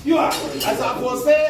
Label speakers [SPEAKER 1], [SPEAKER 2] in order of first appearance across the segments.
[SPEAKER 1] You are as I was saying,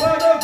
[SPEAKER 2] What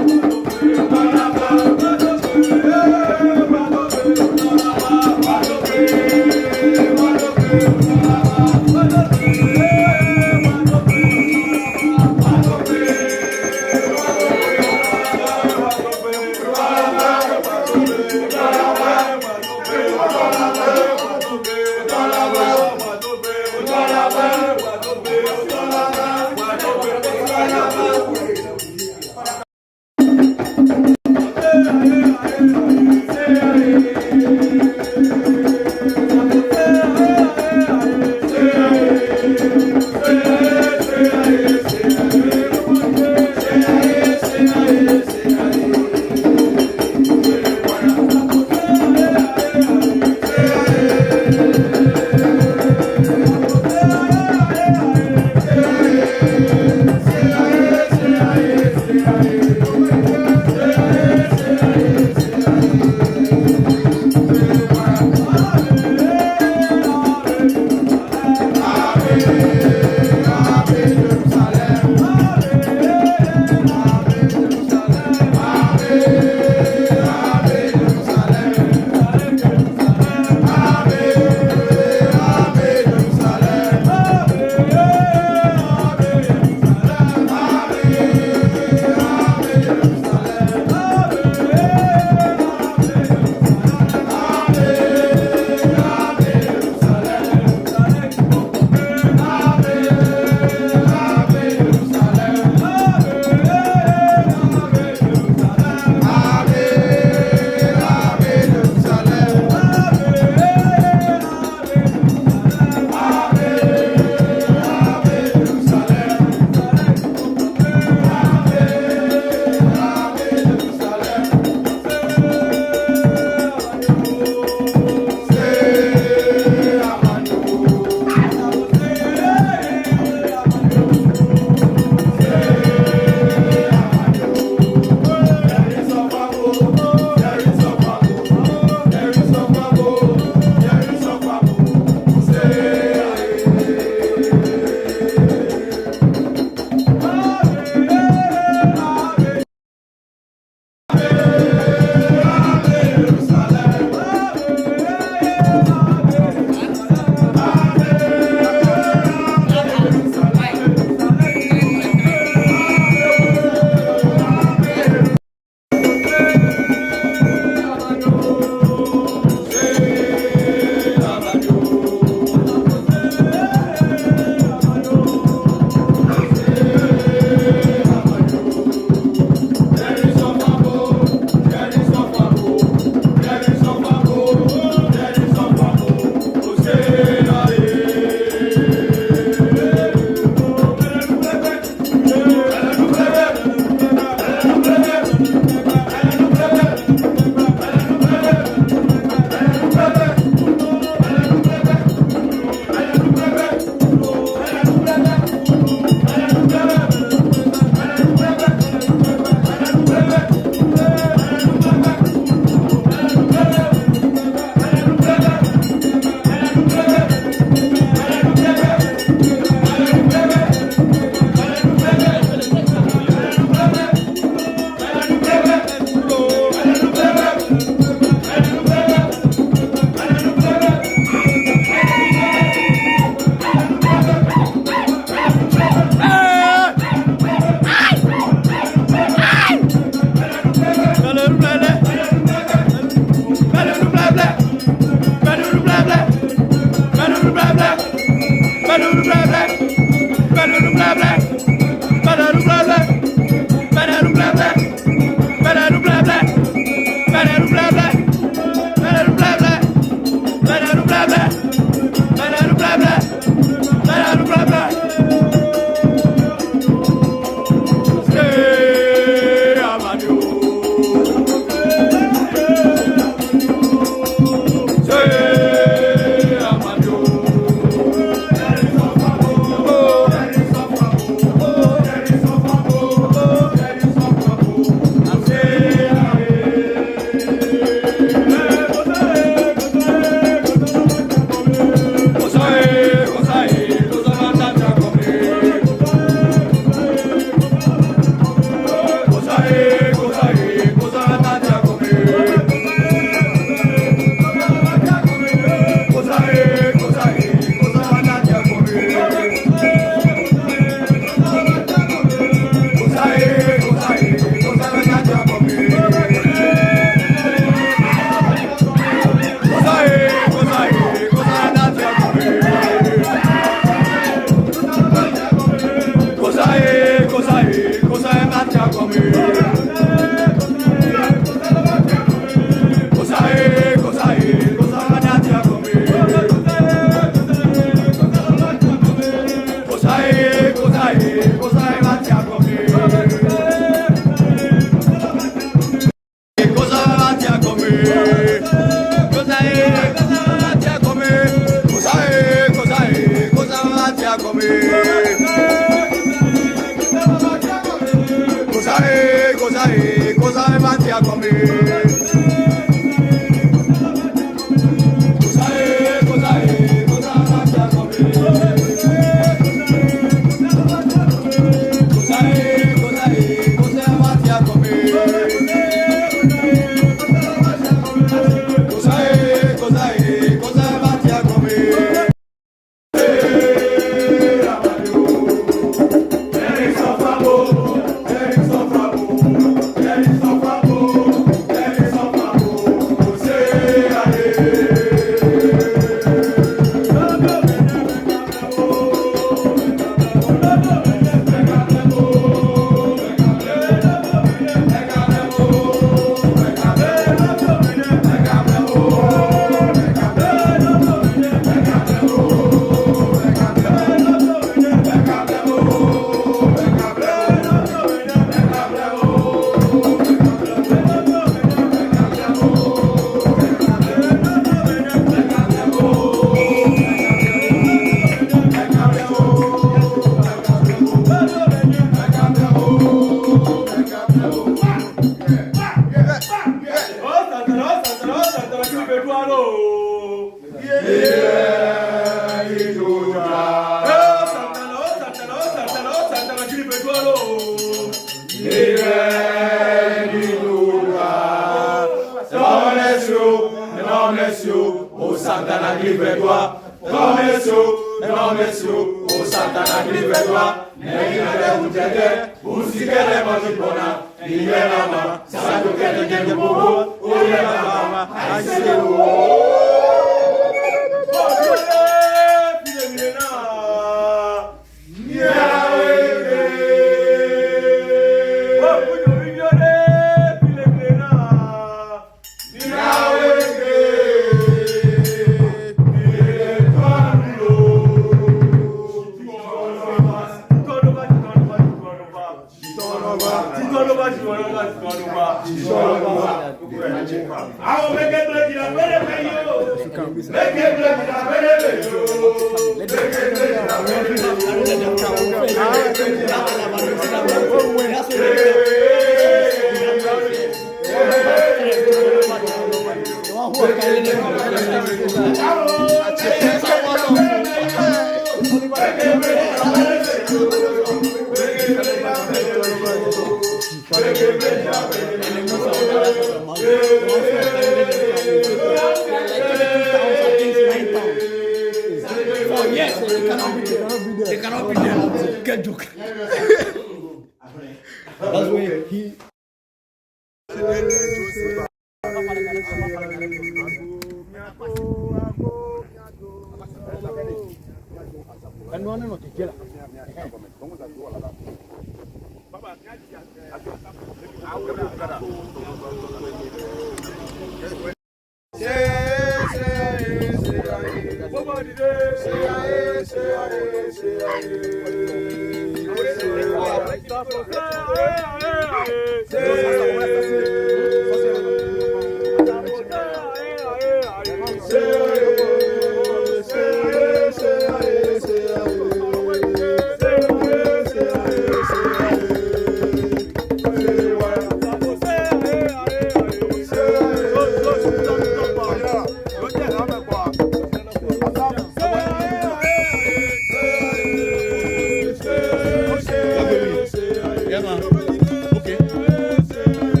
[SPEAKER 2] Okay.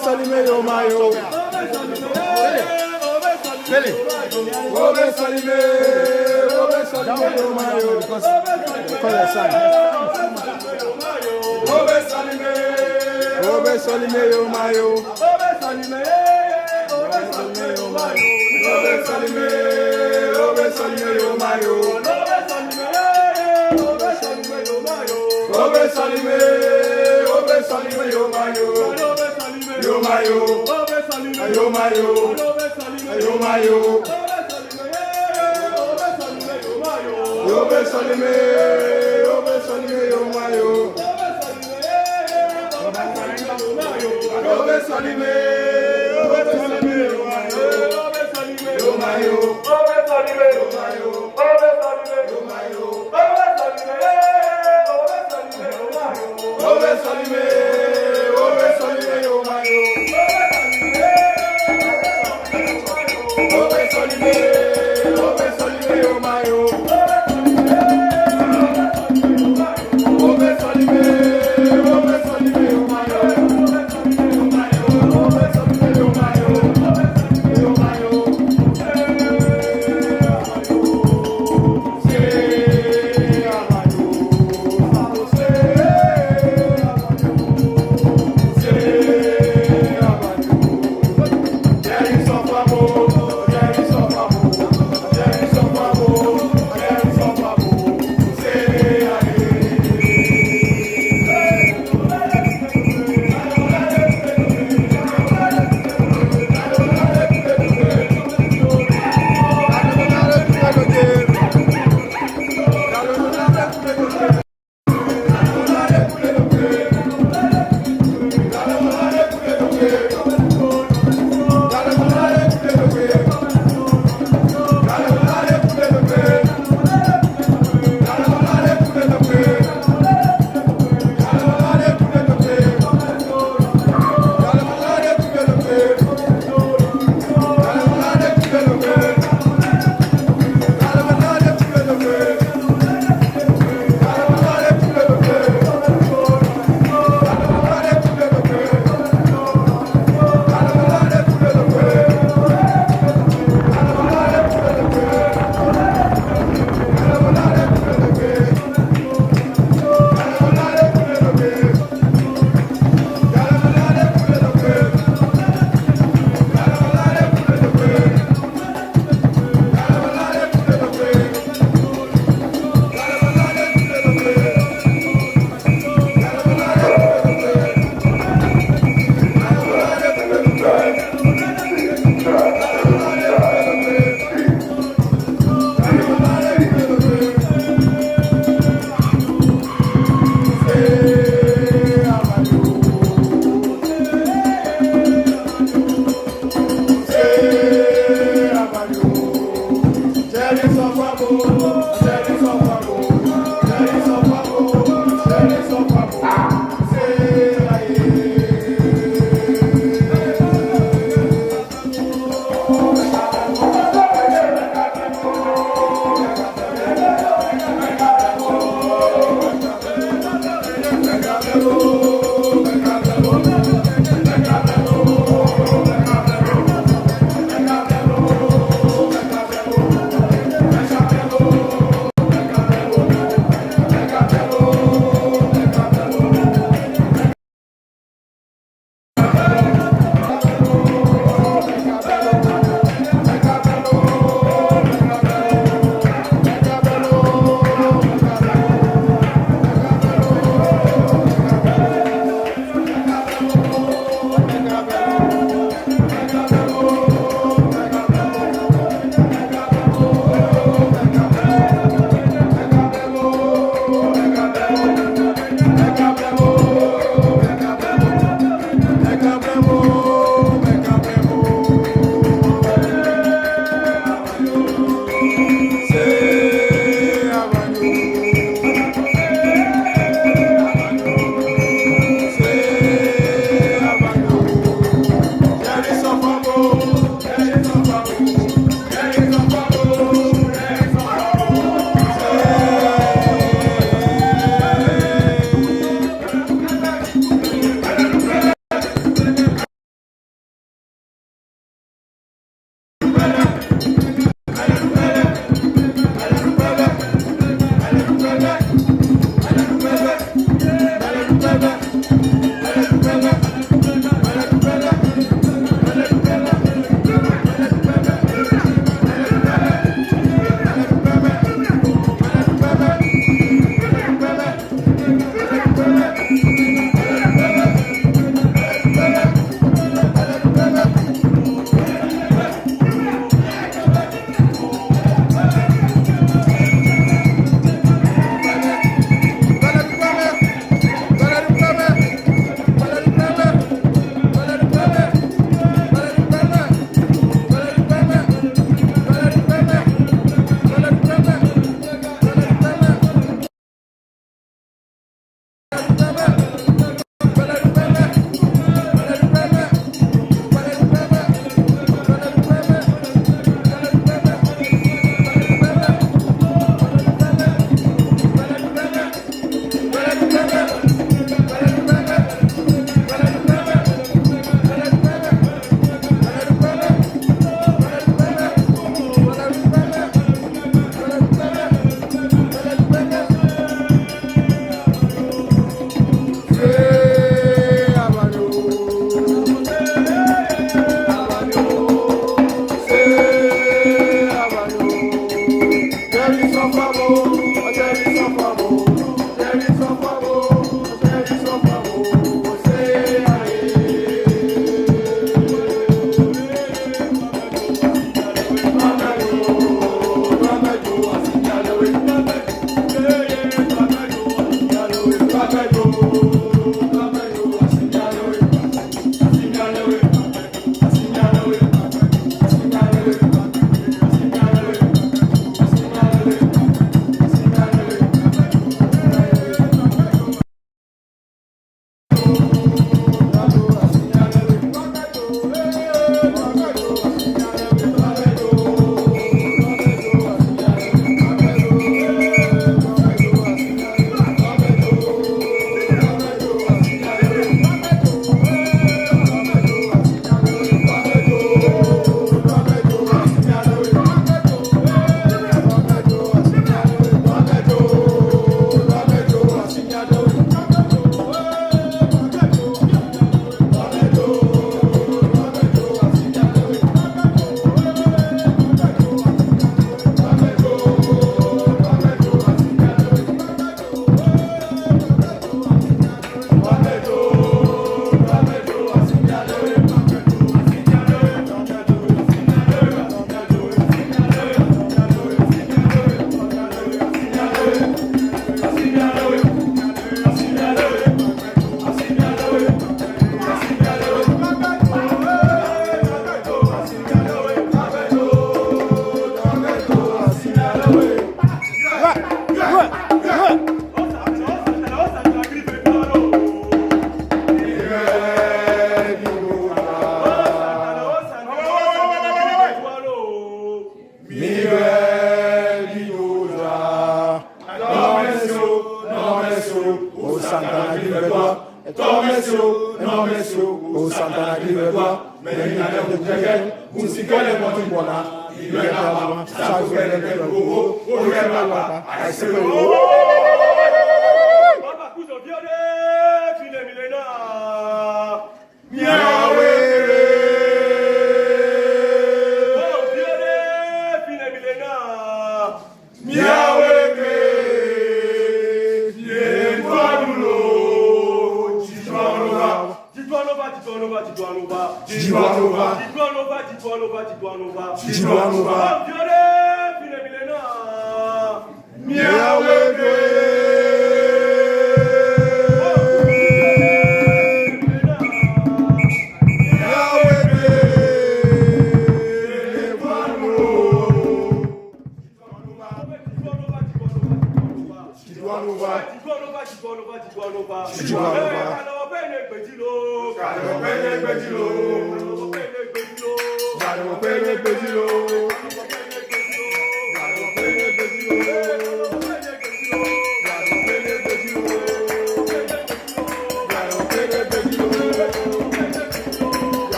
[SPEAKER 2] Salime, Billy. Obe Salime, yo mayo. Because the sign. Obe Salime, yo mayo. Obe Salime, yo mayo. Obe Salime, yo mayo. Obe Salime, yo mayo. Yo mayo, yo mayo, yo mayo. Obe Salime, yo mayo. Obe Salime, yo mayo. Obe Salime, yo mayo. Obe Salime, yo mayo. Obe Salime, yo mayo. Yo mayo.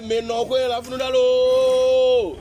[SPEAKER 1] Mais non, quoi, la fnou d'alo.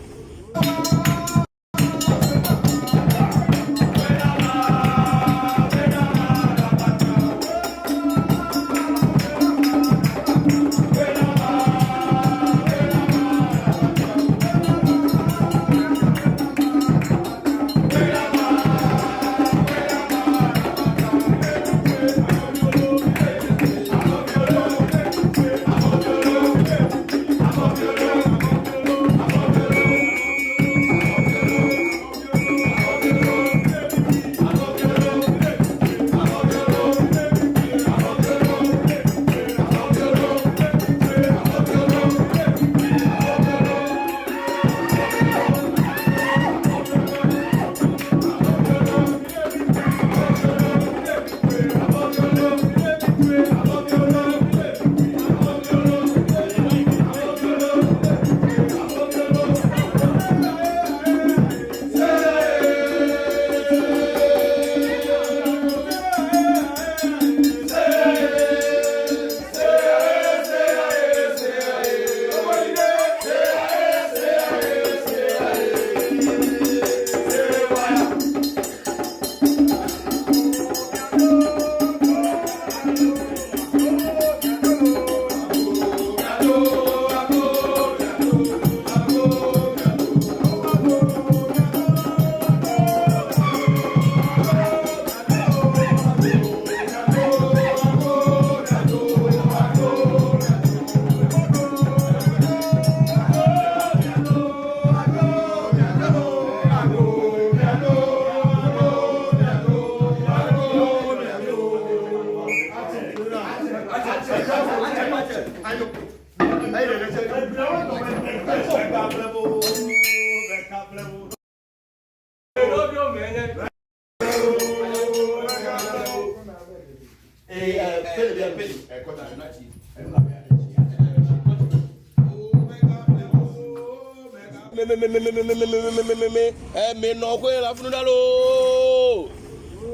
[SPEAKER 1] Mais non, quoi, la fnou d'alo.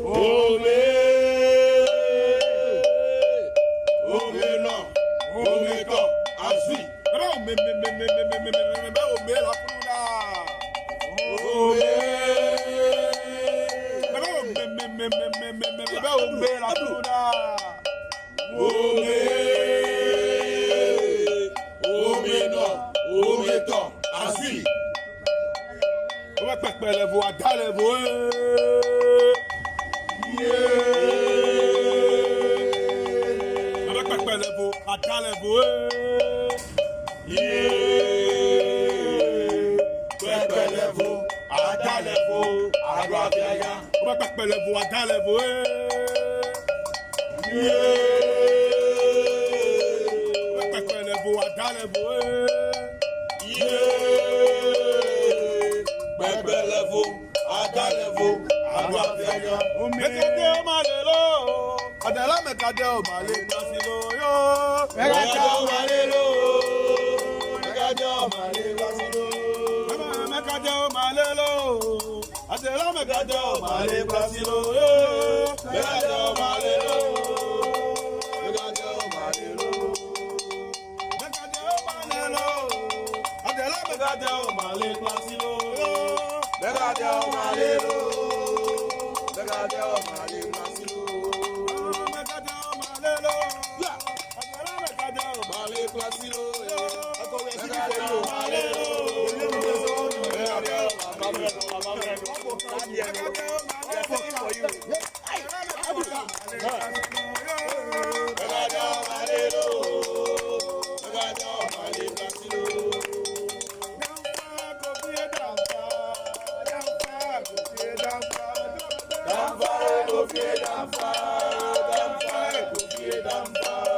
[SPEAKER 1] Oh, mais non. Oh, mais quand, assis. Non, mais la fnou d'alo. Oh, mais la fnou d'alo. Oh, mais non. Oh, mais quand, assis. On va pas faire les voix dans les voix. On va pas faire les voix dans les voix. Faire les voix dans les voix. On va pas faire les voix dans les voix. On va pas faire les voix dans les voix. Yeah.
[SPEAKER 2] Kofi Damfa, Damfa, Kofi Damfa.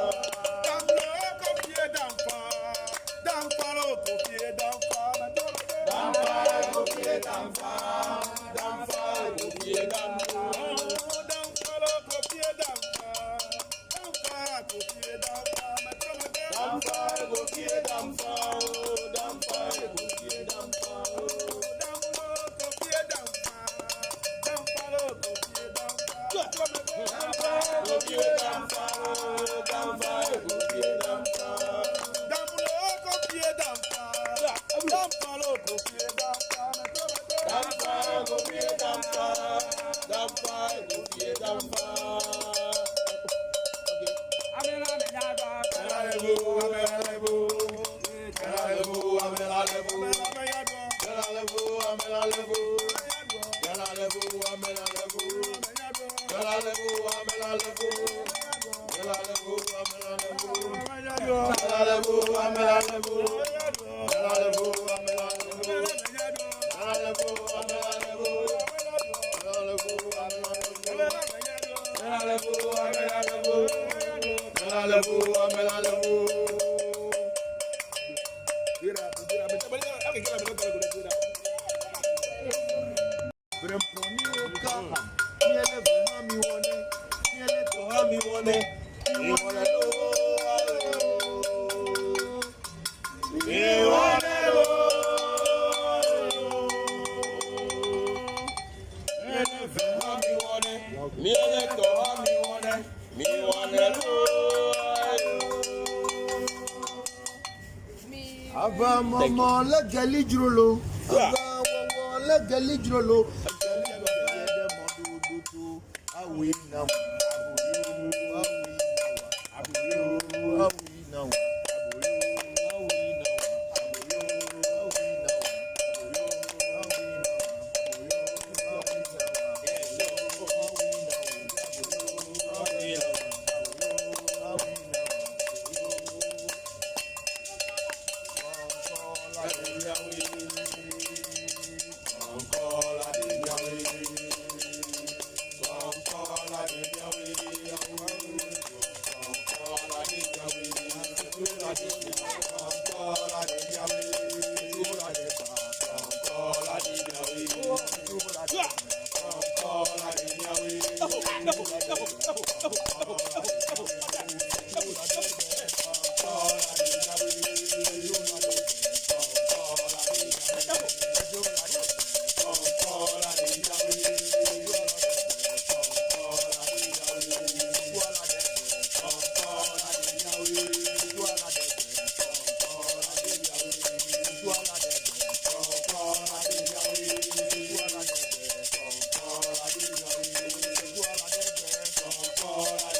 [SPEAKER 3] Ava mama la gali drolo. Ava mama la gali drolo. Awi now.
[SPEAKER 2] Oh,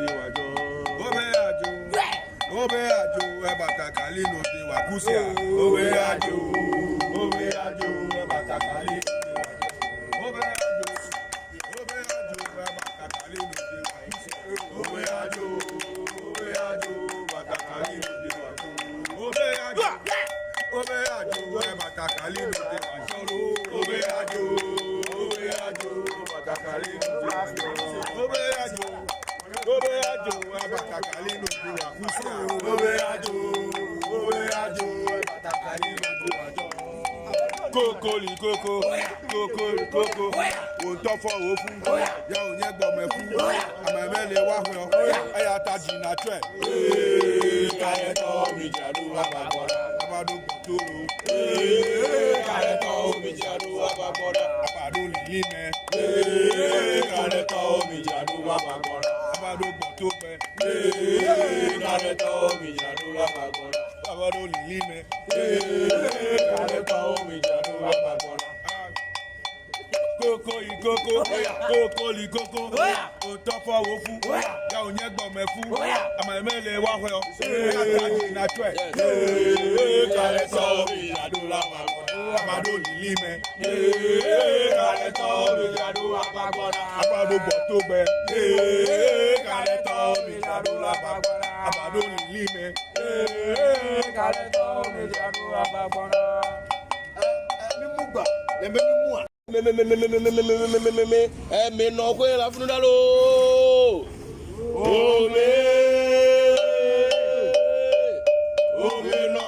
[SPEAKER 1] de wajo. Obe ajo, ebata kali no de wakusia. Obe ajo, ebata kali. Obe ajo, ebata kali no de wakusia. Obe ajo, ebata kali no de wakusia. Obe ajo, ebata kali no de wakusia. Obe ajo, ebata kali no de wakusia. Obe ajo. Obe ajo, abatakali no do akusia. Obe ajo, abatakali no do ajo. Koko, ontofo ofu. Ya onye gbomefu. Amemele wahwe. Aya taji na twe. Kayeto mi jaru abagora. Abado toro. Kayeto mi jaru abagora. Abado lilime. Kayeto mi jaru abagora. Abado botope. Kayeto mi jaru abagora. Abado lilime. Kayeto mi jaru abagora. Koko likoko, ontofo wofu, ya onye gbomefu, amemele wahwe, ataji na twe. Kayeto mi jaru abagora. Abado lilime. Kayeto mi jaru abagora. Abado botope. Kayeto mi jaru abagora. Abado lilime. Kayeto mi jaru abagora. Me no kwe la funudalo. Ome no.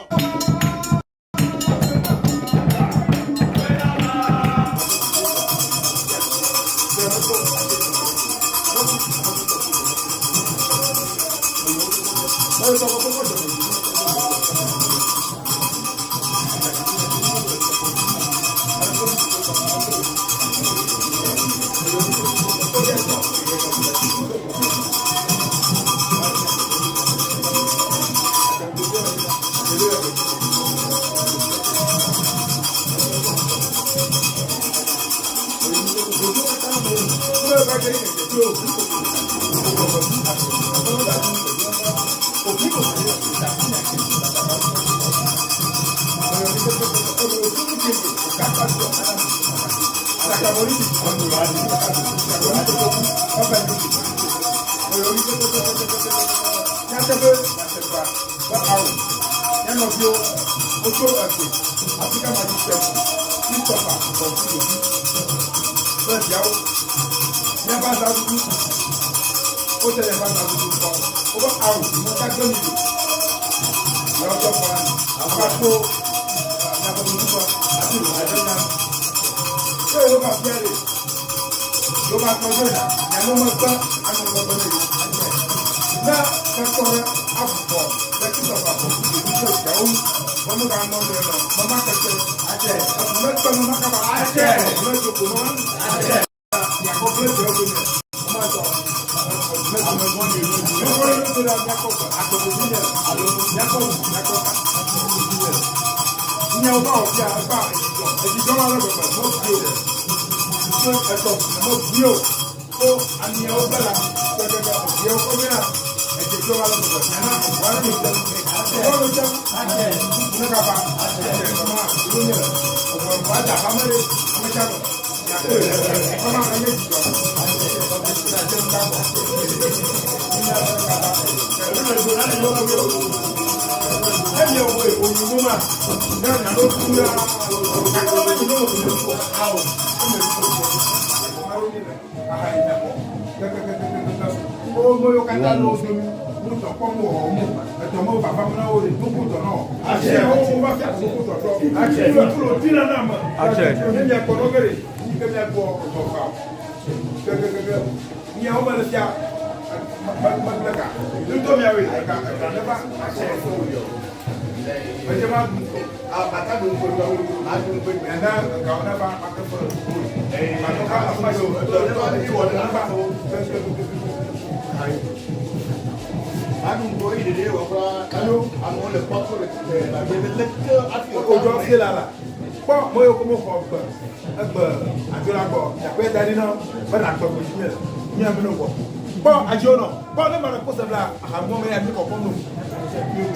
[SPEAKER 1] Bon, à Jono. Bon, on va poser là. À moi, mais il y a des copains nous.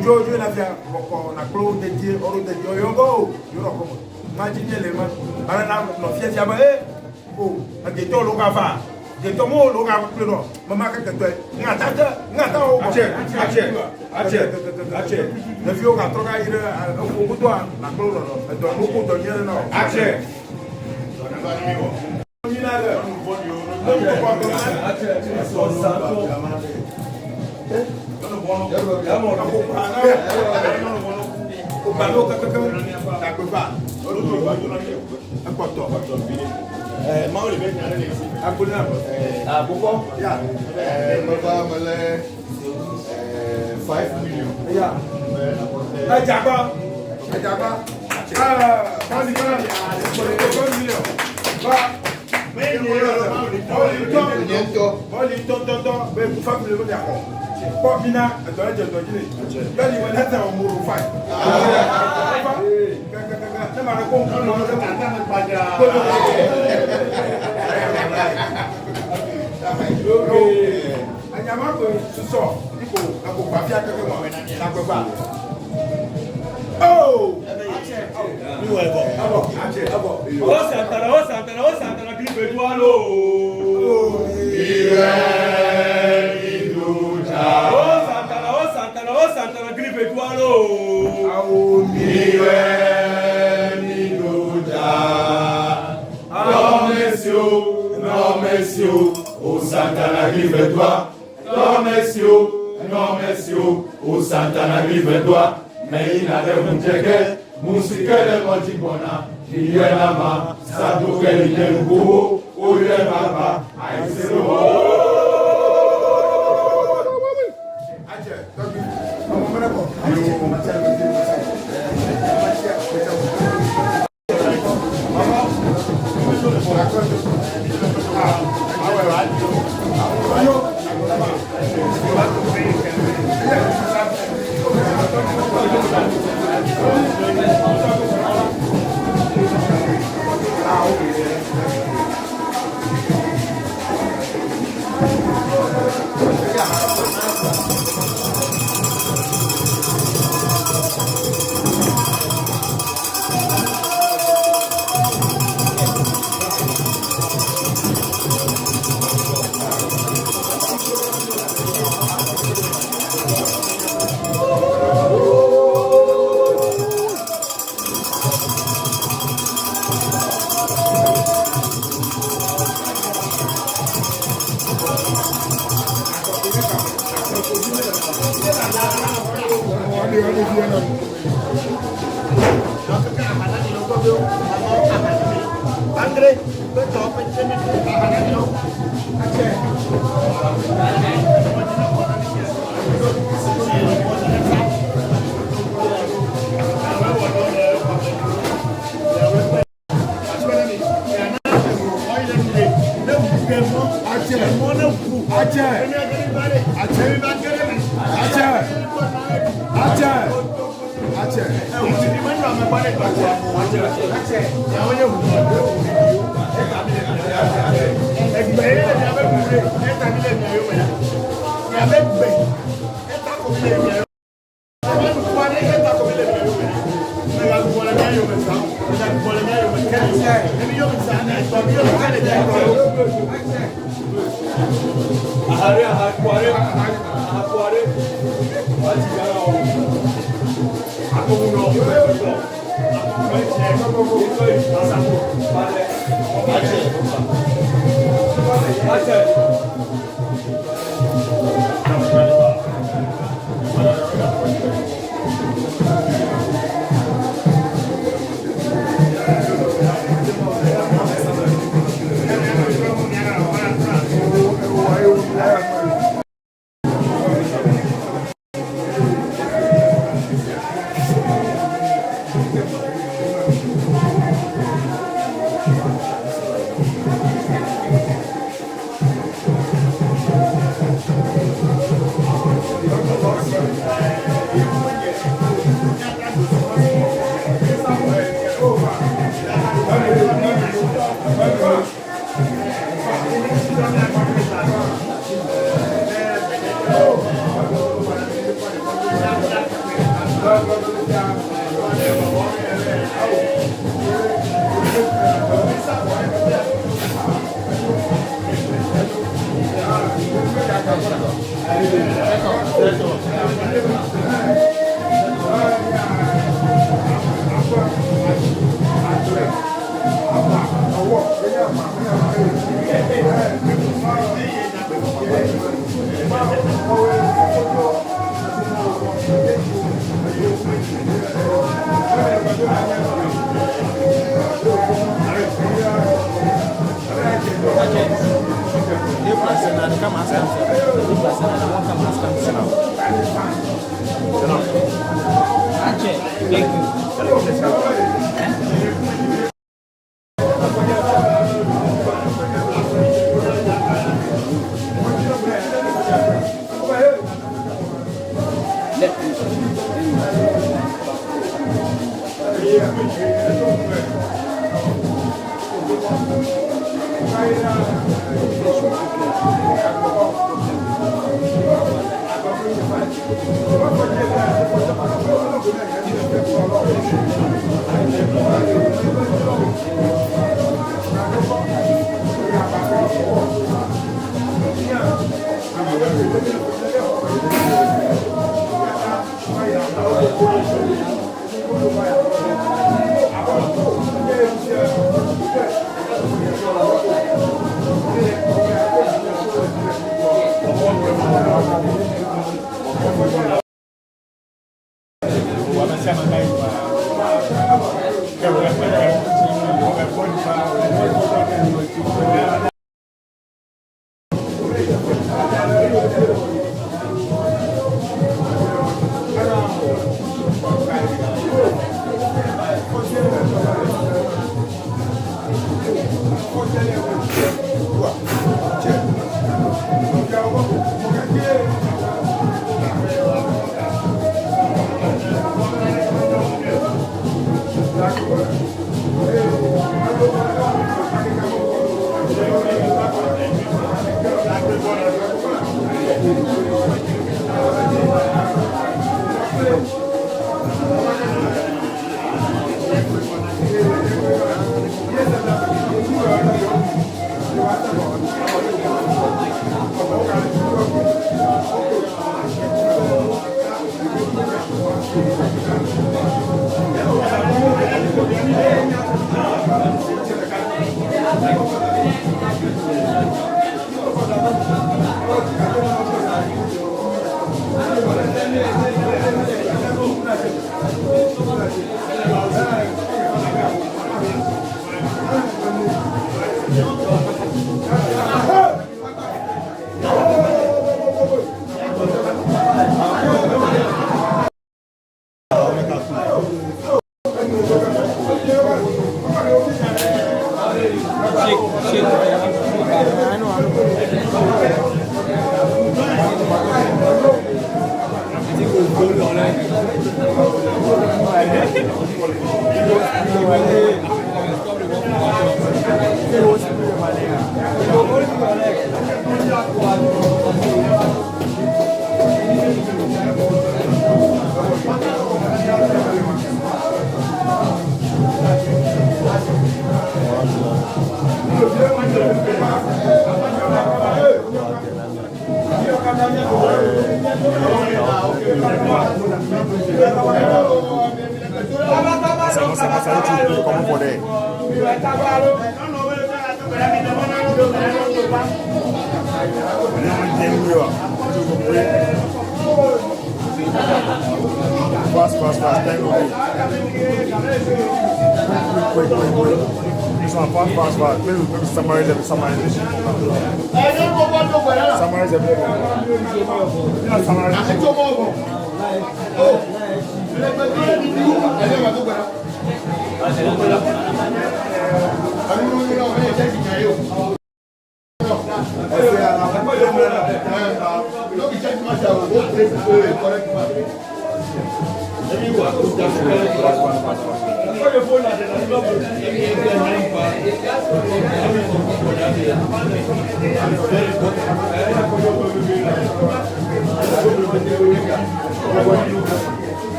[SPEAKER 1] Jojo, na via Bokor na close de Dieu, oro de Dieu. Yongo, yoro comme. Imagine les mains. Bara na no fiesi aba oh, na de to lo gava. De to mo lo gava plus non. Mama ka to. Ngata o. Ache. Le vieux ka troka ire au kuto na close no. Do no ko do nyere no. Ache.
[SPEAKER 3] Bokor? Yeah. 5 million.
[SPEAKER 1] Yeah. Oh! Santana, grippe toi l'eau. Santana, grippe toi l'eau.
[SPEAKER 2] Non, messieurs, au Santana, grippe-toi. Non, messieurs, au Santana, grippe-toi. Mais il n'a de mon tchèque, mon sique de mon tibona. Il y a la main, ça doit qu'elle y ait le beau, ou il y a papa, aïe, c'est le beau.
[SPEAKER 3] Andre, betul pencet itu.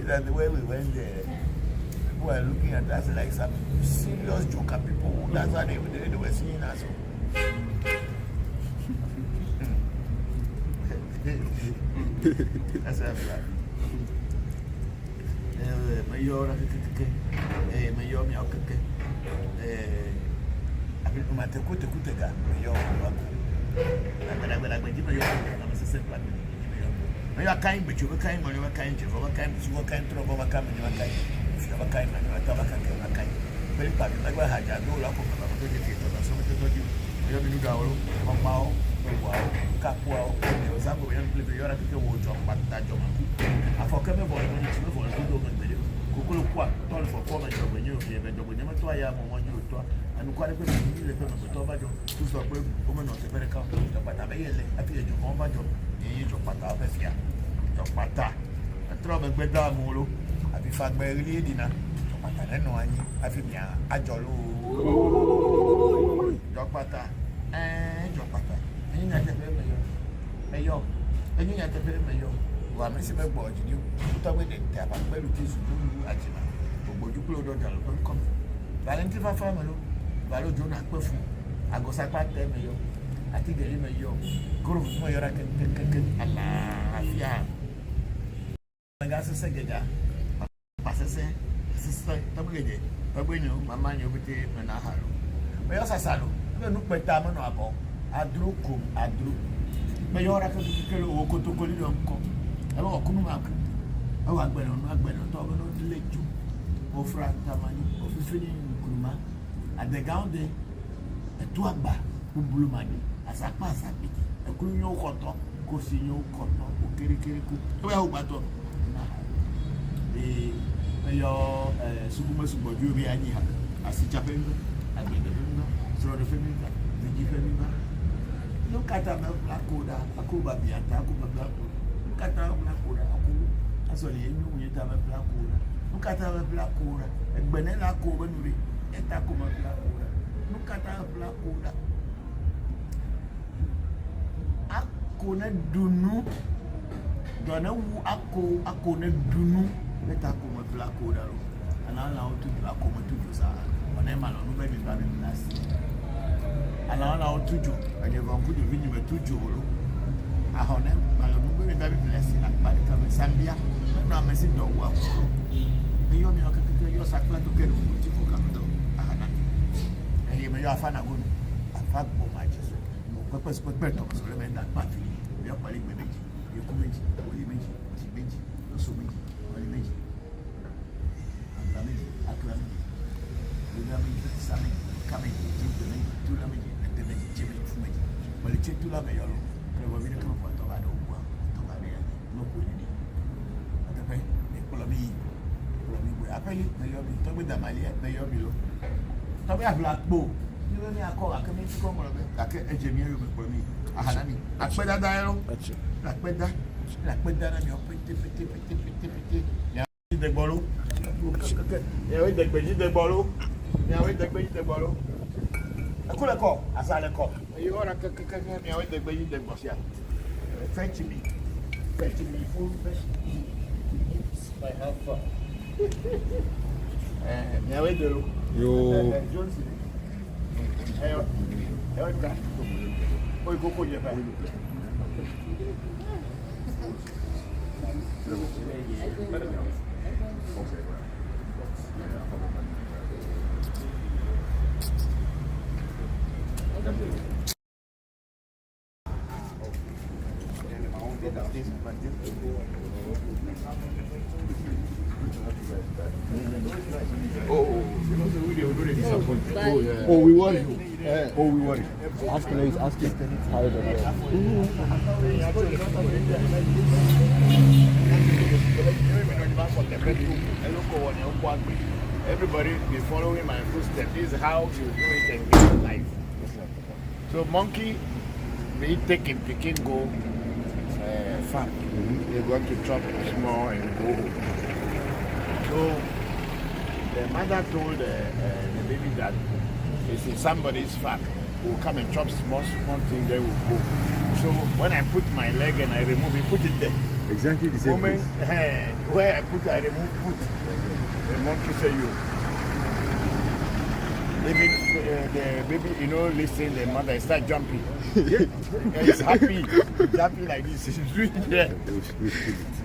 [SPEAKER 3] The way we went there, people were looking at us like some serious joker people. That's what they were seeing us. That's what I kind, but you were kind, when you were kind, you were kind, you were kind, you were kind, you were kind, if you were kind, you were kind, very bad. Like I had no luck of the educator, so much as you have been down, Mao, Capua, Zambo, and Pliviora, the wood of Patajo. I forgot about when it's over a good open video. Kukulu Kwa, told for former job when you gave it, when you went to a young one you to, and quite a bit of the payment of Tobago, to stop women of the very company, but I may appear to Bombajo. Your pata befia, your pata. A trouble with Damolo. I be fat by Lidina. Your pata, no, I feel a jolo. Your pata, and your pata. And you have to pay mayo. And you have to pay mayo. Well, I'm missing my boy. You put away the tap and where it is to do at Jima. But you put on come. Valentina family, Valo Jonah Perfume. I go sapat them mayo. I think the email yo go for your Allah. I got to say, Passes, sister, Tabugay, Tabuino, Mamma, you would take an aharo. But also, Salo, you look by Tamano Apple. I drew cum, I drew. Mayora to kill to Colidum. Oh, Kumak. Oh, I'm going to talk about the lake too. Or Frat Tamani, or Fifini Kuruma. At the Gaunde, a Tuamba, Bumbulumani. Asapa asabi, ekunyo koto, kosinyo koto, okerikeriku. Ewa ubato. Yo sukuma Voncujovi ani ha. Asichapendo, agbedebenga, srodefenga, vijifenga. No kata me plakoda, akuba biata, akuba blako. Kata plakoda, aku. Asoli enyu uyeta me plakoda. No kata me plakoda, egbenela ko benuri, eta ko me plakoda. No kata plakoda. Ako na dunu dona wu ako na dunu meta ko ma blako daro anaona otuju akoma tuju saa onema no no baby baby last anaona otuju anye Voncujovi ni metuju olo ahone malo no baby baby bless la bali kama Zambia no amesi do wa eyo mi okeke yo sakla to kero ti ko kama do ahana eyo me yo afana go afa bo ma jesu mo pepe to so le menda pa fi yo pali meji yo kumeji oli meji ti meji lo so meji oli meji Lamedi, Aklamedi, Lamedi, Samedi, Kamedi, Jimmy, Tulamedi, and the Jimmy Fumedi. But it's to Lame Yolo, probably come for Togado, Togado, no quality. At the pay, Polami, Apelli, Mayobi, Toby Damalia, Mayobilo. Toby a black bow. You only are called a community common, like a Jimmy for me. Ahanani, Akpeda Dial, Akpeda, and your pretty. The bottle. Yeah, we take the bottle. Yeah, we take the bottle. I could have called as I call. You are a yeah, we take the bottle. Fetch me full by half far. Yeah, we do. You. Oi, Bokor, you have.
[SPEAKER 2] Oh, we worry you. Oh, we worry.
[SPEAKER 4] Ask him how
[SPEAKER 3] everybody be following my footsteps. This is how you do it and get life. So monkey, they take him, picking go farm. They're going to chop small and go home. So the mother told the baby that if somebody's fat, will come and chop small thing, they will go. So when I put my leg and I remove it, put it there.
[SPEAKER 4] exactly the same
[SPEAKER 3] Moment where I remove foot, the monkey say you. Even the baby, you know, listen, the mother start jumping. It's happy, jumping like this. It's really there.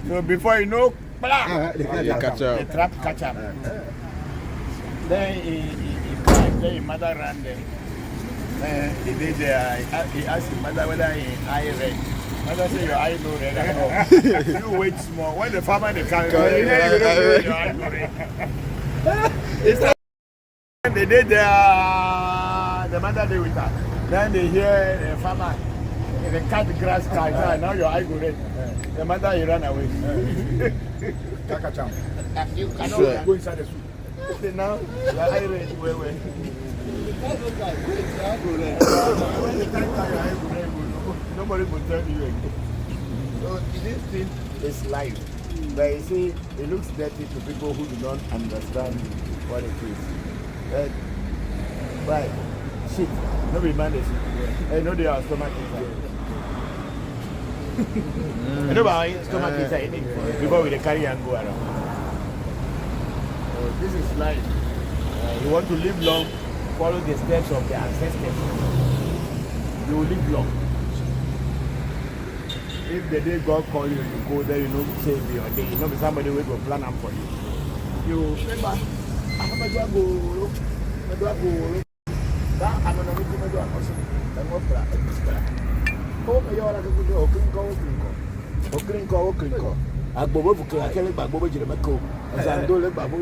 [SPEAKER 3] So before you know, blah, the trap catch up. Then he climbed, then his mother ran there. He did he asked his mother whether he eye red. Mother said your eye no red at all. You wait small. When the farmer they come, your eye no red. It's like they did the mother did with her. Then they hear the farmer, they cut the grass car. Now your eye go red. The mother he ran away. You cannot go inside the soup. Okay, now your eye red. Where? Nobody will tell you again. So this thing is life. But you see, it looks dirty to people who do not understand what it is. Right. Shit. Nobody mind this. I know they are stomach inside. I know about stomach inside before we carry and go around. So this is life. You want to live long, follow the steps of the ancestors. You will live long. If the day God call you, you go there, you know, save your day. You know, somebody will plan up for you. You remember, I'm going to go. That I'm going to go. I'm going to go. Agbobo buke akele gbagbo bejire meko azando le gbagbo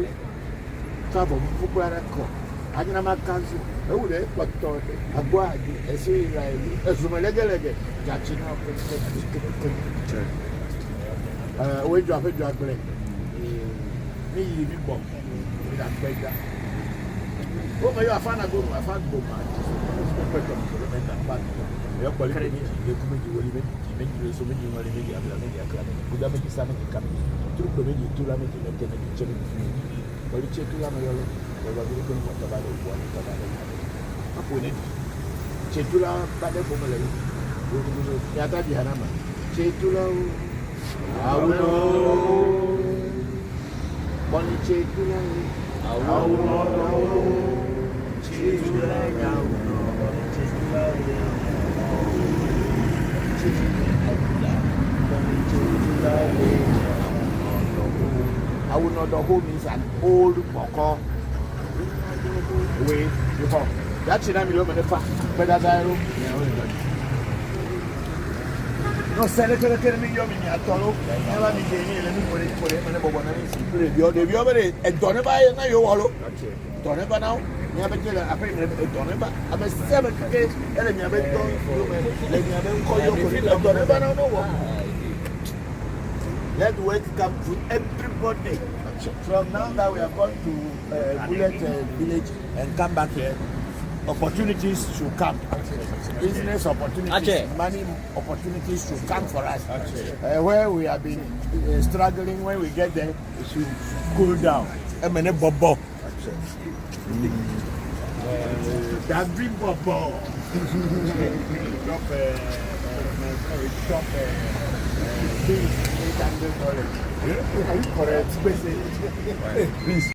[SPEAKER 3] travel fukura ko ajina ma kanzu ewu le pọtọ agbo adi esi iraeli ezumelegele jachina owe ju afeju agbere ni yi bi bo ni da pẹja o me yo afana go afagbo ma pẹtọ so me da pa yo poli ni e ku meji woli meji so meji woli meji abla meji akla buda meji sama ki kam truco meji tula meji le tene ki chemi woli che tula me yolo wala bi ko mo tabale ko ani tabale apo ne che tula bade bo mele ya ta di hanama che tula awuno boni che tula I will not the home means an old Bokor way before. That's in a million but as I no senator me young in your tolo, never be gaining any for it, and the other and don't buy it now you wallow. Don't ever now. Never tell a friend, don't ever. I'm a 7 case, and I'm a call you. Let work come to everybody. From now that we have gone to Bullet village and come back here, opportunities should come. Business opportunities, money opportunities should come for us. Where we have been struggling, when we get there, it should cool down. Bobo. That big Bobo. Drop $800. Are you correct? Please.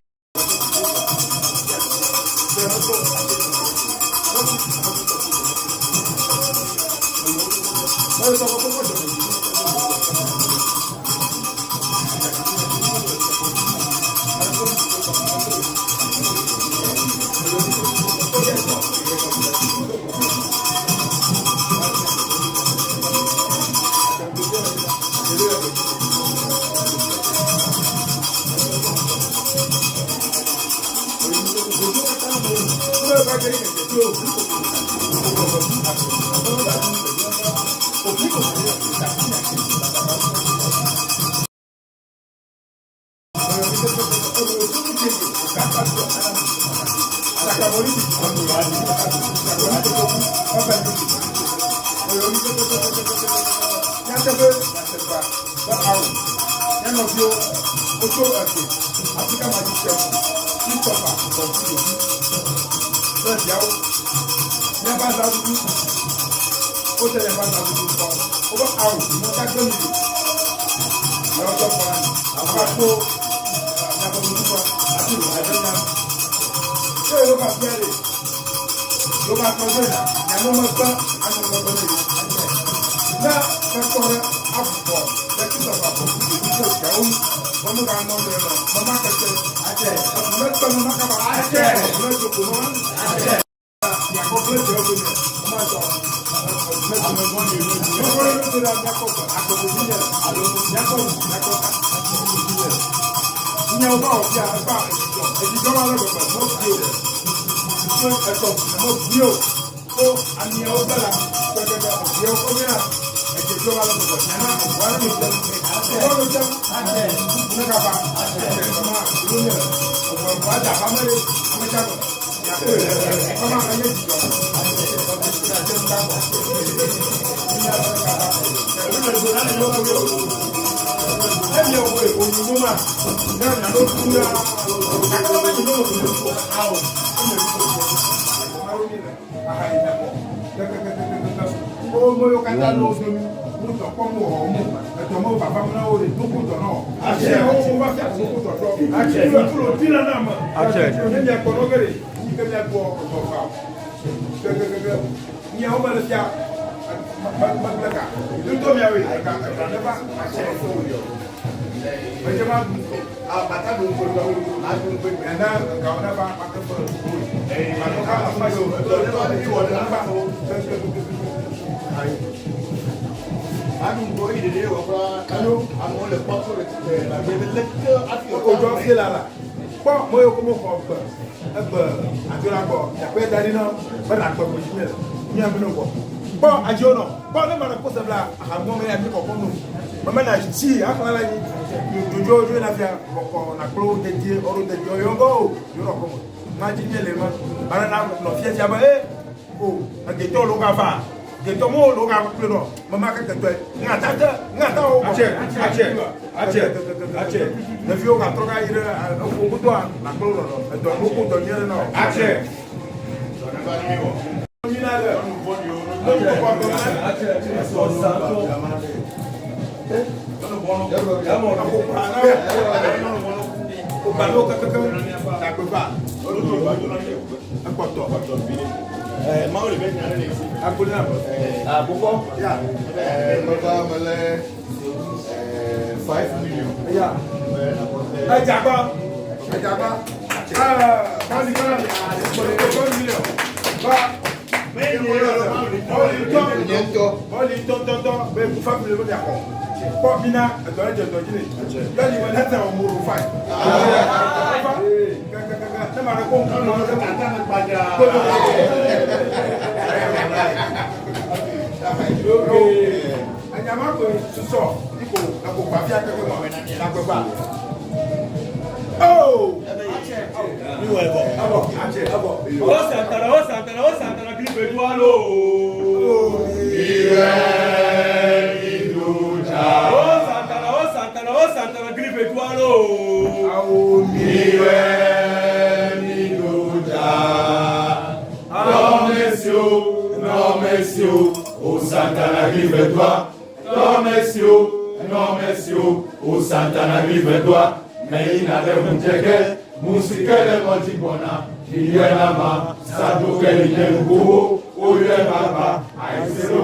[SPEAKER 3] Voncujovi na fia Bokor na klo de die oro de die yongo yo ro komo imagine le ma bara na no fia tia ba o na ke to lo ka fa ke to mo lo ka klo no mama ka ke to ngata o ache na fio ka to ka ire o ko to na klo no to no ko to nyere no ache so na ba ni wo ni na le no bo yo no ko ko ache so sa
[SPEAKER 1] balou quelqu'un n'a pas. Un poteau.
[SPEAKER 3] Mau le ben na ici.
[SPEAKER 1] Ah, Bokor?
[SPEAKER 3] Yeah.
[SPEAKER 2] Madame, 5 millions.
[SPEAKER 1] Yeah. Ah, Jaba. Jaba. Ah, quand il gagne, c'est 1 million. Va. Mais il est oh!
[SPEAKER 2] Santana, grippe doualo. Santana, grippe doualo. Non, messieurs, au Santana, grippe toi. Non, messieurs, au Santana, grippe toi. Mais il n'avait pas de musique de Montibona, il y a la main, ça doit faire le goût, ou le papa, aïe, c'est le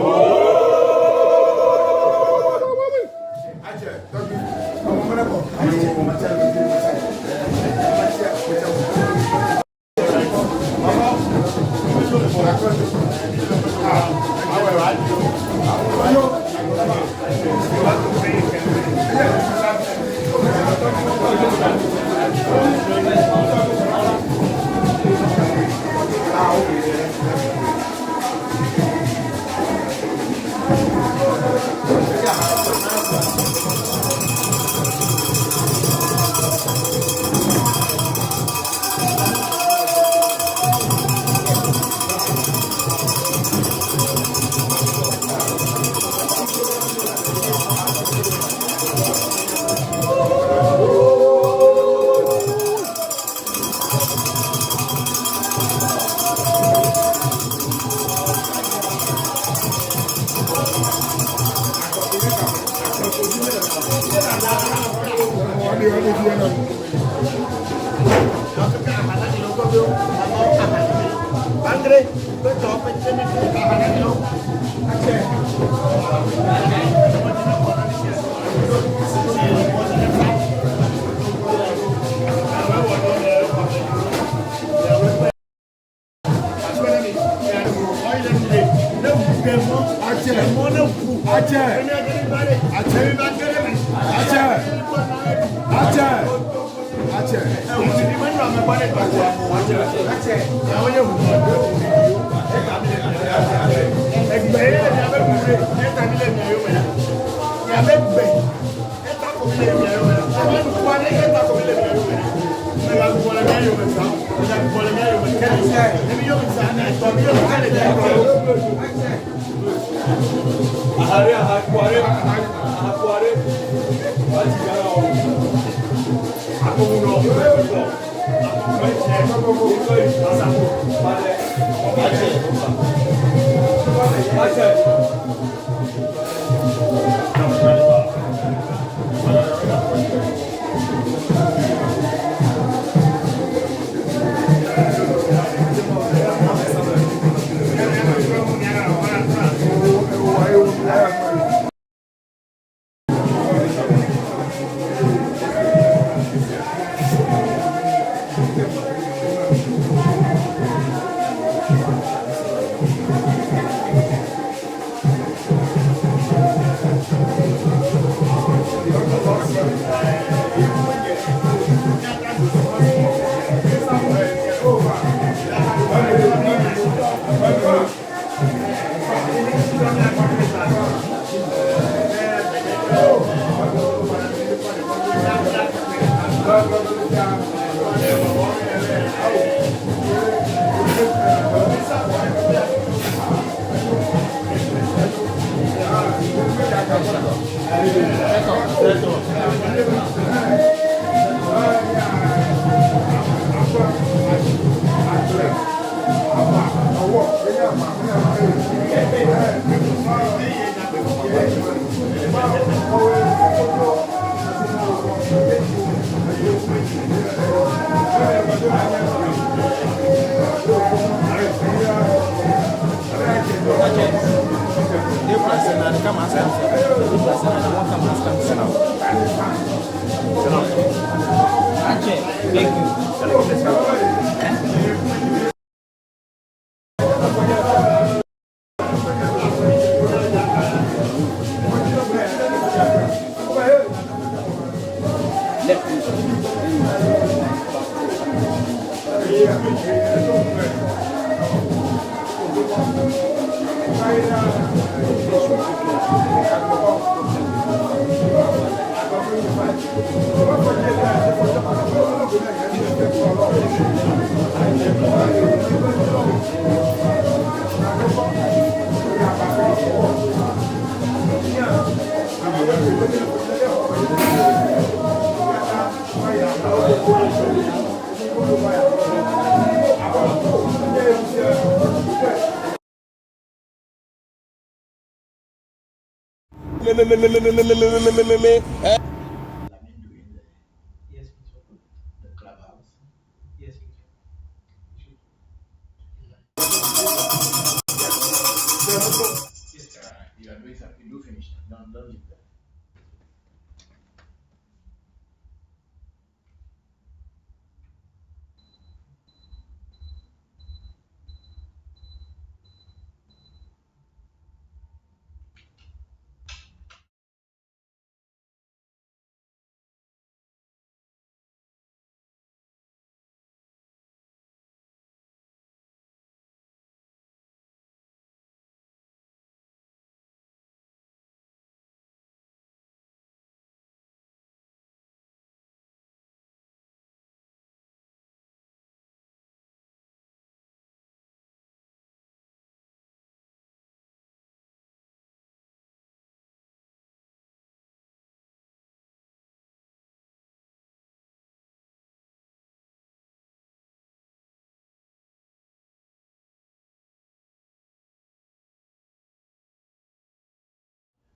[SPEAKER 3] You are doing something, you finish. Don't leave that.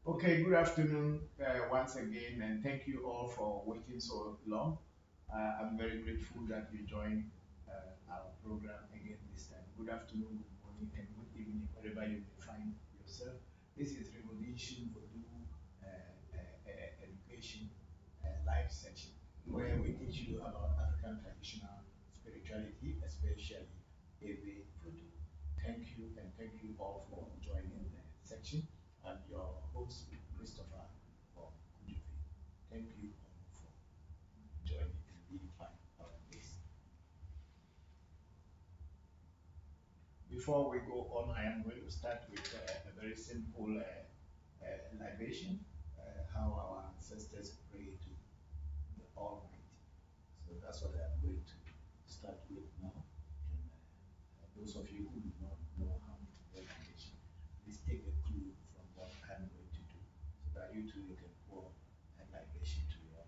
[SPEAKER 3] Okay, good afternoon once again, and thank you all for waiting so long. I'm very grateful that you joined our program again this time. Good afternoon, good morning, and good evening, wherever you may find yourself. This is Revolution Voodoo Education live section, where we teach you about African traditional spirituality, especially Ewe Voodoo. Thank you, and thank you all for joining the section. I'm your host, Christopher Voncujovi. Thank you all for joining and being part of this. Before we go on, I am going to start with a very simple libation, how our ancestors pray to the Almighty. So that's what I'm going to start with now. And those of you who do not know how to pray libation, please take a clue from what I'm going to do so that you too you can pour a libation to your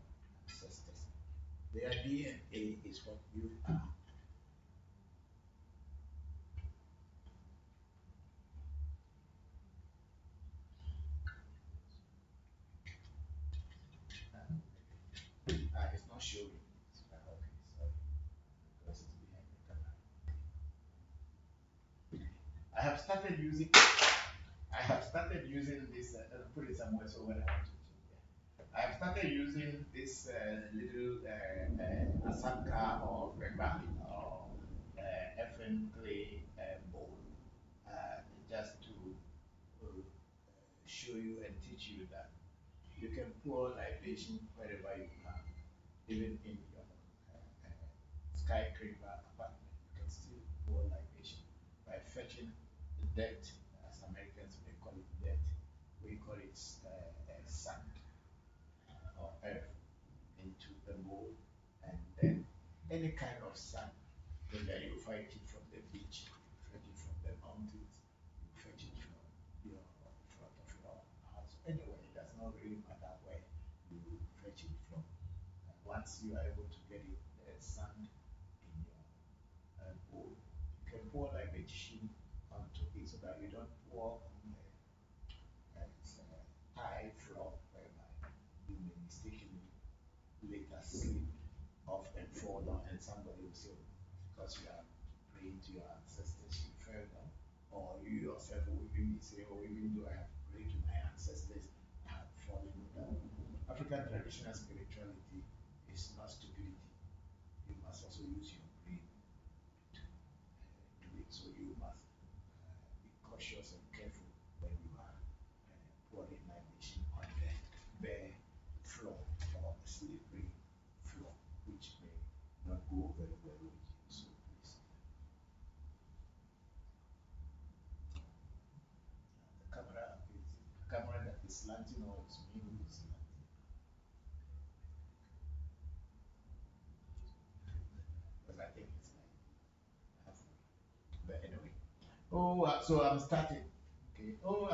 [SPEAKER 3] ancestors. Their DNA is what you are. It's not showing. Okay, sorry. Because it's behind the camera. I have started using this, put it somewhere so when I want to change it. I have started using this little Asanka or Reba or FN clay bowl just to show you and teach you that you can pour libation wherever you are, even in your skyscraper apartment. You can still pour libation by fetching the dirt, as Americans may call it dirt. We call it sand or earth into the bowl, and then any kind of sand, whether you find it from the beach, fetch it from the mountains, you fetch it from your front of your house. Anyway, it does not really matter where you fetch it from. Once you are able to get it, the sand in your bowl, you can pour like a chin onto it so that you don't pour on the tile floor whereby you may mistakenly later slip off and fall down, and somebody will say, "Oh, because you are praying to your ancestors, you fell down," or you yourself will even say, "Oh, even though I have prayed to my ancestors, I have fallen down." African traditional spirituality is not stupidity. You must also use your brain to do it. So you must be cautious and careful when you are pouring libation on the bare floor or a slippery floor, which may not go very well with you. So please. The camera that is slanting or it's me who is slanting. Because I think it's like halfway. But anyway. Oh, so I'm starting. Okay. Oh,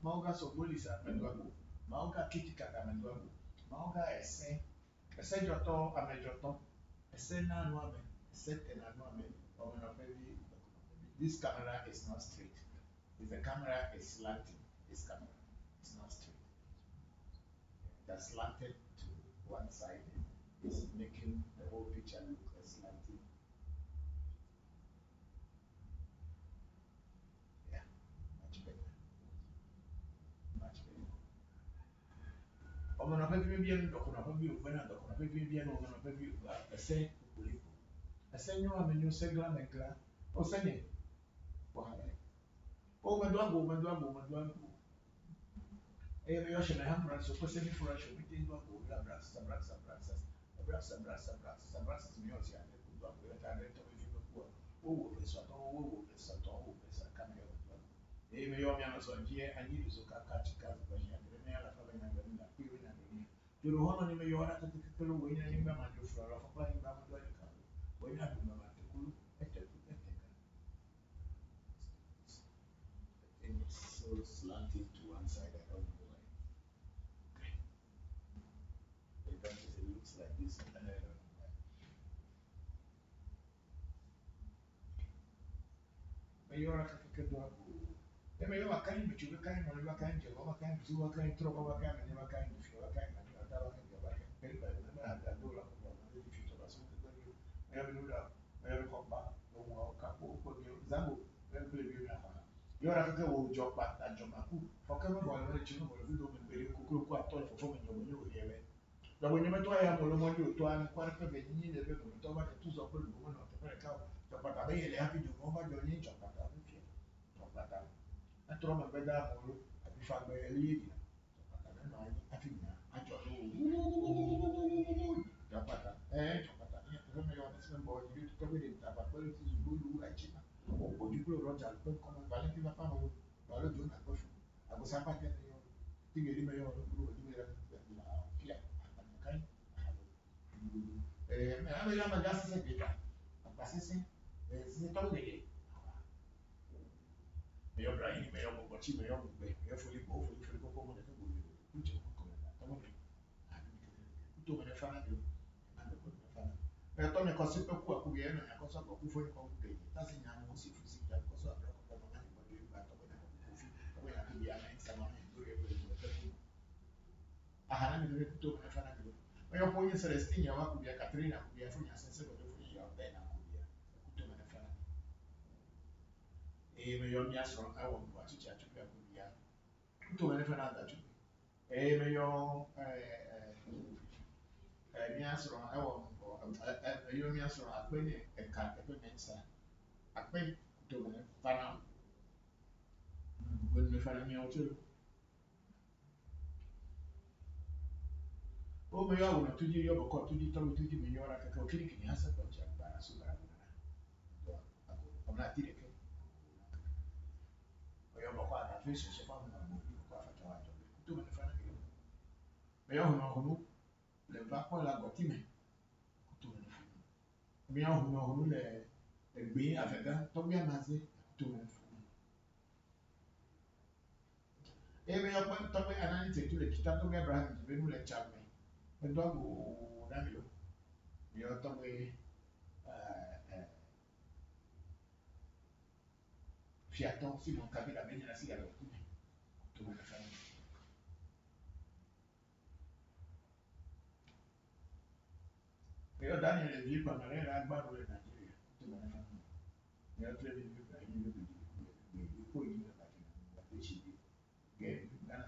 [SPEAKER 3] Mauga so bulisa menduago. Mauga kitikaka menduago. Mauga ese joto amejoto. Ese na nuame. Ese tena nuame. This camera is not straight. If the camera is slanting, this camera is not straight. That's slanted to one side is making the whole picture look slanted. Yeah, much better. Much better. Omo na pepe bien doko na pepe uvena doko na pepe bien omo na pepe ese kuliko. Ese nyo amenyo segla megla. O senye. Wahale. O medwago. E me yoshe me hamra so kose mi fura sho mi tin dwago la brasa me yosi ane kudwago ya tande to mi fimo kwa. O pesa kama yo. E me yo mi ano so njie anyi so katika kwa ya me ala fa na na piyo na ni. Juro hono ni me yo ora tete kelo wenya yimba ma jo fura fa pa yimba ma dwa ka. Wenya bi ma te kulu ete and it's so slanted to one side, I don't know why. Okay. It looks like this, and I don't know why. But you're a dog. Then you are kind, but you are kind, or you are kind, you are kind, you are kind, throw over kind, and you are kind, if you are kind, and you are kind, you are kind, pay by the number, and I do love the future of us. I have no doubt. I have a combat, no more couple, but you example, then play with your hand. Yóò rà kẹ́kẹ́ wo jọ pàtà jọmọ̀kú fọkẹ́ mọ̀ lórí tí mo fi domi pèrè kúkúrú kú àtọ́ ìfọ̀fọ́ mi yọ̀wọ̀ ní òye rẹ̀. Lọ́wọ́ ní mẹ́tọ́ ayé àmọ́ lọ́mọdé òtọ́ àni kwárẹ́ pẹ́ bẹ́ẹ̀ yín lẹ́bẹ̀ẹ́ kò tó bá tún sọ pé lùmọ́ náà tó fẹ́rẹ̀ káwọ́ jọpàtà bẹ́ẹ̀ yẹlẹ́ ábí jù wọ́n bá jọ ní jọpàtà ló fi jọpàtà. Ẹtọ́rọ mọ̀ bẹ́ẹ̀ dáàbò ló àbí fagbẹ́ ẹlẹ́yìí jọpàtà nínú ayé àfihàn àjọ ló jọpàtà jọpàtà ní ẹ̀fẹ́ mi yọ ọ́nẹ́sì mẹ́mbọ̀ ìdílé tó tọ́wé lè tàbà pẹ́lú ti lùlù àìjìnà. Ojúkúrò rọjà pé kọ́mọ ìgbàlẹ́ kí bá fáwọn ìgbàlẹ́ òjò náà gbọ́fù àgbọ̀sá pàtẹ́ ní yọ tí gèdè mẹ́yọ olùkúrò ojú rẹ̀ fíà àgbàkan àmẹ́yọ àmàgà sísẹ́ gbẹ̀dà àgbà sísẹ́ sísẹ́ tọ́wọ́ gèdè mẹ́yọ brahim mẹ́yọ bọ̀bọ̀tì mẹ́yọ gbẹ mẹ́yọ fọlí kókó mọ́ nẹ́fẹ́ gbòòrò kújọ kọ̀ọ̀mọ̀ tọ́wọ́ mi kútó mọ́ nẹ́fà náà yọ tọ́ mi kọ́ sí pé kú àkúbi ẹ̀ náà yàkọ́ sọ́kọ̀ kú fún ikọ̀ gbé yìí tásì ní àwọn oṣù fún sí ìjà kọ́ sọ́ àbúrò kọ́ bọ́ máa ń gbọ́dọ̀ ìgbà tọ́gbẹ́ náà kò fi tọ́gbẹ́ náà kúbi àná ìsàmọ́ náà lórí ẹgbẹ́ ìgbà tó kú. Àhánà mi lórí kútó mi fana mi lọ. Wọ́n yọ kó yín sẹ̀rẹ̀ sí ìyàwó àkúbi ẹ̀ Katrina àkúbi ẹ̀ fún yàsẹ̀ gbọ́dọ̀ fún ìyàwó bẹ́ẹ̀ náà àkúbi ẹ̀ kútó mi fana. Èyí mi yọ mi asọ̀rọ̀ ẹ̀wọ̀ mi wà títí àtúbí àkúbi ẹ̀ kútó mi fana àdàtú. Èyí mi yọ mi asọ̀rọ̀ ẹ̀wọ̀ ẹ̀yọ́ mi asọ̀rọ̀ àpẹ́ ní ẹ̀ka ẹ̀pẹ́ mẹ́ta àpẹ́ tó wọ́n fana wọ́n mi fana mi ọ̀tún. Ó mi yọ àwòrán tó di yọ bọ̀kọ̀ tó di tọ́wọ́ tó di mi yọ ọ́ra kẹ́kẹ́ òkìrì kìíní hàn sẹ́kọ̀ọ́ jẹ́ àgbàrá sóbà àgbàrá ọ̀nà àti ìrẹ̀kẹ́ ọ̀yọ́ bọ̀kọ̀ àdàfẹ́ ìṣẹ̀ṣẹ̀ fún àwọn àgbò ní bọ̀kọ̀ àfàtàwà àjọ tó mi fana mi yọ. Mi yọ ọ̀hún le va kɔ le agɔtime kuto me fu mi ahunu le egbe avega tɔgbe amaze kuto me fu ebe yɔkpɔ tɔgbe anani tetu le kita tɔgbe abraham tebe nu le tsame edo ago nami lo mi yɔ tɔgbe fiatɔ simon kabila be nyina si yalo kuto me fa Pero Daniel le dio para manera algo de Nigeria. Tú me dejas. Me otro le dio para ir de México y de la página. La fecha de Again, Ghana,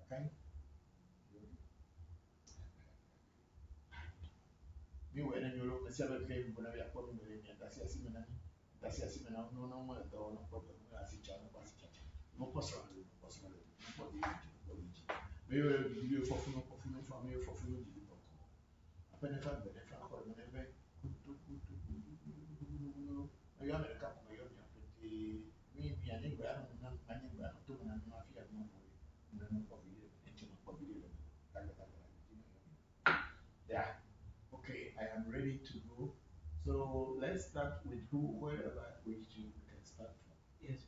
[SPEAKER 3] okay? Me when you look, the seven came when I appointed me, and that's a similar. That's a similar. No, no, no, no problem. I see China, no possible, no possible. Me will give you for full from you for full. A benefit, benefit, or whenever. I am a couple of years. Me, I think I don't know, I think I don't know, I feel no yeah. Okay, I am ready to go. So let's start with wherever which you can start from. Yes.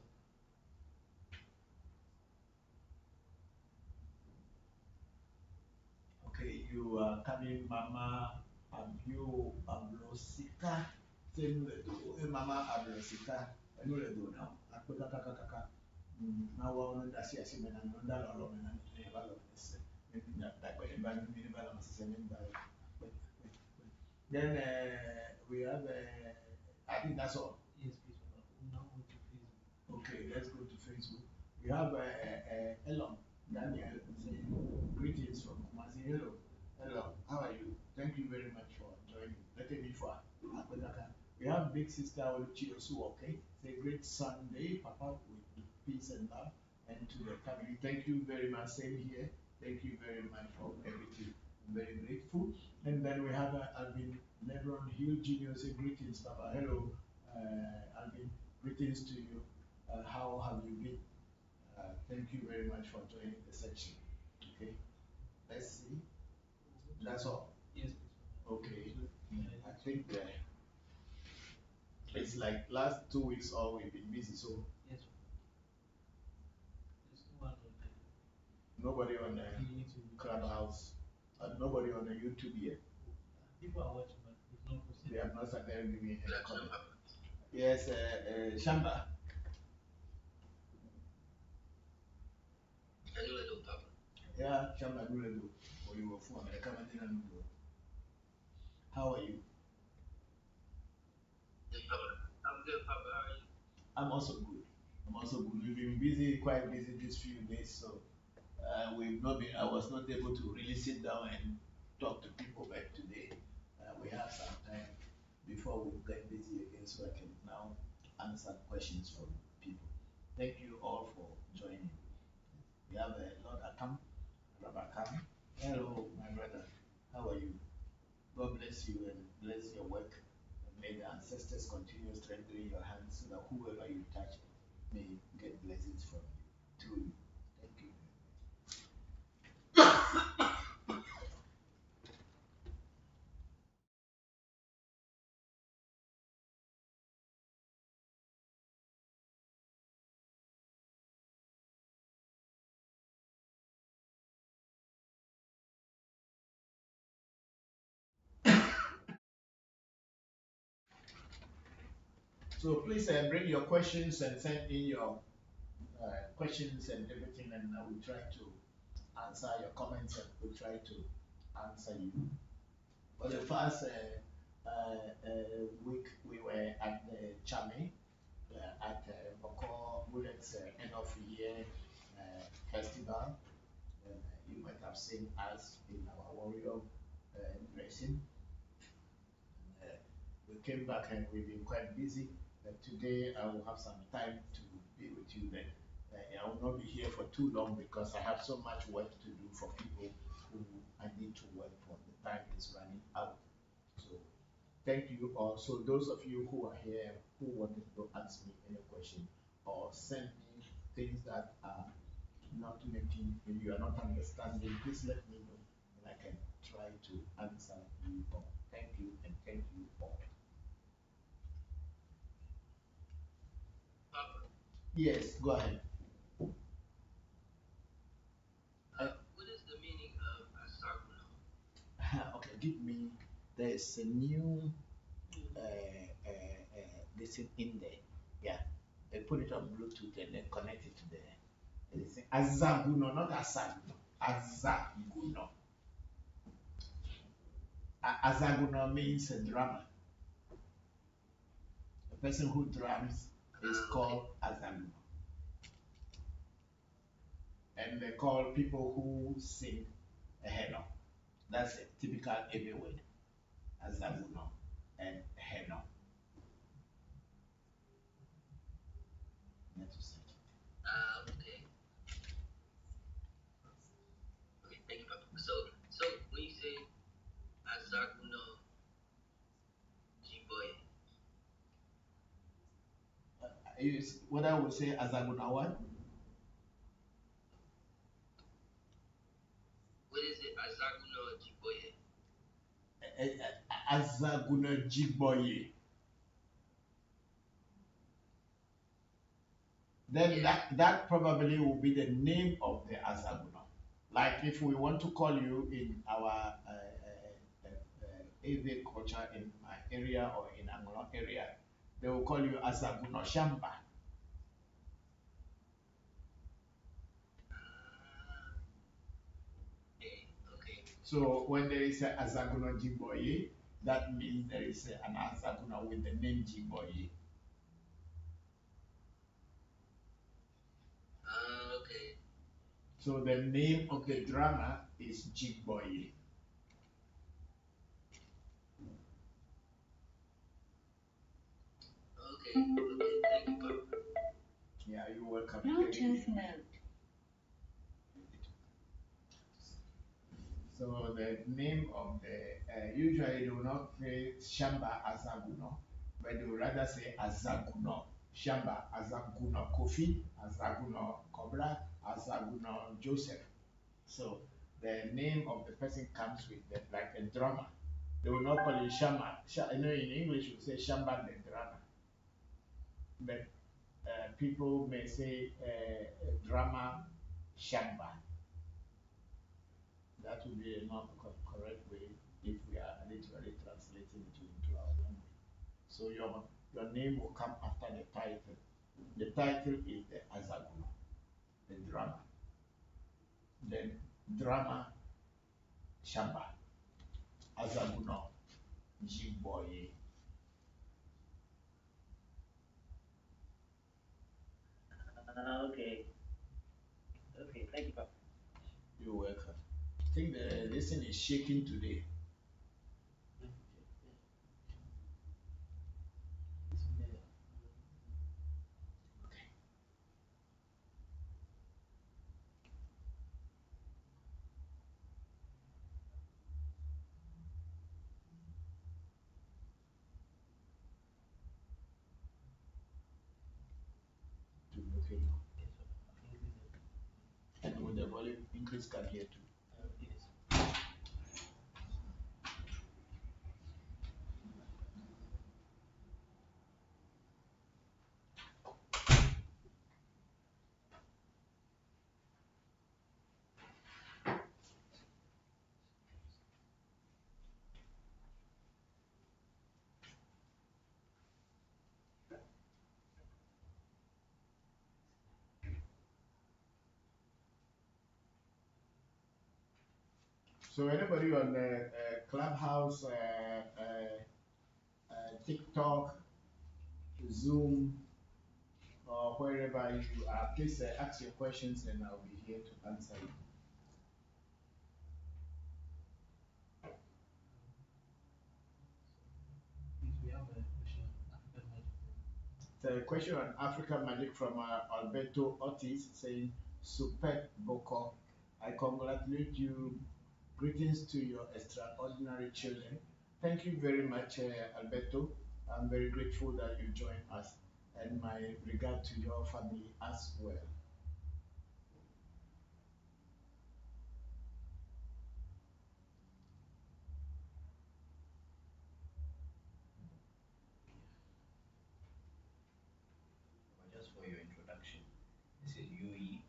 [SPEAKER 3] Okay, you are coming, Mama Abio Ablosika. Mama Ablosika. I know you now. Kaka. Now one that's yes, and another lot of this. Maybe that way, by the balance and then we have, I think that's all. Yes, please. Now go to Facebook. Okay, let's go to Facebook. We have Elon Daniel saying greetings from Kumasi. Hello, hello. How are you? Thank you very much for joining. Let me for Akbekaka. We have big sister Oluchiosu. Okay, say great Sunday, Papa, with peace and love, and to the family. Thank you very much. Same here. Thank you very much for everything. I'm very grateful. And then we have Alvin Lebron Hill Jr. say greetings, Papa. Hello, Alvin. Greetings to you. How have you been? Thank you very much for joining the section. Okay. Let's see. That's all. Yes. Okay. I think it's like last 2 weeks all we've been busy, so yes. Nobody on the Clubhouse, nobody on the YouTube yet. People are watching, but it's not possible. They have not started giving me any comment. Yes, Shamba. Yeah, Shamba, do it. Or you were for me. Come and dinner. How are you? I'm good, Papa. How are you? I'm also good. I'm also good. We've been busy, quite busy these few days, so we've not been. I was not able to really sit down and talk to people, but today we have some time before we get busy again, so I can now answer questions from people. Thank you all for joining. We have Lord Akam, Rabakam. Hello, my brother. How are you? God bless you and bless your work. May the ancestors continue strengthening your hands so that whoever you touch may get blessings from you, through you. Thank you. So please bring your questions and send in your questions and everything, and I will try to answer your comments and we'll try to answer you. For the first week, we were at the Chame at Bokor Bullet's end of year festival. You might have seen us in our warrior dressing. We came back and we've been quite busy. Today I will have some time to be with you then. I will not be here for too long because I have so much work to do for people who I need to work for. The time is running out. So thank you all. So those of you who are here who wanted to ask me any question or send me things that are not making, you are not understanding, please let me know and I can try to answer you all. Thank you and thank you all. Yes, go ahead. What is the meaning of Asarguno? Okay, give me. There's a new this in there. Yeah, they put it on Bluetooth and then connect it to the. Azaguno, not Asaguno. Azaguno. Azaguno means a drummer. The person who drums is called Azaguno. and they call people who sing a heno. That's a typical Ebe word, azaguno and heno.
[SPEAKER 5] Okay. Okay, thank you, Papa. So when you say azaguno jiboye,
[SPEAKER 3] What I would say azaguna what?
[SPEAKER 5] what is it? Azaguno jiboye.
[SPEAKER 3] Azaguna jiboye. Then that probably will be the name of the azaguna. Like if we want to call you in our Ave culture in my area or in Angola area, they will call you Azaguno Shamba.
[SPEAKER 5] Okay.
[SPEAKER 3] So when there is a Azaguno Jimboye, that means there is an Azaguno with the name Jimboye.
[SPEAKER 5] Okay.
[SPEAKER 3] So the name of the drama is Jimboye.
[SPEAKER 5] Okay. Thank you, Papa.
[SPEAKER 3] Yeah, you're welcome.
[SPEAKER 6] Bluetooth mode.
[SPEAKER 3] So the name of the, usually they will not say Shamba Azaguno, but they would rather say Azaguno. Shamba Azaguno Kofi, Azaguno Cobra, Azaguno Joseph. So the name of the person comes with the, like a drama. They will not call it Shamba. You know, in English we say Shamba the drama. But people may say drama Shamba. That would be a more correct way if we are literally translating it into our language. So your name will come after the title. The title is the Azaguno, the drama. Then drama Shamba, Azaguno, Jimboye.
[SPEAKER 5] Okay. Okay, thank you, Papa.
[SPEAKER 3] You're welcome. I think this thing is shaking today. To be okay now. And with the volume increase can hear too. So anybody on the Clubhouse, TikTok, Zoom, or wherever you are, please ask your questions and I'll be here to answer you. The question on African magic from Alberto Ortiz saying, Super Bokor, I congratulate you. Greetings to your extraordinary children. Thank you very much, Alberto. I'm very grateful that you joined us, and my regard to your family as well.
[SPEAKER 7] Just for your introduction, this is Yui.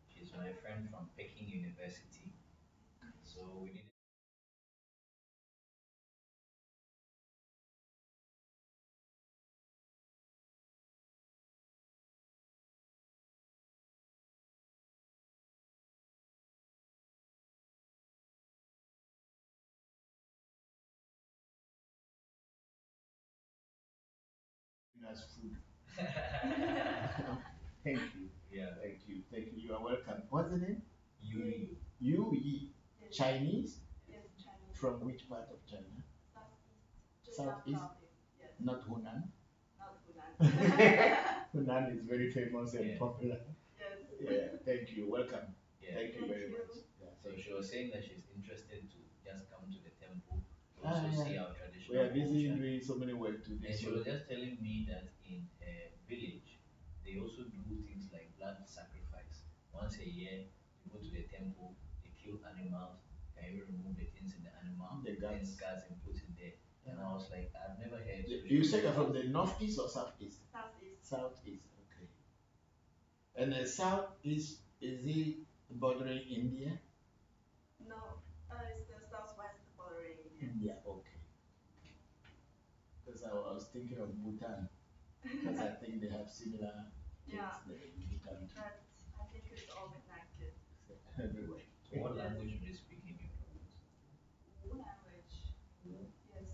[SPEAKER 7] She's my friend from Peking University. So we need
[SPEAKER 3] As food. Thank you.
[SPEAKER 6] Yeah, thank you. Thank you. You are welcome. What's the name?
[SPEAKER 7] Yui.
[SPEAKER 6] Yu Yi.
[SPEAKER 8] Yes.
[SPEAKER 6] Chinese?
[SPEAKER 8] Yes, Chinese.
[SPEAKER 6] From which part of China?
[SPEAKER 8] Southeast. Just
[SPEAKER 6] Southeast?
[SPEAKER 8] Yes.
[SPEAKER 6] Not Hunan.
[SPEAKER 8] Not Hunan.
[SPEAKER 6] Hunan is very famous and
[SPEAKER 7] Yeah.
[SPEAKER 6] popular.
[SPEAKER 8] Yes.
[SPEAKER 6] Yeah, thank you. Welcome.
[SPEAKER 7] Yeah.
[SPEAKER 6] Thank you very much. Yeah,
[SPEAKER 7] So
[SPEAKER 6] thank
[SPEAKER 7] she
[SPEAKER 6] you.
[SPEAKER 7] was saying that she's interested to just come to the temple to
[SPEAKER 6] Ah,
[SPEAKER 7] also
[SPEAKER 6] yeah.
[SPEAKER 7] see our
[SPEAKER 6] We
[SPEAKER 7] traditional
[SPEAKER 6] are busy
[SPEAKER 7] culture.
[SPEAKER 6] doing so many work today.
[SPEAKER 7] And she
[SPEAKER 6] So
[SPEAKER 7] was just telling me that in her village, they also do things like blood sacrifice. Once a year, you go to the temple, they kill animals, can you remove the things in the animal,
[SPEAKER 6] The guts.
[SPEAKER 7] and put it there. And I was like, I've never heard. So
[SPEAKER 6] you
[SPEAKER 7] she
[SPEAKER 6] said you're
[SPEAKER 7] was
[SPEAKER 6] from the northeast or southeast?
[SPEAKER 8] Southeast.
[SPEAKER 6] Southeast, okay. And the southeast, is it bordering India?
[SPEAKER 8] No, it's the southwest bordering India.
[SPEAKER 6] India, okay. Because I was thinking of Bhutan, because I think they have similar things
[SPEAKER 8] Yeah.
[SPEAKER 6] there in Bhutan too.
[SPEAKER 8] But I think it's all connected.
[SPEAKER 6] Everywhere.
[SPEAKER 7] So what language do they speak in your province?
[SPEAKER 8] Wu language.
[SPEAKER 7] Wu.
[SPEAKER 8] Yes.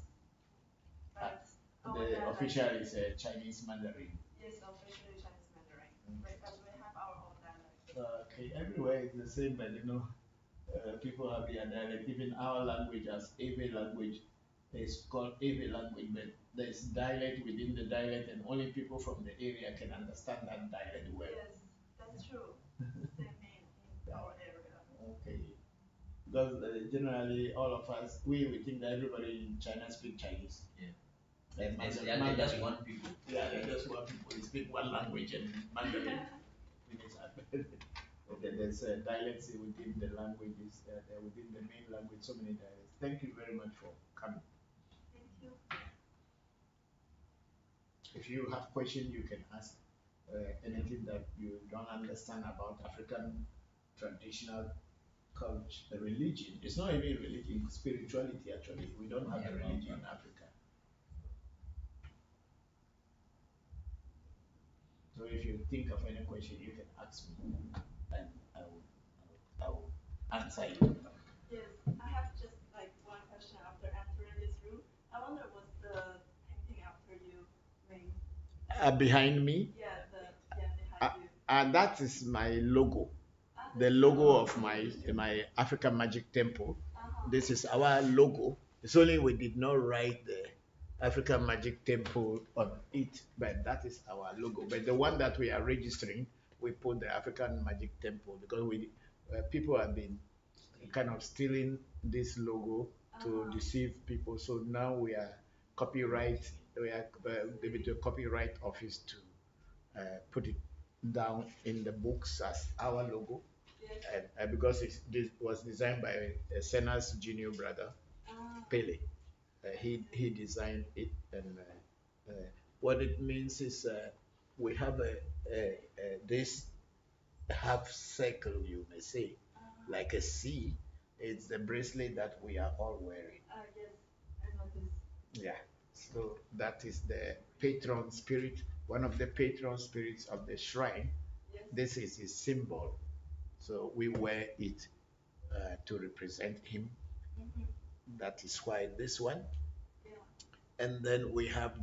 [SPEAKER 8] But our
[SPEAKER 6] The
[SPEAKER 8] dialect-
[SPEAKER 6] official is Chinese Mandarin.
[SPEAKER 8] Yes, officially Chinese Mandarin. But we have our own dialect.
[SPEAKER 6] Okay, everywhere is the same, but you know, people have their dialect. Even our language, as Ewe language, is called Ewe language, but there's dialect within the dialect, and only people from the area can understand that dialect well.
[SPEAKER 8] Yes, that's true. Same in our area.
[SPEAKER 6] Okay. Because generally, all of us, we think that everybody in China speak Chinese.
[SPEAKER 7] Yeah.
[SPEAKER 6] And
[SPEAKER 7] They
[SPEAKER 6] Mandarin.
[SPEAKER 7] just want people.
[SPEAKER 6] Yeah, they just want people to speak one language and Mandarin. Okay, there's dialects within the languages, within the main language, so many dialects. Thank you very much for coming.
[SPEAKER 8] Thank you.
[SPEAKER 6] If you have questions, you can ask anything that you don't understand about African traditional culture, religion. It's not even religion, spirituality actually. We don't have a religion in Africa. So if you think of any question, you can ask me, and I will answer you.
[SPEAKER 8] Yes, I have just like one question after entering this room. I wonder what's the painting after you made?
[SPEAKER 6] Behind me,
[SPEAKER 8] Behind you.
[SPEAKER 6] that is my logo. The
[SPEAKER 8] That's
[SPEAKER 6] logo of my African Magic Temple. This is our logo. It's only we did not write the African Magic Temple on it, but that is our logo. But the one that we are registering, we put the African Magic Temple because people have been kind of stealing this logo to deceive people. So now we are copyright. We are with the copyright office to put it down in the books as our logo. And because this was designed by Sena's junior brother, Pele. He designed it, and what it means is we have this half circle, you may say, like a C. It's the bracelet that we are all wearing.
[SPEAKER 8] Yes, I noticed.
[SPEAKER 6] Yeah. So that is the patron spirit, one of the patron spirits of the shrine.
[SPEAKER 8] Yes.
[SPEAKER 6] This is his symbol. So we wear it to represent him. That is why this one.
[SPEAKER 8] Yeah.
[SPEAKER 6] And then we have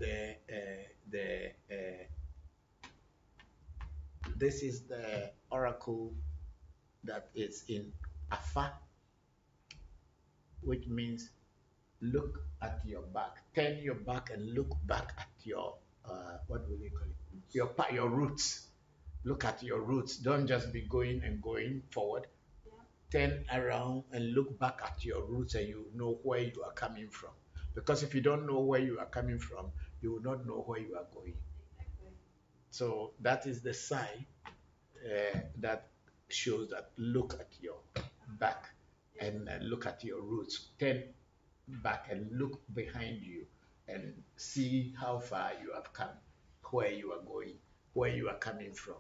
[SPEAKER 6] this is the oracle that is in Afa, which means look at your back, turn your back and look back at your what will you call it? Your roots. Look at your roots. Don't just be going and going forward. Turn around and look back at your roots, and you know where you are coming from. Because if you don't know where you are coming from, you will not know where you are going.
[SPEAKER 8] Exactly.
[SPEAKER 6] So that is the sign that shows that look at your back and look at your roots. Turn back and look behind you and see how far you have come, where you are going, where you are coming from.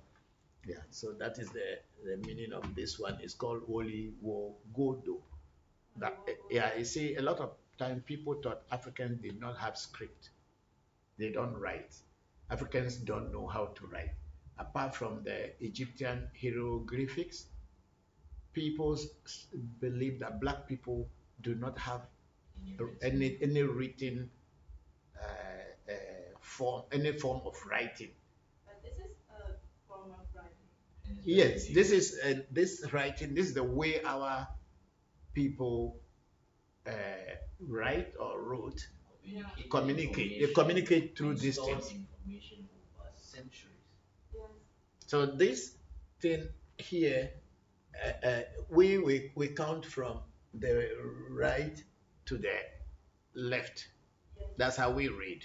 [SPEAKER 6] Yeah, so that is the meaning of this one. It's called Woli Wo Godo. That, yeah, you see, a lot of time people thought Africans did not have script. They don't write. Africans don't know how to write. Apart from the Egyptian hieroglyphics, people believe that black people do not have any written form, any form of writing.
[SPEAKER 8] But this is a form of writing.
[SPEAKER 6] Yes, this is this writing. This is the way our people uh, write or wrote. Communicate. They communicate through these things.
[SPEAKER 7] Information over centuries.
[SPEAKER 8] Yes.
[SPEAKER 6] So this thing here, we count from the right to the left.
[SPEAKER 8] Yes.
[SPEAKER 6] That's how we read.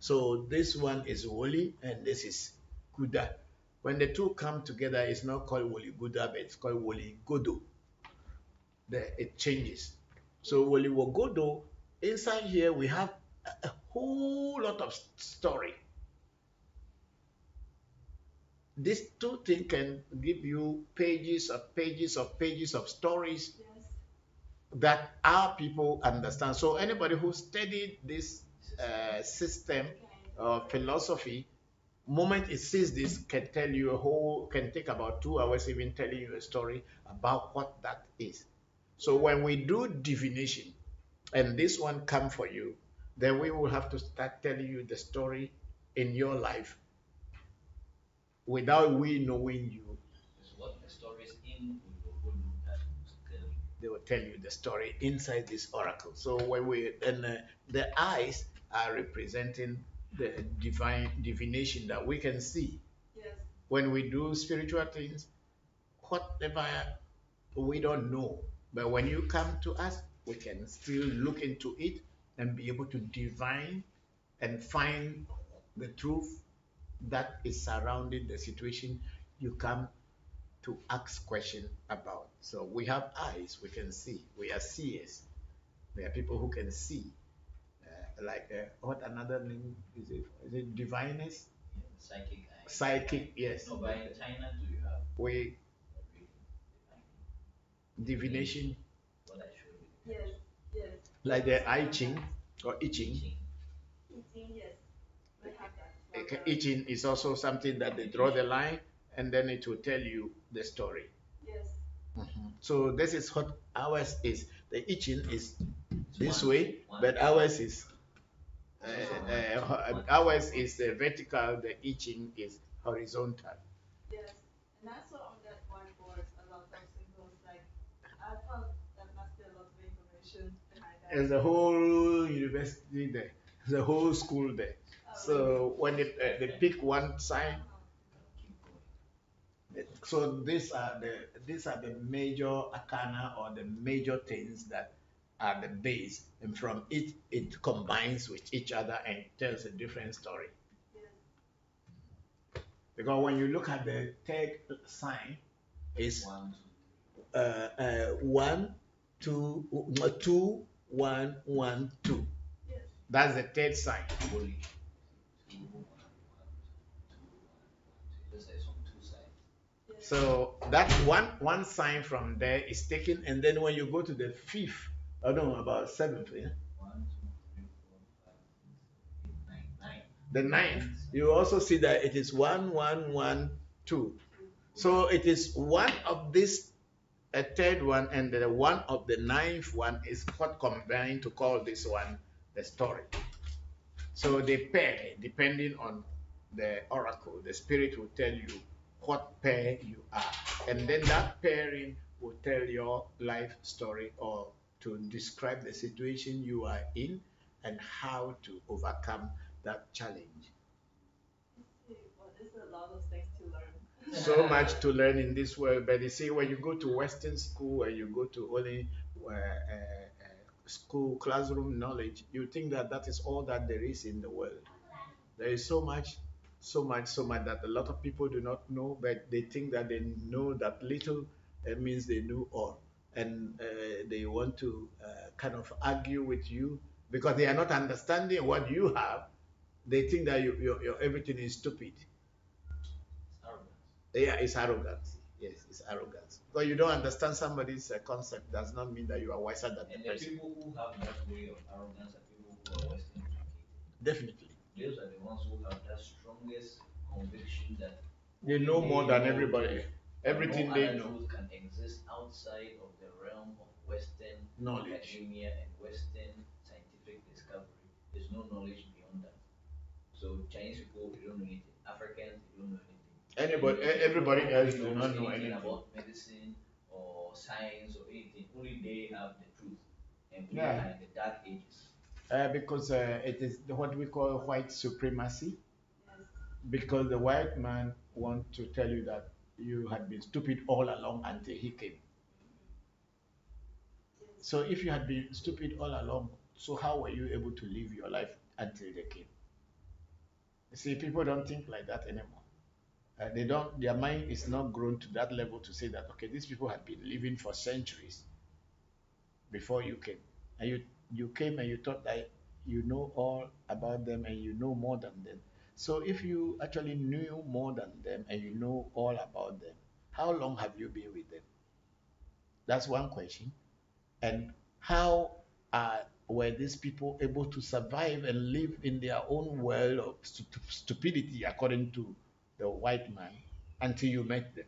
[SPEAKER 6] So this one is Woli and this is Guda. When the two come together, it's not called Woli Guda, but it's called Woli Godo. It changes. So Woli Wogodo, inside here we have a whole lot of story. These two things can give you pages of pages of pages of stories
[SPEAKER 8] Yes.
[SPEAKER 6] that our people understand. So anybody who studied this system or philosophy, moment it sees this, can tell you can take about 2 hours even telling you a story about what that is. So when we do divination and this one come for you, then we will have to start telling you the story in your life without we knowing you.
[SPEAKER 7] It's what the stories in Uyogodu that will tell you.
[SPEAKER 6] They will tell you the story inside this oracle. So when the eyes are representing the divine divination that we can see.
[SPEAKER 8] Yes.
[SPEAKER 6] When we do spiritual things, whatever we don't know, but when you come to us, we can still look into it and be able to divine and find the truth that is surrounding the situation you come to ask question about. So we have eyes, we can see. We are seers. We are people who can see. What another name is it? Is it diviners?
[SPEAKER 7] Yeah, psychic eye.
[SPEAKER 6] Psychic, yes.
[SPEAKER 7] No, but in China too you have
[SPEAKER 6] We
[SPEAKER 7] reading,
[SPEAKER 6] divination,
[SPEAKER 7] what I showed you.
[SPEAKER 8] Yes. Yes.
[SPEAKER 6] like the I Ching or I Ching.
[SPEAKER 8] Eating, yes. We have that. It's not
[SPEAKER 6] I Ching is also something that they draw the line and then it will tell you the story.
[SPEAKER 8] Yes.
[SPEAKER 6] So this is what ours is. The I Ching is this
[SPEAKER 7] one-
[SPEAKER 6] way,
[SPEAKER 7] one-
[SPEAKER 6] but ours is ours is vertical. The I Ching is horizontal.
[SPEAKER 8] Yes. And I saw on that whiteboard a lot of symbols. Like, I thought that must be a lot of information behind that.
[SPEAKER 6] There's a whole university there. There's a whole school there. So when they pick one sign, so these are the major arcana or the major things that are the base, and from it combines with each other and tells a different story.
[SPEAKER 8] Yes.
[SPEAKER 6] Because when you look at the third sign, it's
[SPEAKER 7] 1,
[SPEAKER 6] 1, 2, 2, 1, 1, 2.
[SPEAKER 8] Yes.
[SPEAKER 6] That's the third sign.
[SPEAKER 7] 2, holy. 2, 1, 1, 2, 1, 1, 2. Just like on 2 sides.
[SPEAKER 8] Yes.
[SPEAKER 6] So that one sign from there is taken, and then when you go to the fifth, I don't know about seventh, yeah?
[SPEAKER 7] 1, 2, 3, 4, 5, 6, 7, 8, 9, 9.
[SPEAKER 6] The ninth, you also see that it is 1, 1, 1, 2. So it is one of this, a third one, and the one of the ninth one is what combined to call this one the story. So they pair depending on the oracle. The spirit will tell you what pair you are, and then that pairing will tell your life story or to describe the situation you are in and how to overcome that challenge.
[SPEAKER 8] Well, there's a lot of things to learn.
[SPEAKER 6] So much to learn in this world, but you see, when you go to Western school and you go to only school classroom knowledge, you think that that is all that there is in the world. There is so much, so much, so much that a lot of people do not know, but they think that they know that little. It means they know all, and they want to kind of argue with you because they are not understanding what you have. They think that your everything is stupid.
[SPEAKER 7] It's arrogance.
[SPEAKER 6] Yeah, it's arrogance. Yes, it's arrogance. Because you don't understand somebody's concept does not mean that you are wiser than
[SPEAKER 7] And
[SPEAKER 6] the
[SPEAKER 7] the
[SPEAKER 6] person.
[SPEAKER 7] people who have that way of arrogance are people who are Western educated.
[SPEAKER 6] Definitely.
[SPEAKER 7] Those are the ones who have that strongest conviction that
[SPEAKER 6] They know more than everybody.
[SPEAKER 7] truth.
[SPEAKER 6] Everything
[SPEAKER 7] No
[SPEAKER 6] they
[SPEAKER 7] other
[SPEAKER 6] know.
[SPEAKER 7] truth can exist outside of the realm of Western
[SPEAKER 6] Knowledge.
[SPEAKER 7] academia and Western scientific discovery. There's no knowledge beyond that. So Chinese people, they don't know anything. Africans, they don't know anything.
[SPEAKER 6] Everybody else do
[SPEAKER 7] knows
[SPEAKER 6] not know
[SPEAKER 7] anything
[SPEAKER 6] anything.
[SPEAKER 7] about medicine or science or anything. Only they have the truth, and we
[SPEAKER 6] Yeah.
[SPEAKER 7] are in the dark ages.
[SPEAKER 6] Because it is what we call white supremacy.
[SPEAKER 8] Yes.
[SPEAKER 6] Because the white man want to tell you that you had been stupid all along until he came.
[SPEAKER 8] Yes.
[SPEAKER 6] So if you had been stupid all along, so how were you able to live your life until they came? You see, people don't think like that anymore. They don't. Their mind is not grown to that level to say that okay, these people had been living for centuries before you came, and you came and you thought that you know all about them and you know more than them. So if you actually knew more than them and you know all about them, how long have you been with them? That's one question. And how were these people able to survive and live in their own world of stupidity according to the white man until you met them?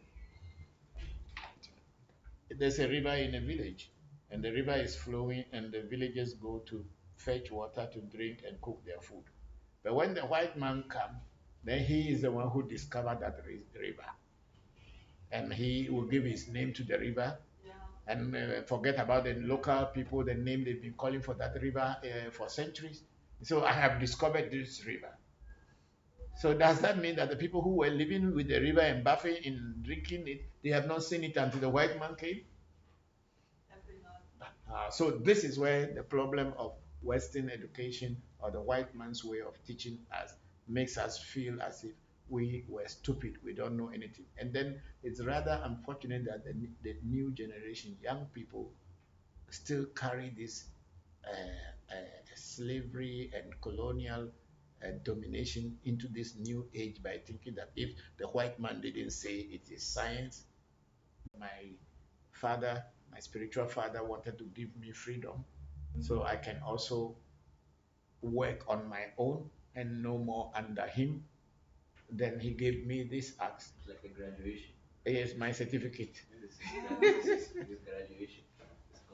[SPEAKER 6] There's a river in a village, and the river is flowing, and the villagers go to fetch water to drink and cook their food. But when the white man comes, then he is the one who discovered that river, and he will give his name to the river
[SPEAKER 8] Yeah.
[SPEAKER 6] and forget about the local people, the name they've been calling for that river for centuries. So I have discovered this river. So does that mean that the people who were living with the river and bathing in drinking it, they have not seen it until the white man came?
[SPEAKER 8] Definitely not.
[SPEAKER 6] So this is where the problem of Western education or the white man's way of teaching us makes us feel as if we were stupid, we don't know anything. And then it's rather unfortunate that the new generation, young people, still carry this slavery and colonial domination into this new age by thinking that if the white man didn't say it is science, my father, my spiritual father, wanted to give me freedom so I can also work on my own and no more under him. Then he gave me this axe.
[SPEAKER 7] It's like a graduation.
[SPEAKER 6] Yes, my certificate.
[SPEAKER 7] This graduation.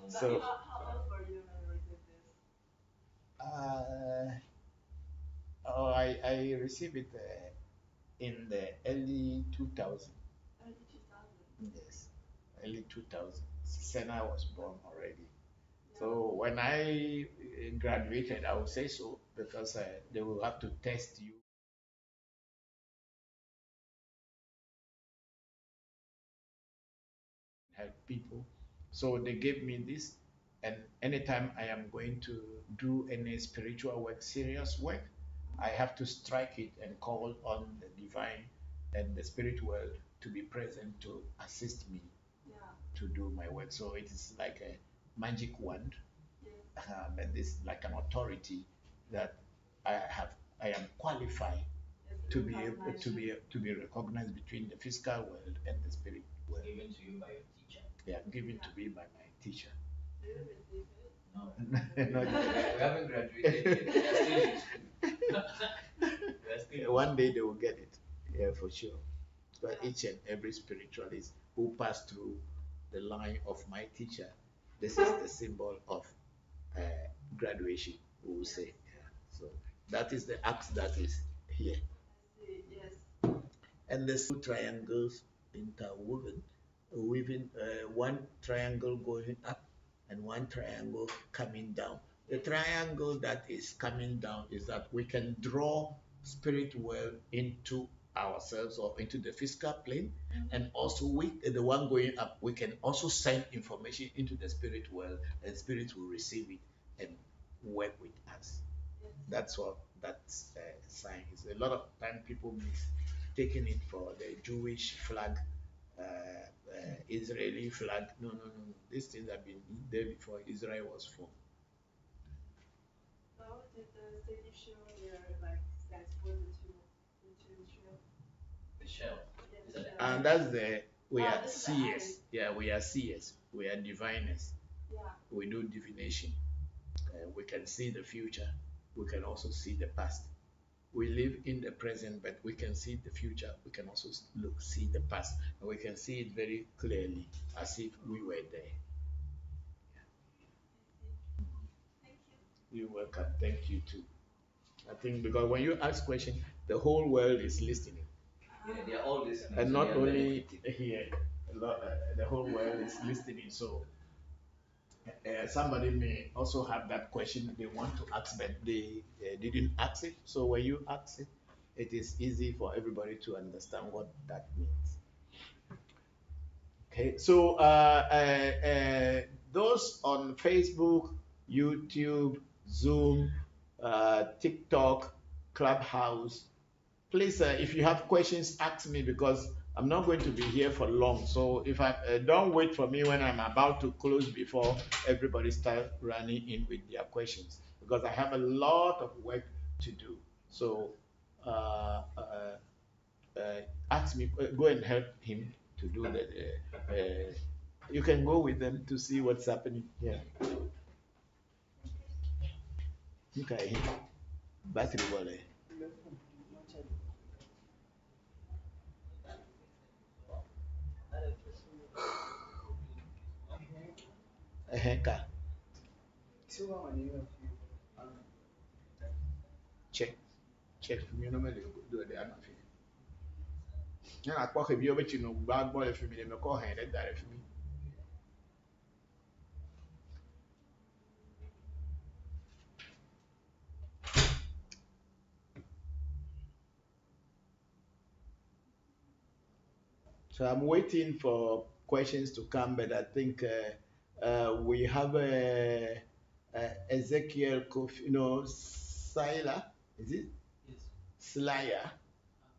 [SPEAKER 7] It's
[SPEAKER 6] So,
[SPEAKER 8] How old were you when you received this?
[SPEAKER 6] uh, I received it in the early 2000.
[SPEAKER 8] Early 2000.
[SPEAKER 6] Yes, early 2000. Senna was born already. So when I graduated, I would say so because they will have to test you. Help people. So they gave me this, and anytime I am going to do any spiritual work, serious work, I have to strike it and call on the divine and the spirit world to be present to assist me
[SPEAKER 8] Yeah.
[SPEAKER 6] to do my work. So it is like a magic wand,
[SPEAKER 8] Yes.
[SPEAKER 6] but this is like an authority that I am qualified
[SPEAKER 8] Yes.
[SPEAKER 6] to be able to be recognized between the physical world and the spirit world.
[SPEAKER 7] given to you by your teacher.
[SPEAKER 6] Yeah, given to me by my teacher.
[SPEAKER 8] Do you receive it?
[SPEAKER 7] No.
[SPEAKER 6] Not yet.
[SPEAKER 7] We haven't graduated yet. We are still in school. We are still in
[SPEAKER 6] One day
[SPEAKER 7] school.
[SPEAKER 6] they will get it. Yeah, for sure. But each and every spiritualist who passed through the line of my teacher, this is the symbol of uh, graduation, we will say. Yeah. So that is the axe that is here.
[SPEAKER 8] I see. Yes.
[SPEAKER 6] And there's two triangles interwoven, weaving one triangle going up and one triangle coming down. The triangle that is coming down is that we can draw spirit world into ourselves or into the physical plane, and also with the one going up, we can also send information into the spirit world, and spirit will receive it and work with us.
[SPEAKER 8] Yes.
[SPEAKER 6] That's what that sign is. A lot of time people miss taking it for the Jewish flag, Israeli flag. No, no, no, no. These things have been there before Israel was formed.
[SPEAKER 8] So did the city show their like stands for the two show?
[SPEAKER 7] The shell.
[SPEAKER 8] Yeah,
[SPEAKER 7] Is
[SPEAKER 8] the
[SPEAKER 7] that
[SPEAKER 8] shell.
[SPEAKER 6] And that's the we
[SPEAKER 8] Oh,
[SPEAKER 6] are
[SPEAKER 8] this is the
[SPEAKER 6] seers.
[SPEAKER 8] eyes.
[SPEAKER 6] Yeah, we are seers. We are diviners.
[SPEAKER 8] Yeah.
[SPEAKER 6] We do divination. We can see the future. We can also see the past. We live in the present, but we can see the future. We can also see the past, and we can see it very clearly, as if we were there.
[SPEAKER 8] Thank you.
[SPEAKER 6] You're welcome. Thank you too. I think because when you ask questions, the whole world is listening.
[SPEAKER 7] Yeah, they are all listening.
[SPEAKER 6] And
[SPEAKER 7] So
[SPEAKER 6] not
[SPEAKER 7] they are
[SPEAKER 6] only
[SPEAKER 7] benefiting.
[SPEAKER 6] here, the whole world is listening. So somebody may also have that question they want to ask, but they didn't ask it. So when you ask it, it is easy for everybody to understand what that means. Okay, so those on Facebook, YouTube, Zoom, TikTok, Clubhouse, please, if you have questions, ask me because I'm not going to be here for long. So if I don't wait for me when I'm about to close before everybody start running in with their questions because I have a lot of work to do. So uh, uh, ask me, go and help him to do that. You can go with them to see what's happening here. Okay, battery wallet. Ka check check for me no me do the ana fi na akpɔ ka bi obɛkyi no gba gbɔ le fi mi de me kɔ hɛn de da le fi mi. So I'm waiting for questions to come, but I think we have Ezekiel Kofi, no, Sila, is it?
[SPEAKER 7] Yes.
[SPEAKER 6] Slaya,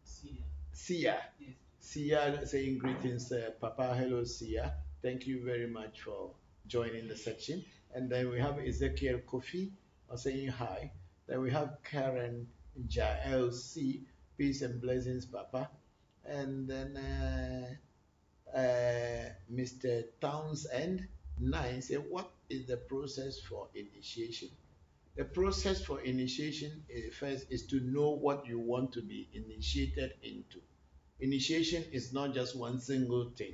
[SPEAKER 7] See ya.
[SPEAKER 6] Sia,
[SPEAKER 7] Yes.
[SPEAKER 6] Sia saying greetings, Papa, hello, Sia. Thank you very much for joining the section. And then we have Ezekiel Kofi saying hi. Then we have Karen Jael C. Peace and blessings, Papa. And then Mr. Townsend 9 say, what is the process for initiation? The process for initiation first is to know what you want to be initiated into. Initiation is not just one single thing.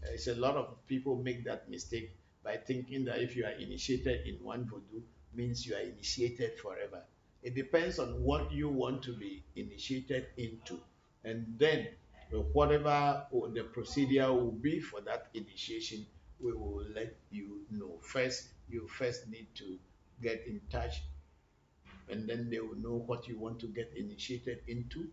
[SPEAKER 6] It's a lot of people make that mistake by thinking that if you are initiated in one voodoo, means you are initiated forever. It depends on what you want to be initiated into. And then whatever the procedure will be for that initiation, we will let you know. First, you first need to get in touch and then they will know what you want to get initiated into.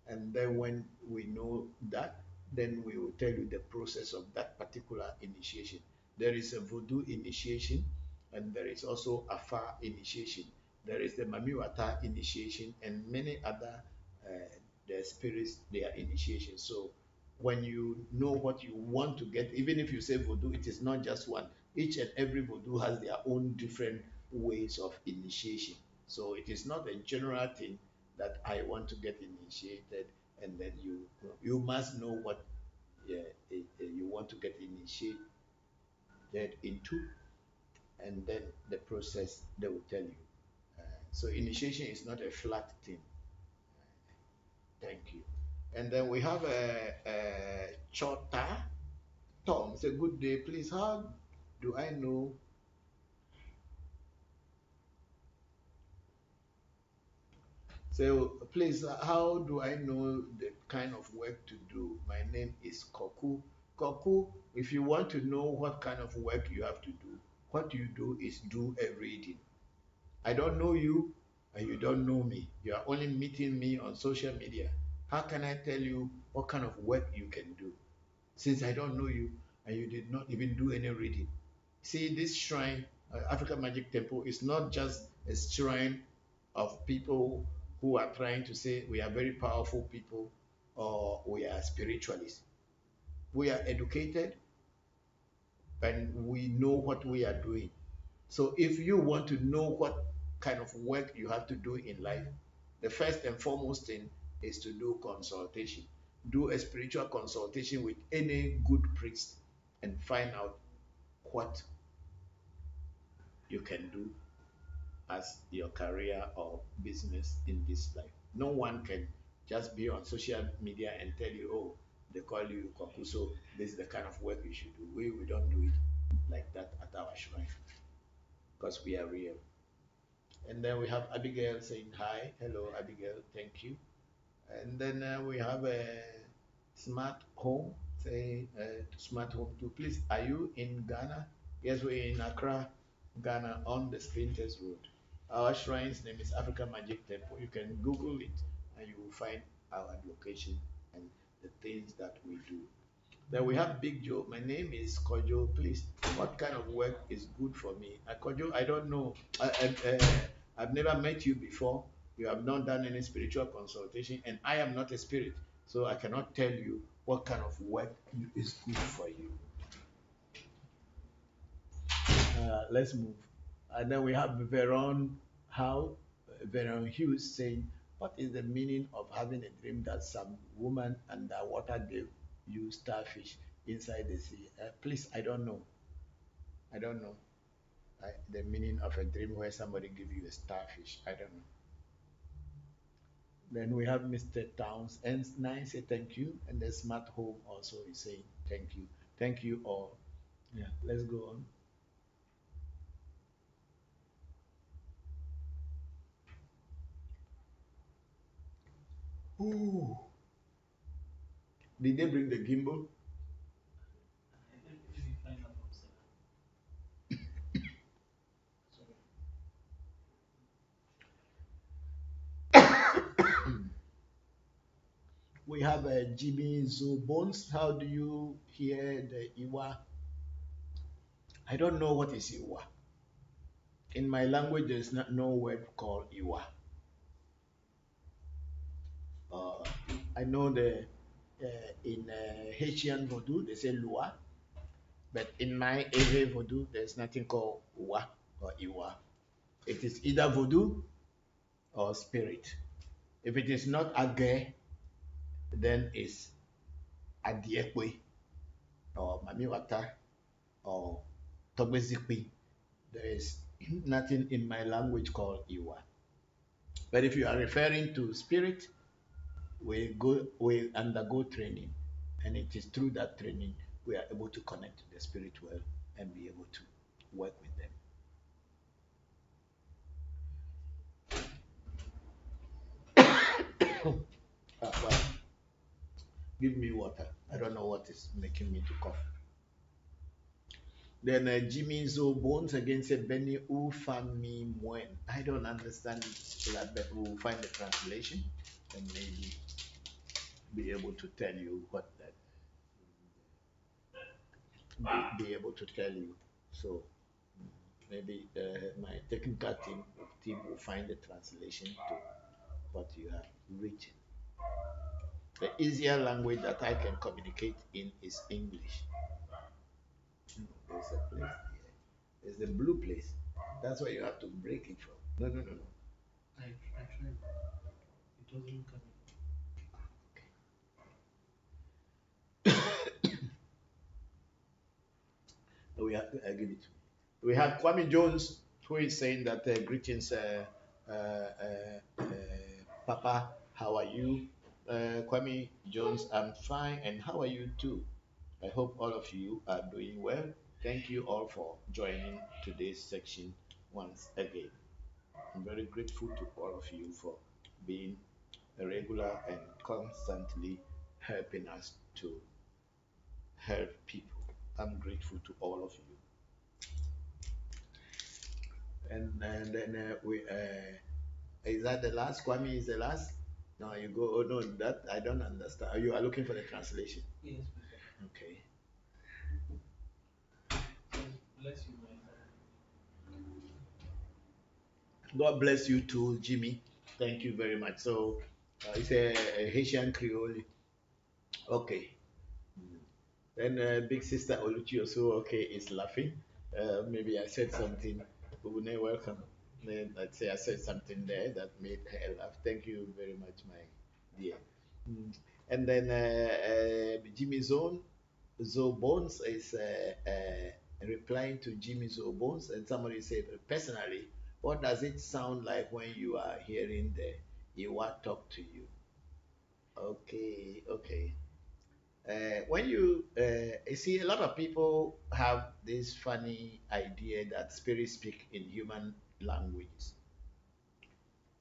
[SPEAKER 6] And then when we know that, then we will tell you the process of that particular initiation. There is a voodoo initiation, and there is also Afa initiation. There is the Mamiwata initiation, and many other the spirits, their initiation. So when you know what you want to get, even if you say voodoo, it is not just one. Each and every voodoo has their own different ways of initiation. So it is not a general thing that I want to get initiated, and then you must know what you want to get initiated into, and then the process they will tell you. So initiation is not a flat thing. Thank you. And then we have a Chota Tom. It's a good day. Please, how do I know? So please, how do I know the kind of work to do? My name is Koku. Koku, if you want to know what kind of work you have to do, what you do is do a reading. I don't know you and you don't know me. You are only meeting me on social media. How can I tell you what kind of work you can do? Since I don't know you and you did not even do any reading. See, this shrine, African Magic Temple, is not just a shrine of people who are trying to say we are very powerful people or we are spiritualists. We are educated and we know what we are doing. So if you want to know what kind of work you have to do in life, the first and foremost thing is to do consultation. Do a spiritual consultation with any good priest and find out what you can do as your career or business in this life. No one can just be on social media and tell you, oh, they call you Kwaku, so this is the kind of work you should do. We don't do it like that at our shrine because we are real. And then we have Abigail saying hi. Hello, Abigail. Thank you. And then we have Smart home, say to smart home too. Please, are you in Ghana? Yes, we're in Accra, Ghana, on the Sprinters Road. Our shrine's name is Africa Magic Temple. You can Google it and you will find our location and the things that we do. Then we have Big Joe. My name is Kojo. Please, what kind of work is good for me? Kojo, I don't know. I've never met you before. You have not done any spiritual consultation, and I am not a spirit, so I cannot tell you what kind of work is good for you. Let's move. And then we have Veron Hughes saying, what is the meaning of having a dream that some woman underwater gave you starfish inside the sea? Please, I don't know. I don't know the meaning of a dream where somebody give you a starfish. I don't know. Then we have Mr. Towns and nine say thank you, and the smart home also is saying thank you. Thank you all. Yeah, let's go on. Ooh. Did they bring the gimbal? We have a Jimmy Zoo Bones. How do you hear the Iwa? I don't know what is Iwa. In my language, there's no word called Iwa. Uh, I know in Haitian Vodou they say Lua, but in my Ewe Vodou there's nothing called Wa or Iwa. It is either Vodou or spirit. If it is not Age, then it's Adiekwe or Mamiwata or Togbezikwi. There is nothing in my language called Iwa. But if you are referring to spirit, we undergo training, and it is through that training we are able to connect to the spirit world and be able to work with them. Well, give me water. I don't know what is making me to cough. Then Jimmy Zo Bones again said Benny Ufami Mwen. I don't understand that, but we'll find the translation and maybe be able to tell you what that be able to tell you. So maybe my technical team will find the translation to what you have written. The easier language that I can communicate in is English. There's a place here. There's the blue place. That's where you have to break it from. No, no, no, no.
[SPEAKER 7] I tried. It wasn't coming.
[SPEAKER 6] I give it to me. We have Kwame Jones who is saying that greetings, Papa. How are you? Kwame Jones, I'm fine, and how are you too? I hope all of you are doing well. Thank you all for joining today's section once again. I'm very grateful to all of you for being a regular and constantly helping us to help people. I'm grateful to all of you. And then is that the last? Kwame is the last? No, you go. Oh no, that I don't understand. You are looking for the translation.
[SPEAKER 7] Yes,
[SPEAKER 6] Okay.
[SPEAKER 7] bless you, my
[SPEAKER 6] God bless you too, Jimmy. Thank you very much. So it's a Haitian Creole. Okay. Then big sister Oluchi also okay is laughing. Maybe I said something. Ubune, welcome. Then I'd say I said something there that made her laugh. Thank you very much, my dear. Mm. And then Jimmy Zo Bones is replying to Jimmy Zo Bones, and somebody said, personally, what does it sound like when you are hearing the Iwa talk to you? Okay, okay. When you see, a lot of people have this funny idea that spirits speak in human languages.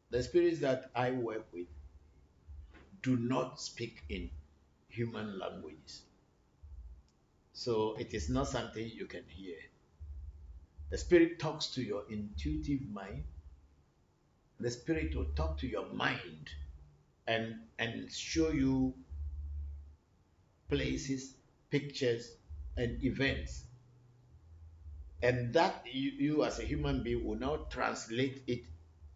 [SPEAKER 6] The spirits that I work with do not speak in human languages. So it is not something you can hear. The spirit talks to your intuitive mind. The spirit will talk to your mind and show you places, pictures, and events. And that you as a human being will now translate it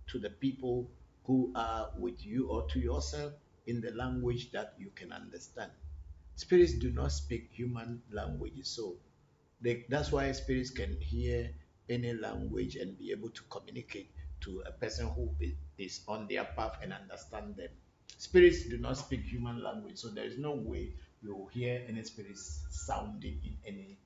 [SPEAKER 6] to the people who are with you or to yourself in the language that you can understand. Spirits do not speak human languages, so that's why spirits can hear any language and be able to communicate to a person who is on their path and understand them. Spirits do not speak human language, so there is no way you will hear any spirits sounding in any.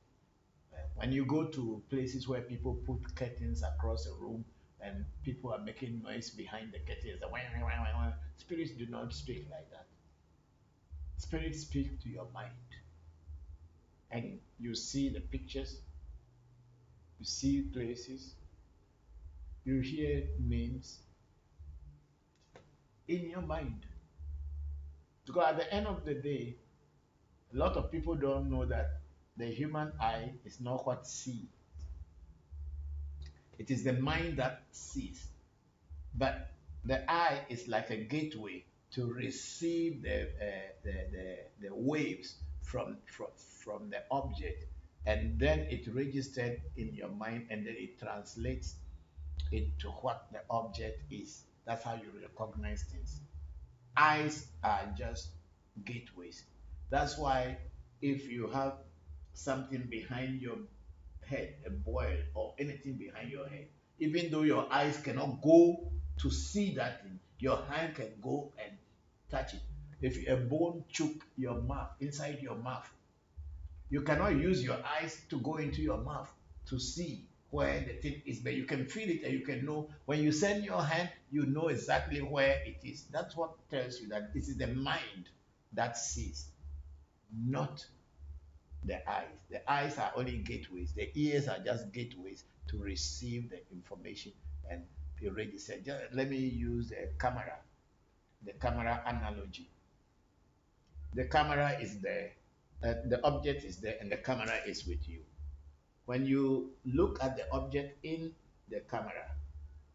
[SPEAKER 6] When you go to places where people put curtains across a room and people are making noise behind the curtains, spirits do not speak like that. Spirits speak to your mind, and you see the pictures, you see places, you hear names in your mind. Because at the end of the day, a lot of people don't know that the human eye is not what sees. It is the mind that sees. But the eye is like a gateway to receive the waves from the object, and then it registered in your mind, and then it translates into what the object is. That's how you recognize things. Eyes are just gateways. That's why if you have something behind your head, a boil or anything behind your head, even though your eyes cannot go to see that thing, your hand can go and touch it. If a bone choke your mouth, inside your mouth, you cannot use your eyes to go into your mouth to see where the thing is, but you can feel it and you can know. When you send your hand, you know exactly where it is. That's what tells you that this is the mind that sees, not the eyes. The eyes are only gateways. The ears are just gateways to receive the information and be registered. Let me use the camera analogy. The camera is there, the object is there, and the camera is with you. When you look at the object in the camera,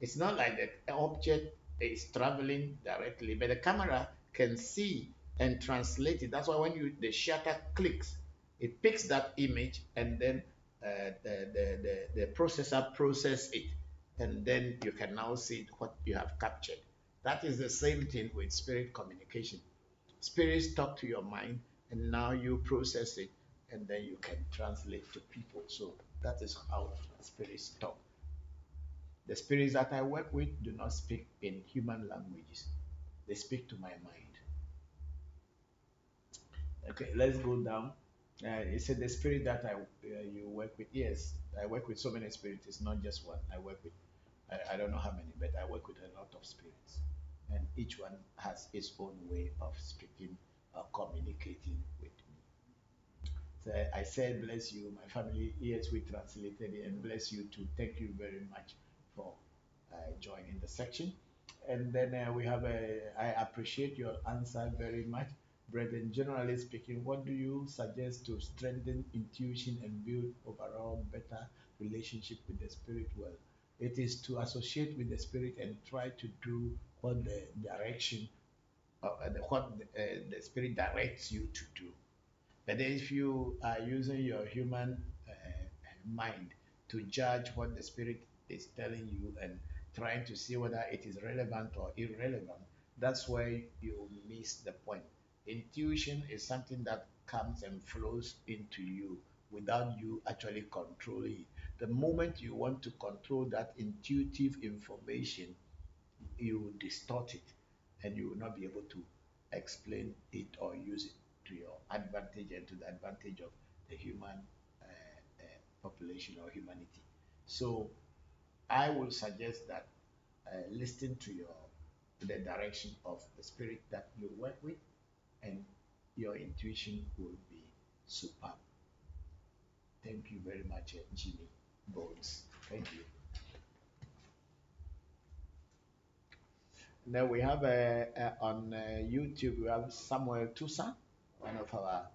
[SPEAKER 6] it's not like the object is traveling directly, but the camera can see and translate it. That's why when the shutter clicks, it picks that image, and then the processor process it, and then you can now see what you have captured. That is the same thing with spirit communication. Spirits talk to your mind, and now you process it, and then you can translate to people. So that is how spirits talk. The spirits that I work with do not speak in human languages. They speak to my mind. Okay, let's go down. It said the spirit that you work with. Yes, I work with so many spirits. It's not just one. I work with, I don't know how many, but I work with a lot of spirits. And each one has its own way of speaking or communicating with me. So I said, bless you, my family. Yes, we translated it, and bless you too. Thank you very much for joining the section. And then we have I appreciate your answer very much. Brethren, generally speaking, what do you suggest to strengthen intuition and build overall better relationship with the spirit world? It is to associate with the spirit and try to do what the direction, the spirit directs you to do. But if you are using your human mind to judge what the spirit is telling you and trying to see whether it is relevant or irrelevant, that's where you miss the point. Intuition is something that comes and flows into you without you actually controlling it. The moment you want to control that intuitive information, you will distort it and you will not be able to explain it or use it to your advantage and to the advantage of the human population or humanity. So I will suggest that listen to the direction of the spirit that you work with, and your intuition will be superb. Thank you very much, Jimmy Bones. Thank you. Now we have on YouTube, we have Samuel Tusa. one of our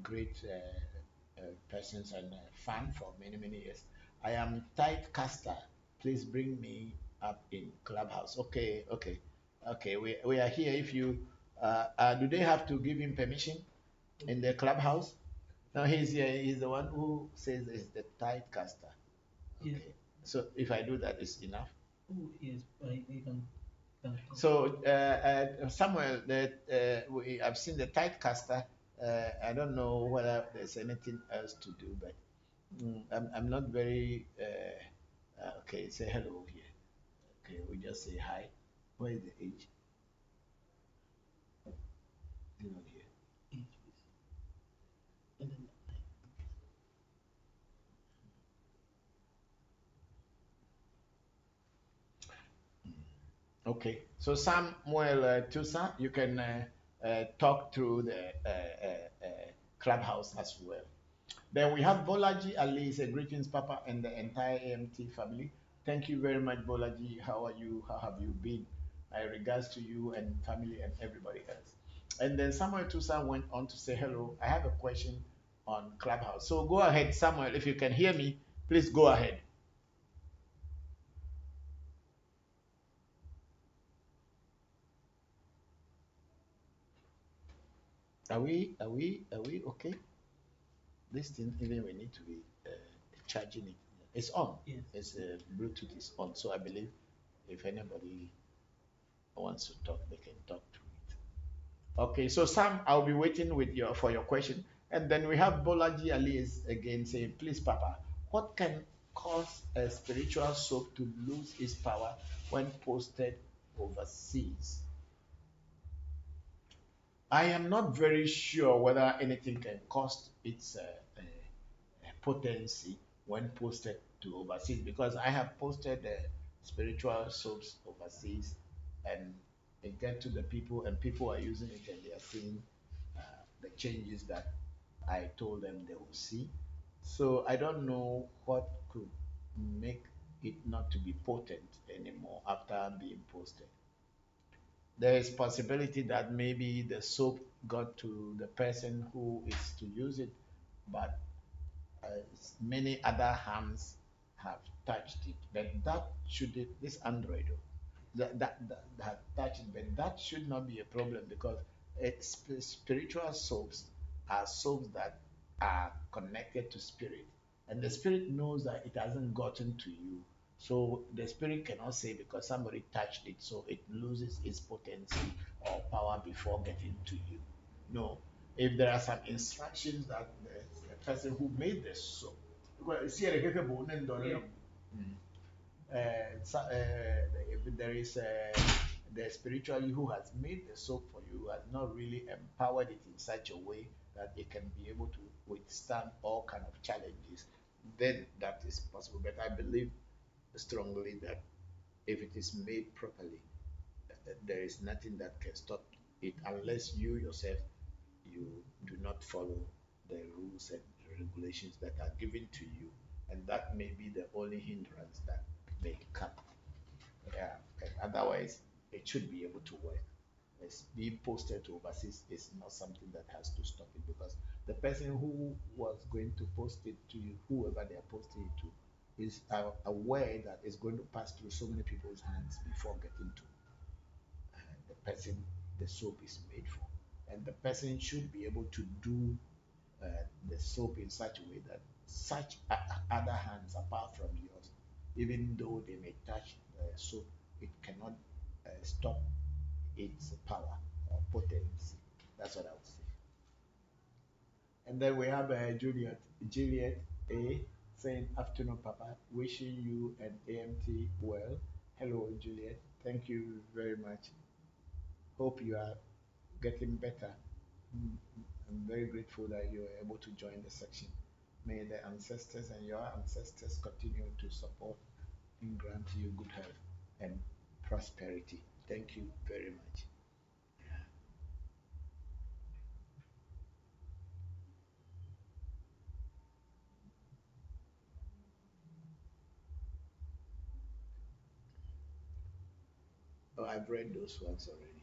[SPEAKER 6] great persons and fan for many, many years. I am tight caster. Please bring me up in Clubhouse. Okay, okay, okay. We are here. If you do they have to give him permission in the Clubhouse? No, he's here. He's the one who says is the tight caster. Okay.
[SPEAKER 7] Yeah.
[SPEAKER 6] So if I do that, is enough.
[SPEAKER 7] Oh, yes, you can.
[SPEAKER 6] So Samuel, that I've seen the tight caster. I don't know whether there's anything else to do, but I'm not very okay. Say hello here. Okay, we just say hi. Where is the age? You know here. Okay, so Samuel Tusa, you can talk through the clubhouse as well. Then we have Bolaji Ali. Say greetings, Papa, and the entire AMT family. Thank you very much, Bolaji. How are you? How have you been? My regards to you and family and everybody else. And then Samuel Tusa went on to say hello. I have a question on Clubhouse. So go ahead, Samuel. If you can hear me, please go ahead. Are we okay? This thing, even we need to be charging it. It's on.
[SPEAKER 7] Yes.
[SPEAKER 6] It's Bluetooth is on. So I believe if anybody wants to talk, they can talk to it. Okay, so Sam, I'll be waiting with for your question. And then we have Bolaji Ali again saying, please, Papa, what can cause a spiritual soap to lose its power when posted overseas? I am not very sure whether anything can cost its potency when posted to overseas, because I have posted spiritual soaps overseas and it get to the people and people are using it and they are seeing the changes that I told them they will see. So I don't know what could make it not to be potent anymore after being posted. There is possibility that maybe the soap got to the person who is to use it, but many other hands have touched it. But that should this Android that touched it, but that should not be a problem because it's spiritual soaps are soaps that are connected to spirit, and the spirit knows that it hasn't gotten to you. So the spirit cannot say because somebody touched it, so it loses its potency or power before getting to you. No. If there are some instructions that the person who made the soap, because see, if there is the spiritually who has made the soap for you has not really empowered it in such a way that it can be able to withstand all kind of challenges, then that is possible. But I believe strongly that if it is made properly, there is nothing that can stop it unless you yourself you do not follow the rules and regulations that are given to you, and that may be the only hindrance that may come. Yeah, and otherwise it should be able to work. It's being posted to overseas is not something that has to stop it because the person who was going to post it to you, whoever they are posting it to, is aware that it's going to pass through so many people's hands before getting to the person the soap is made for. And the person should be able to do the soap in such a way that such other hands apart from yours, even though they may touch the soap, it cannot stop its power or potency. That's what I would say. And then we have Juliet A saying, afternoon, Papa, wishing you and AMT well. Hello, Juliet. Thank you very much. Hope you are getting better. I'm very grateful that you were able to join the section. May the ancestors and your ancestors continue to support and grant you good health and prosperity. Thank you very much. Oh, I've read those ones already.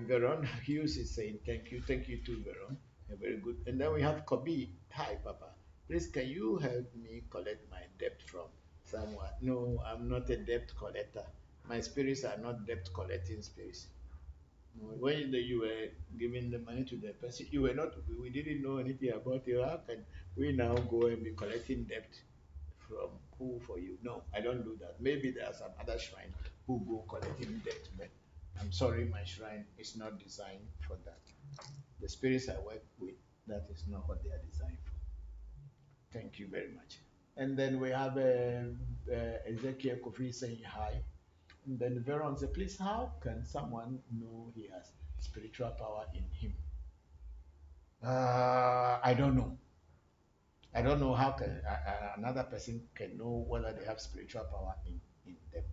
[SPEAKER 6] Veron Hughes is saying thank you too, Veron. Very good. And then we have Kobe. Hi, Papa. Please, can you help me collect my debt from someone? No, I'm not a debt collector. My spirits are not debt collecting spirits. No, when you were giving the money to the person, you were not. We didn't know anything about it. How can we now go and be collecting debt from who for you? No, I don't do that. Maybe there are some other shrine who go collecting debt, but I'm sorry, my shrine is not designed for that. The spirits I work with, that is not what they are designed for. Thank you very much. And then we have Ezekiel Kofi saying hi. And then Veron says, please, how can someone know he has spiritual power in him? I don't know. I don't know how can another person can know whether they have spiritual power in them.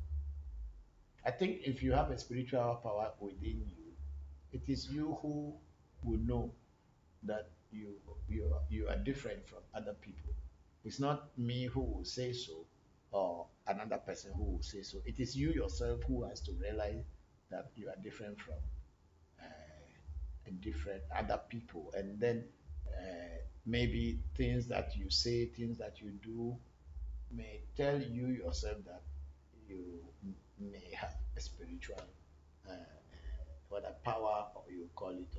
[SPEAKER 6] I think if you have a spiritual power within you, it is you who will know that you are different from other people. It's not me who will say so or another person who will say so. It is you yourself who has to realize that you are different from different other people, and then maybe things that you say, things that you do may tell you yourself that you may have a spiritual whether power or you call it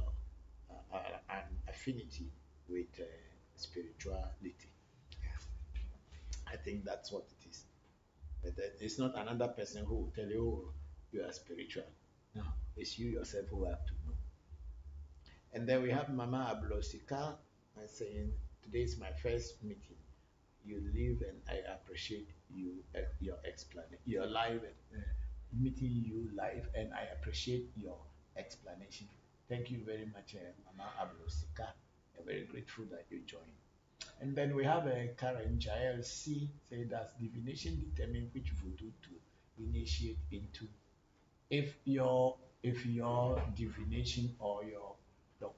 [SPEAKER 6] an affinity with spirituality. I think that's what it is. But it's not another person who will tell you, oh, you are spiritual. No, it's you yourself who have to know. And then we have Mama Ablosika saying, today is my first meeting. You live and I appreciate you, your explanation, your live, meeting you live, and I appreciate your explanation. Thank you very much, Mama Ablosika. I'm very grateful that you joined. And then we have Karen Jael C. say that divination determine which voodoo to initiate into. If your divination or your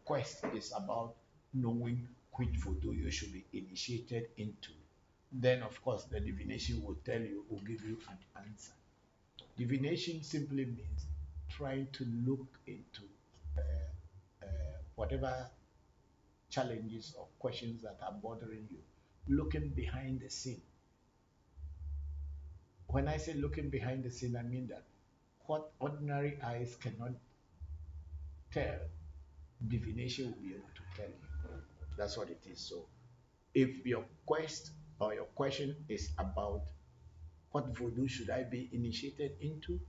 [SPEAKER 6] quest is about knowing which voodoo you should be initiated into, then of course the divination will give you an answer. Divination simply means trying to look into whatever challenges or questions that are bothering you, looking behind the scene. When I say looking behind the scene, I mean that what ordinary eyes cannot tell, divination will be able to tell you. That's what it is. So if your quest or your question is about what voodoo should I be initiated into,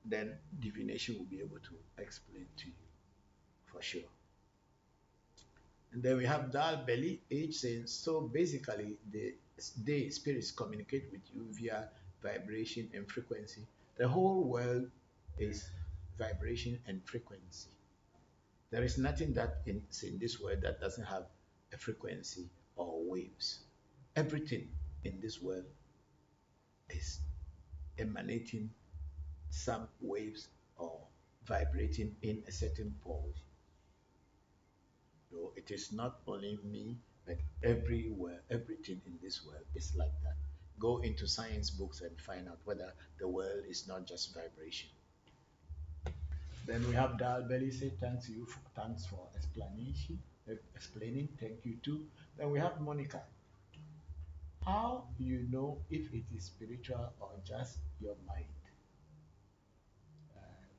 [SPEAKER 6] then divination will be able to explain to you for sure. And then we have Dal Belly Age saying, so basically the spirits communicate with you via vibration and frequency. The whole world is vibration and frequency. There is nothing that is in this world that doesn't have a frequency or waves. Everything in this world is emanating some waves or vibrating in a certain pulse. So it is not only me, but everywhere, everything in this world is like that. Go into science books and find out whether the world is not just vibration. Then we have Dal Belly say thanks for explaining. Thank you too. Then we have Monica. How do you know if it is spiritual or just your mind?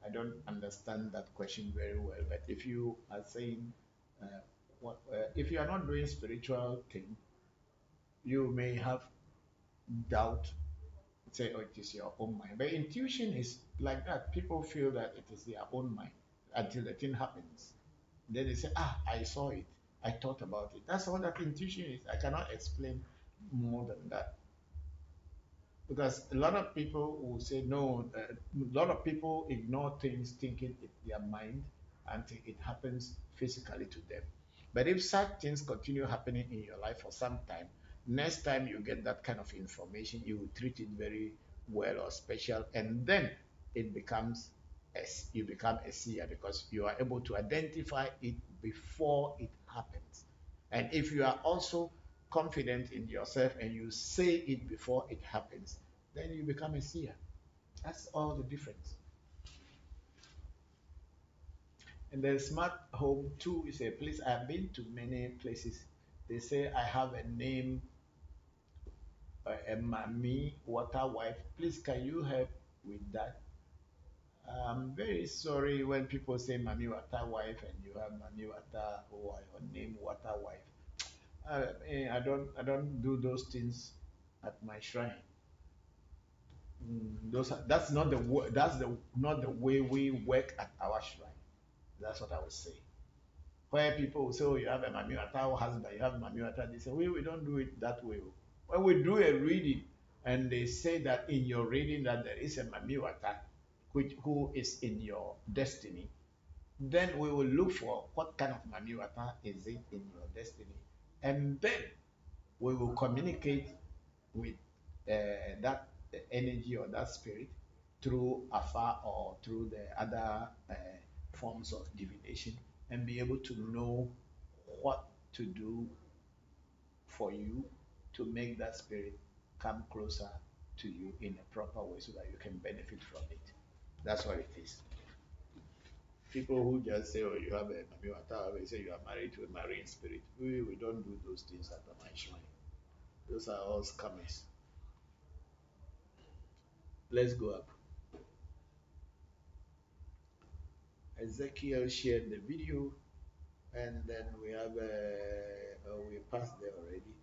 [SPEAKER 6] I don't understand that question very well, but if you are saying if you are not doing spiritual thing, you may have doubt, say, oh, it is your own mind. But intuition is like that. People feel that it is their own mind until the thing happens. Then they say, I saw it. I thought about it. That's all that intuition is. I cannot explain more than that. Because a lot of people will say no, a lot of people ignore things thinking it's their mind until it happens physically to them. But if such things continue happening in your life for some time, next time you get that kind of information, you will treat it very well or special, and then it becomes as you become a seer because you are able to identify it before it happens. And if you are also confident in yourself and you say it before it happens, then you become a seer. That's all the difference. And then Smart Home 2 is a place I've been to many places. They say I have a name, a Mami Water Wife. Please, can you help with that? I'm very sorry when people say Mami Water Wife and you have Mami Water or your name Water Wife. I don't do those things at my shrine. That's not not the way we work at our shrine. That's what I would say. Where people will say, oh, you have a Mamiwata husband, you have a Mamiwata, they say, we don't do it that way. When we do a reading, and they say that in your reading that there is a Mamiwata who is in your destiny, then we will look for what kind of Mamiwata is it in your destiny. And then we will communicate with that energy or that spirit through afar or through the other forms of divination and be able to know what to do for you to make that spirit come closer to you in a proper way so that you can benefit from it. That's what it is. People who just say, oh, you have a Mamiwata, they say you are married to a marine spirit. We don't do those things at my shrine. Those are all scammers. Let's go up. Ezekiel shared the video, and then we have we passed there already.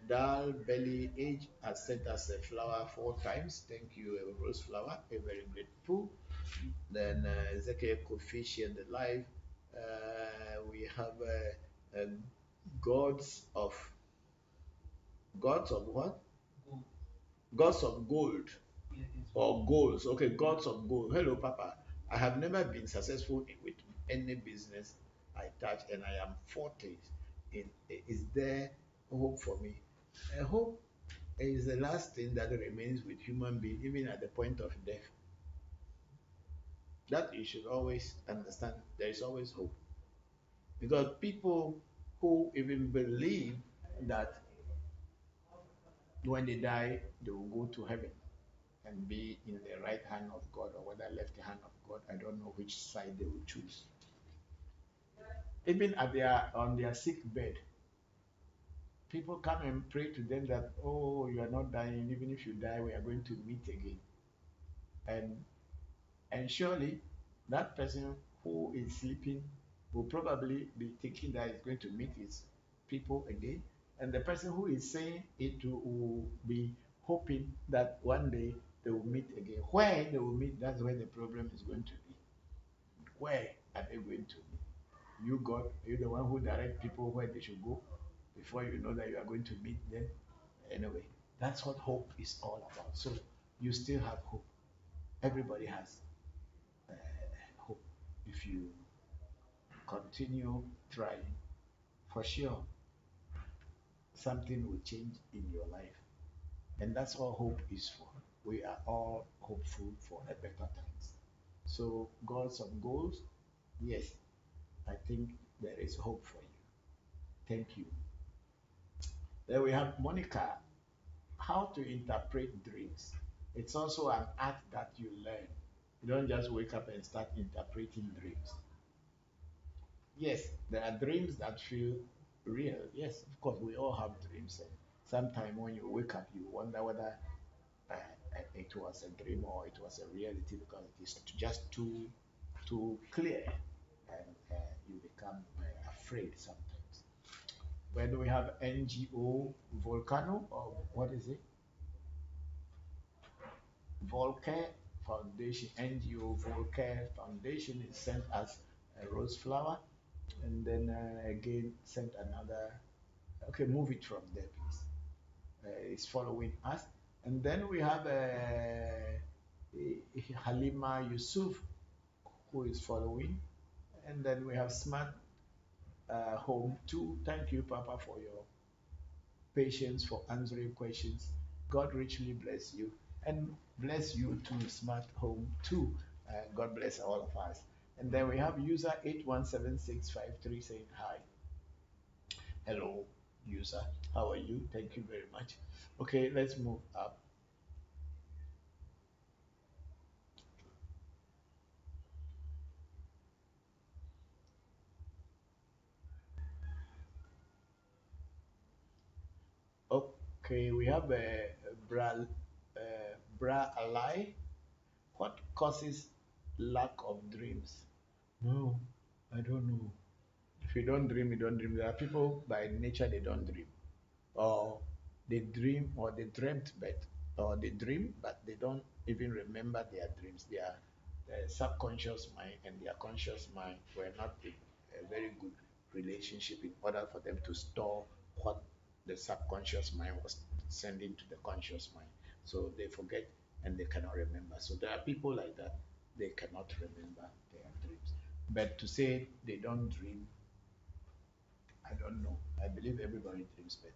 [SPEAKER 6] Dal Belly Age has sent us a flower 4 times. Thank you, Rose Flower. A very grateful. Then Ezekiel Kofi shared the live. We have gods of what? Gods of gold or goals. Okay, gods of gold. Hello, Papa. I have never been successful with any business I touch, and I am 40. Is there hope for me? Hope is the last thing that remains with human being, even at the point of death. That you should always understand. There is always hope, because people who even believe that when they die they will go to heaven and be in the right hand of God or whether left hand of God. I don't know which side they will choose. Even on their sick bed, people come and pray to them that, oh, you are not dying. Even if you die, we are going to meet again. And surely that person who is sleeping will probably be thinking that he's going to meet his people again. And the person who is saying it will be hoping that one day they will meet again. Where they will meet, that's where the problem is going to be. Where are they going to meet? You, God, are you the one who direct people where they should go before you know that you are going to meet them? Anyway, that's what hope is all about. So you still have hope. Everybody has hope. If you continue trying, for sure, something will change in your life. And that's what hope is for. We are all hopeful for a better times. So, goals of goals, yes, I think there is hope for you. Thank you. Then we have Monica, how to interpret dreams. It's also an art that you learn. You don't just wake up and start interpreting dreams. Yes, there are dreams that feel real. Yes, of course, we all have dreams. And sometimes when you wake up, you wonder whether it was a dream or it was a reality because it is just too clear, and you become afraid sometimes. When we have NGO Volcano, or what is it? Volcare Foundation, NGO Volcare Foundation is sent us a rose flower, and then again sent another. Okay, move it from there, please. It's following us, and then we have Halima Yusuf who is following, and then we have Smart Home 2. Thank you, Papa, for your patience, for answering questions. God richly bless you, and bless you too, Smart Home 2. God bless all of us. And then we have user 817653 saying hi. Hello, user. How are you? Thank you very much. Okay, let's move up. Okay, we have a bra ally. What causes lack of dreams? No, I don't know. If you don't dream, you don't dream. There are people by nature they don't dream, or they dream, or they dreamt, but or they dream, but they don't even remember their dreams. Their subconscious mind and their conscious mind were not in a very good relationship in order for them to store what the subconscious mind was sending to the conscious mind. So they forget and they cannot remember. So there are people like that, they cannot remember their dreams. But to say they don't dream, I don't know. I believe everybody dreams, but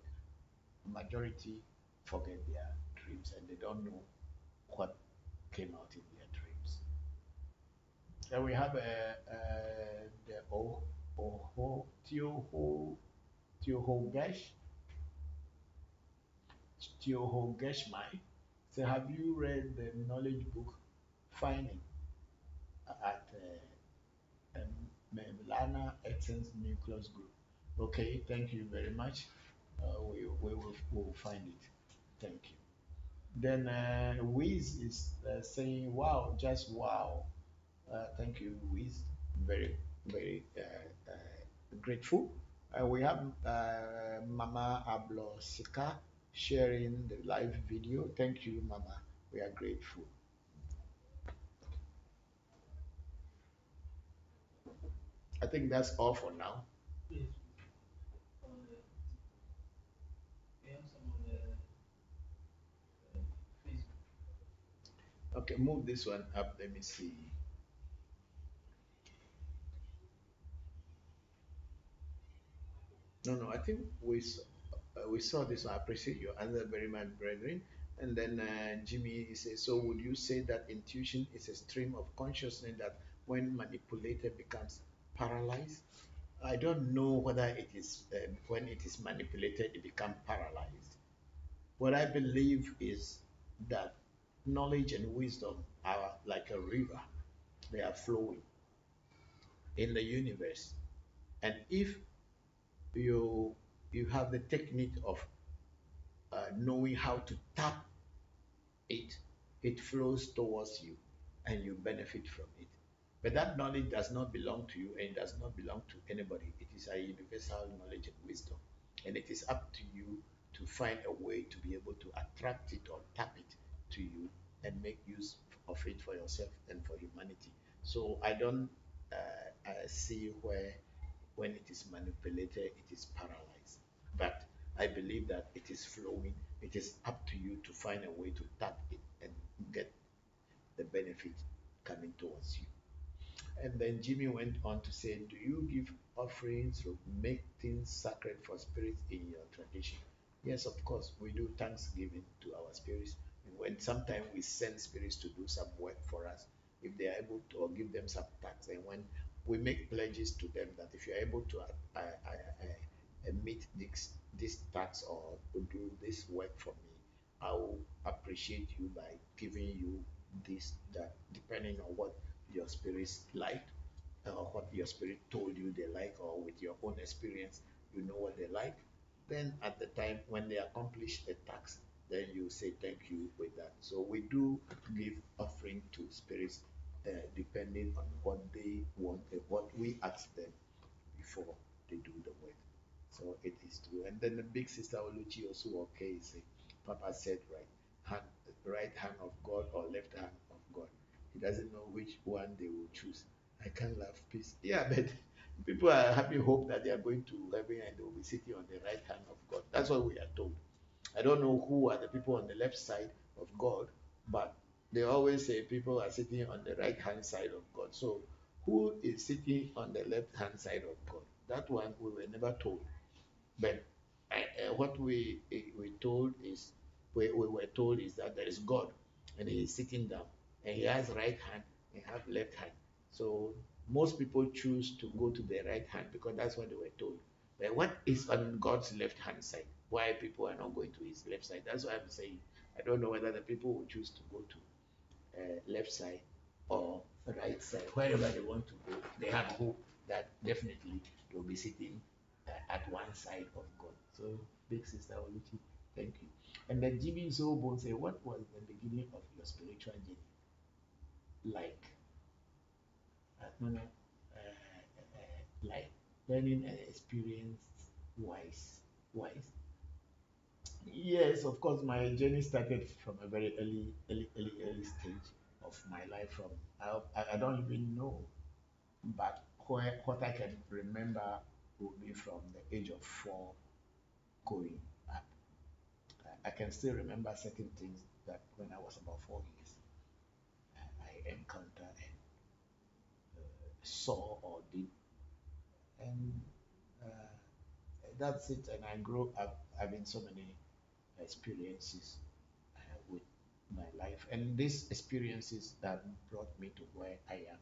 [SPEAKER 6] majority forget their dreams and they don't know what came out in their dreams. Then we have the Oho Tioho Geshmai. So have you read the knowledge book Finding at Lana Essence Nucleus Group? Okay, thank you very much. We will find it. Thank you. Then Wiz is saying, wow, just wow. Thank you, Wiz. Very, very grateful. We have Mama Ablosika sharing the live video. Thank you, Mama. We are grateful. I think that's all for now.
[SPEAKER 7] Yes. On the, we have some on the Facebook.
[SPEAKER 6] Okay, move this one up. Let me see. No, no, I think we saw this one. I appreciate your answer very much, brethren. And then Jimmy says, so would you say that intuition is a stream of consciousness that when manipulated becomes paralyzed? I don't know whether it is when it is manipulated it becomes paralyzed. What I believe is that knowledge and wisdom are like a river; they are flowing in the universe. And if you you have the technique of knowing how to tap it, it flows towards you and you benefit from it. But that knowledge does not belong to you and does not belong to anybody. It is a universal knowledge and wisdom. And it is up to you to find a way to be able to attract it or tap it to you and make use of it for yourself and for humanity. So I don't see where when it is manipulated, it is paralyzed. But I believe that it is flowing. It is up to you to find a way to tap it and get the benefit coming towards you. And then Jimmy went on to say, do you give offerings or make things sacred for spirits in your tradition? Yes, of course, we do thanksgiving to our spirits. And when sometimes we send spirits to do some work for us, if they are able to, or give them some tax, and when we make pledges to them that if you're able to meet this tax or do this work for me, I will appreciate you by giving you this, that, depending on what your spirits like, or what your spirit told you they like, or with your own experience, you know what they like. Then at the time when they accomplish the task, then you say thank you with that. So we do give offering to spirits depending on what they want, what we ask them before they do the work. So it is true. And then the big sister Oluchi also okay say, Papa said hand, right hand of God or left hand of God. He doesn't know which one they will choose. I can't laugh, peace. Yeah, but people are having hope that they are going to heaven and they will be sitting on the right hand of God. That's what we are told. I don't know who are the people on the left side of God, but they always say people are sitting on the right hand side of God. So who is sitting on the left hand side of God? That one we were never told. But what we told is we were told is that there is God and He is sitting down and He has right hand and have left hand. So most people choose to go to the right hand because that's what they were told. But what is on God's left hand side? Why people are not going to His left side? That's why I'm saying I don't know whether the people will choose to go to left side or right side, wherever they want to go. They have hope that definitely they'll be sitting at one side of God. So, big sister Oluchi, Thank you. And then Jimmy Zobon say, what was the beginning of your spiritual journey like? No, no, like learning and experience wise, wise. Yes, of course, my journey started from a very early stage of my life. From I don't even know, but what I can remember will be from the age of 4 going up. I can still remember certain things that when I was about 4 years, I encountered and saw or did, and uh, that's it. And I grew up having so many experiences with my life, and these experiences that brought me to where I am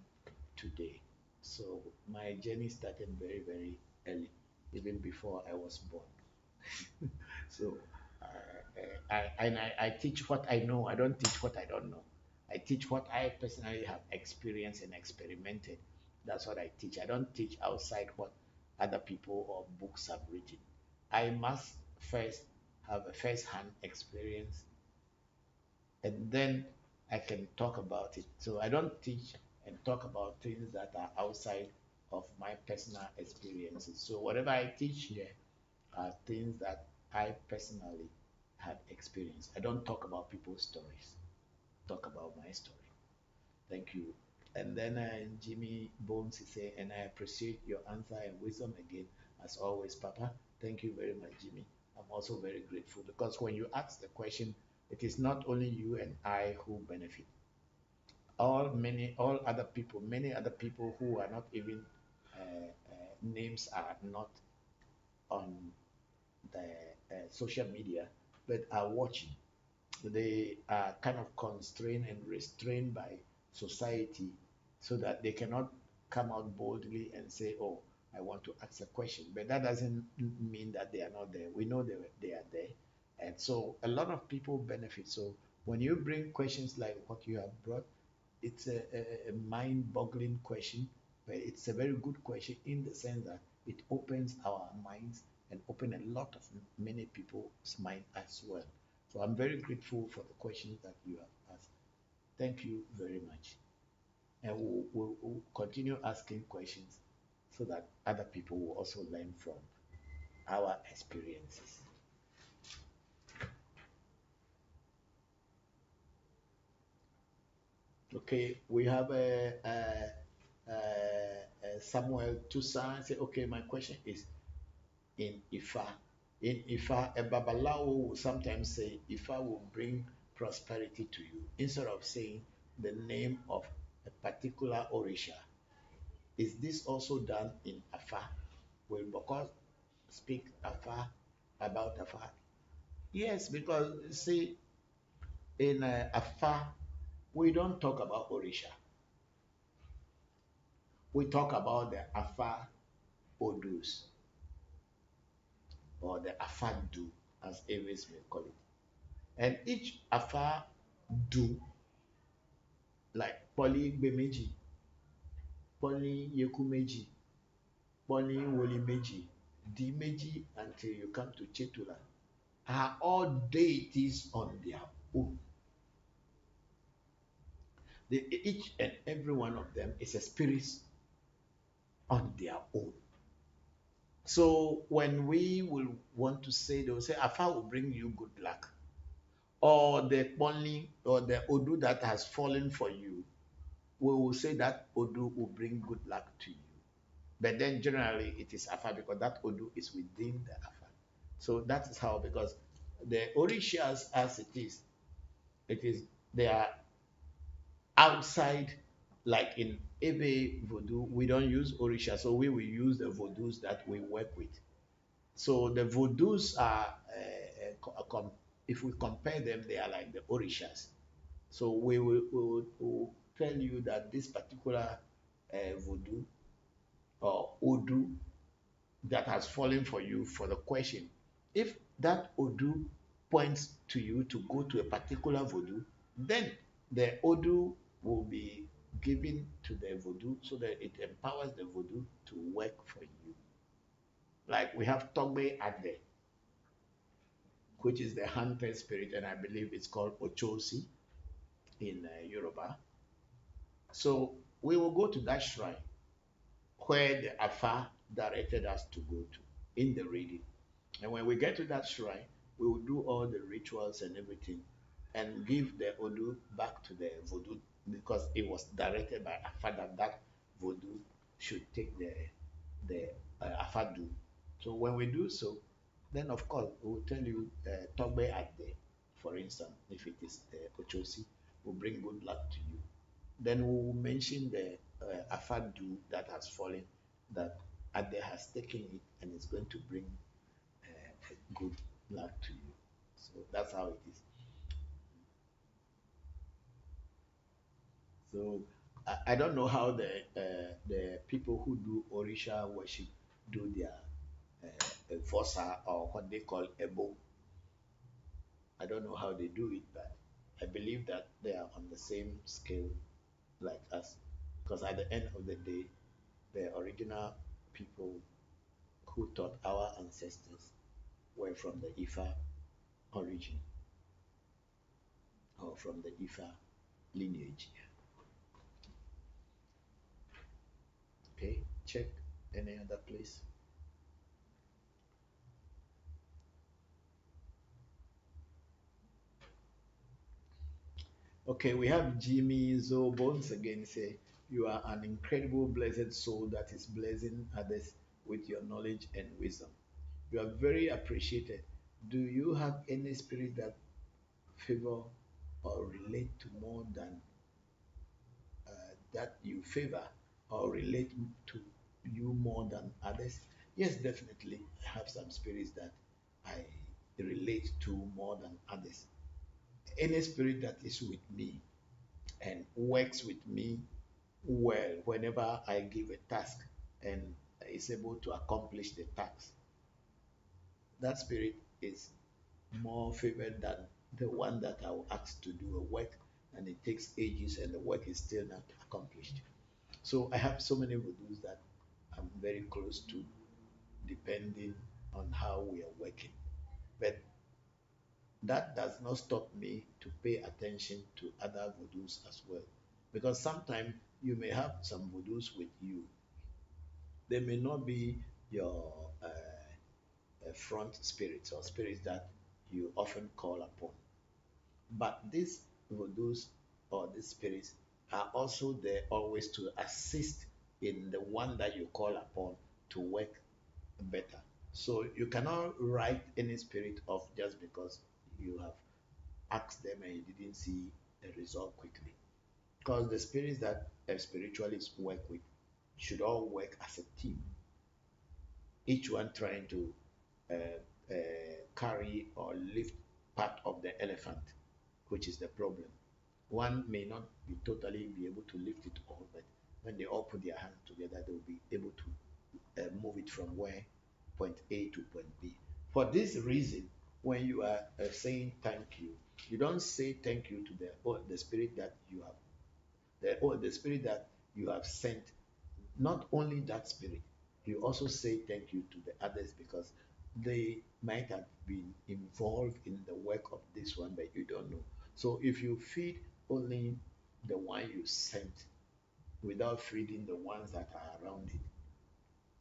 [SPEAKER 6] today. So my journey started very early, even before I was born. So I teach what I know. I don't teach what I don't know. I teach what I personally have experienced and experimented. That's what I teach. I don't teach outside what other people or books have written. I must first have a first-hand experience, and then I can talk about it. So I don't teach and talk about things that are outside of my personal experiences. So whatever I teach here are things that I personally have experienced. I don't talk about people's stories. Talk about my story. Thank you. And then Jimmy Bones is saying, and I appreciate your answer and wisdom again, as always, Papa. Thank you very much, Jimmy. I'm also very grateful because when you ask the question, it is not only you and I who benefit. All other people, many other people who are not even names are not on the social media, but are watching. They are kind of constrained and restrained by society so that they cannot come out boldly and say, oh, I want to ask a question. But that doesn't mean that they are not there. We know they are there. And so a lot of people benefit. So when you bring questions like what you have brought, it's a mind-boggling question, but it's a very good question in the sense that it opens our minds and open a lot of many people's mind as well. So I'm very grateful for the questions that you have asked. Thank you very much. And we'll continue asking questions so that other people will also learn from our experiences. Okay, we have a Samuel Toussaint say, okay, my question is in Ifa. In Ifa, a Babalawo will sometimes say, Ifa will bring prosperity to you instead of saying the name of a particular Orisha. Is this also done in Afa? Will Bokor speak Afa about Afa? Yes, because see, in Afa, we don't talk about Orisha. We talk about the Afa Odus or the Afadu, as Aries may call it. And each Afa do, like Poli Bemeji, Poli Yekumeji, Poli Wolimeji, Dimeji, until you come to Chetula, are all deities on their own. Each and every one of them is a spirit on their own. So when we will want to say, they'll say, Afa will bring you good luck. Or the Poli or the Odu that has fallen for you, we will say that Odu will bring good luck to you. But then generally it is Afa because that Odu is within the Afa. So that is how, because the Orishas as it is they are outside, like in Ebe Voodoo, we don't use Orisha, so we will use the Vodus that we work with. So the Vodus are, if we compare them, they are like the Orishas. So we will tell you that this particular Voodoo or Odu that has fallen for you for the question, if that Odu points to you to go to a particular Voodoo, then the Odu will be given to the Voodoo so that it empowers the Voodoo to work for you. Like we have Togbe Ade. which is the hunter spirit, and I believe it's called Ochosi in Yoruba. So we will go to that shrine where the Afa directed us to go to in the reading. And when we get to that shrine, we will do all the rituals and everything and give the Odu back to the Voodoo because it was directed by Afa that that Voodoo should take the Afadu. So when we do so, then of course we will tell you Togbe Ade, for instance, if it is Ochosi, will bring good luck to you. Then we will mention the Afadu that has fallen, that Ade has taken it and is going to bring good luck to you. So that's how it is. So I don't know how the people who do Orisha worship do their Fosa or what they call Ebo. I don't know how they do it, but I believe that they are on the same scale like us. Because at the end of the day, the original people who taught our ancestors were from the Ifa origin or from the Ifa lineage. Okay, check any other place. Okay, we have Jimmy Zobo once again say, you are an incredible blessed soul that is blessing others with your knowledge and wisdom. You are very appreciated. Do you have any spirit that favor or relate to more than that you favor or relate to you more than others? Yes, definitely. I have some spirits that I relate to more than others. Any spirit that is with me and works with me well whenever I give a task and is able to accomplish the task, that spirit is more favored than the one that I will ask to do a work and it takes ages and the work is still not accomplished. So I have so many voodoos that I'm very close to, depending on how we are working. But that does not stop me to pay attention to other voodoos as well. Because sometimes you may have some voodoos with you. They may not be your front spirits or spirits that you often call upon. But these voodoos or these spirits are also there always to assist in the one that you call upon to work better. So you cannot write any spirit off just because you have asked them and you didn't see a result quickly. Because the spirits that a spiritualist work with should all work as a team, each one trying to carry or lift part of the elephant, which is the problem. One may not be totally be able to lift it all, but when they all put their hands together, they will be able to move it from where point A to point B. For this reason, when you are saying thank you, you don't say thank you to the spirit that you have, the spirit that you have sent. Not only that spirit, you also say thank you to the others because they might have been involved in the work of this one, but you don't know. So if you feed only the one you sent without feeding the ones that are around it,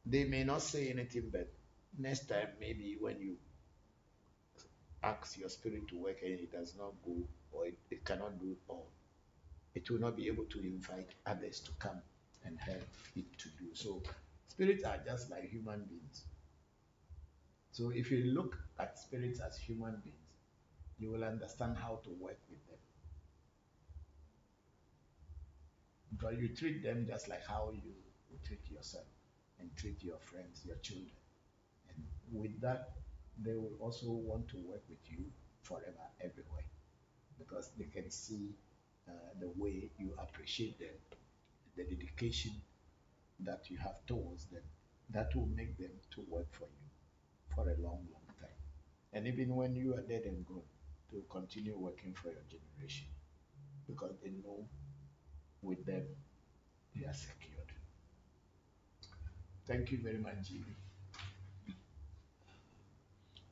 [SPEAKER 6] they may not say anything, but next time, maybe when you ask your spirit to work and it does not go or it cannot do it all, it will not be able to invite others to come and help it to do. So spirits are just like human beings. So if you look at spirits as human beings, you will understand how to work with them. Because you treat them just like how you would treat yourself and treat your friends, your children. And with that, they will also want to work with you forever, everywhere, because they can see the way you appreciate them, the dedication that you have towards them. That will make them to work for you for a long, long time. And even when you are dead and gone, to continue working for your generation because they know with them they are secured. Thank you very much, Jimmy.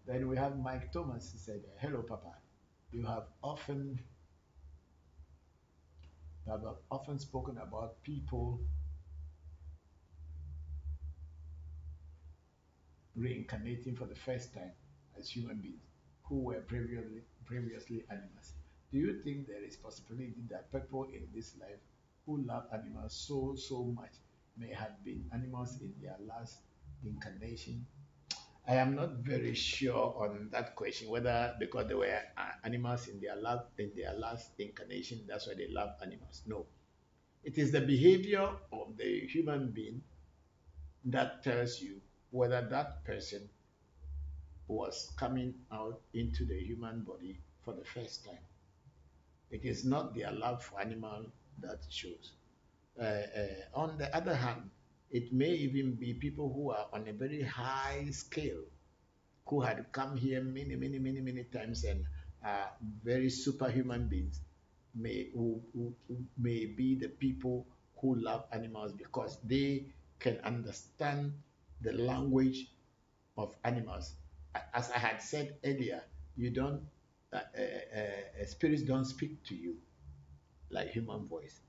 [SPEAKER 6] Then we have Mike Thomas. He said, "Hello, Papa. You have often you have often spoken about people reincarnating for the first time as human beings who were previously animals. Do you think there is possibility that people in this life who love animals so much may have been animals in their last incarnation?" I am not very sure on that question whether because they were animals in their last incarnation, that's why they love animals. No, it is the behavior of the human being that tells you whether that person was coming out into the human body for the first time. It is not their love for animal that shows. On the other hand, it may even be people who are on a very high scale who had come here many times and are very superhuman beings who may be the people who love animals because they can understand the language of animals. As I had said earlier, you don't spirits don't speak to you like human voice.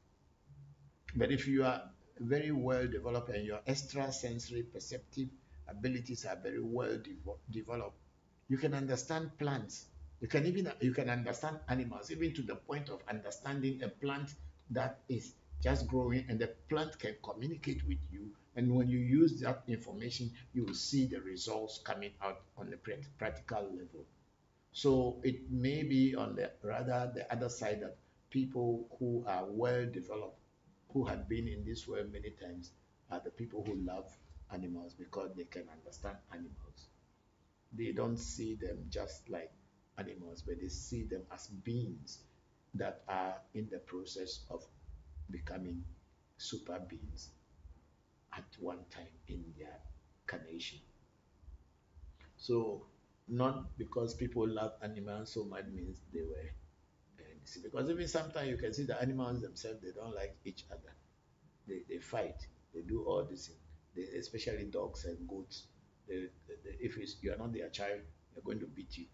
[SPEAKER 6] But if you are very well developed and your extrasensory perceptive abilities are very well developed, you can understand plants. You can understand animals, even to the point of understanding a plant that is just growing, and the plant can communicate with you. And when you use that information, you will see the results coming out on the practical level. So it may be on the rather the other side that people who are well developed, who have been in this world many times, are the people who love animals because they can understand animals. They don't see them just like animals, but they see them as beings that are in the process of becoming super beings at one time in their carnation. So, not because people love animals so much means they were. Because even sometimes you can see the animals themselves, they don't like each other. They fight, they do all this, especially dogs and goats. If you are not their child, they're going to beat you.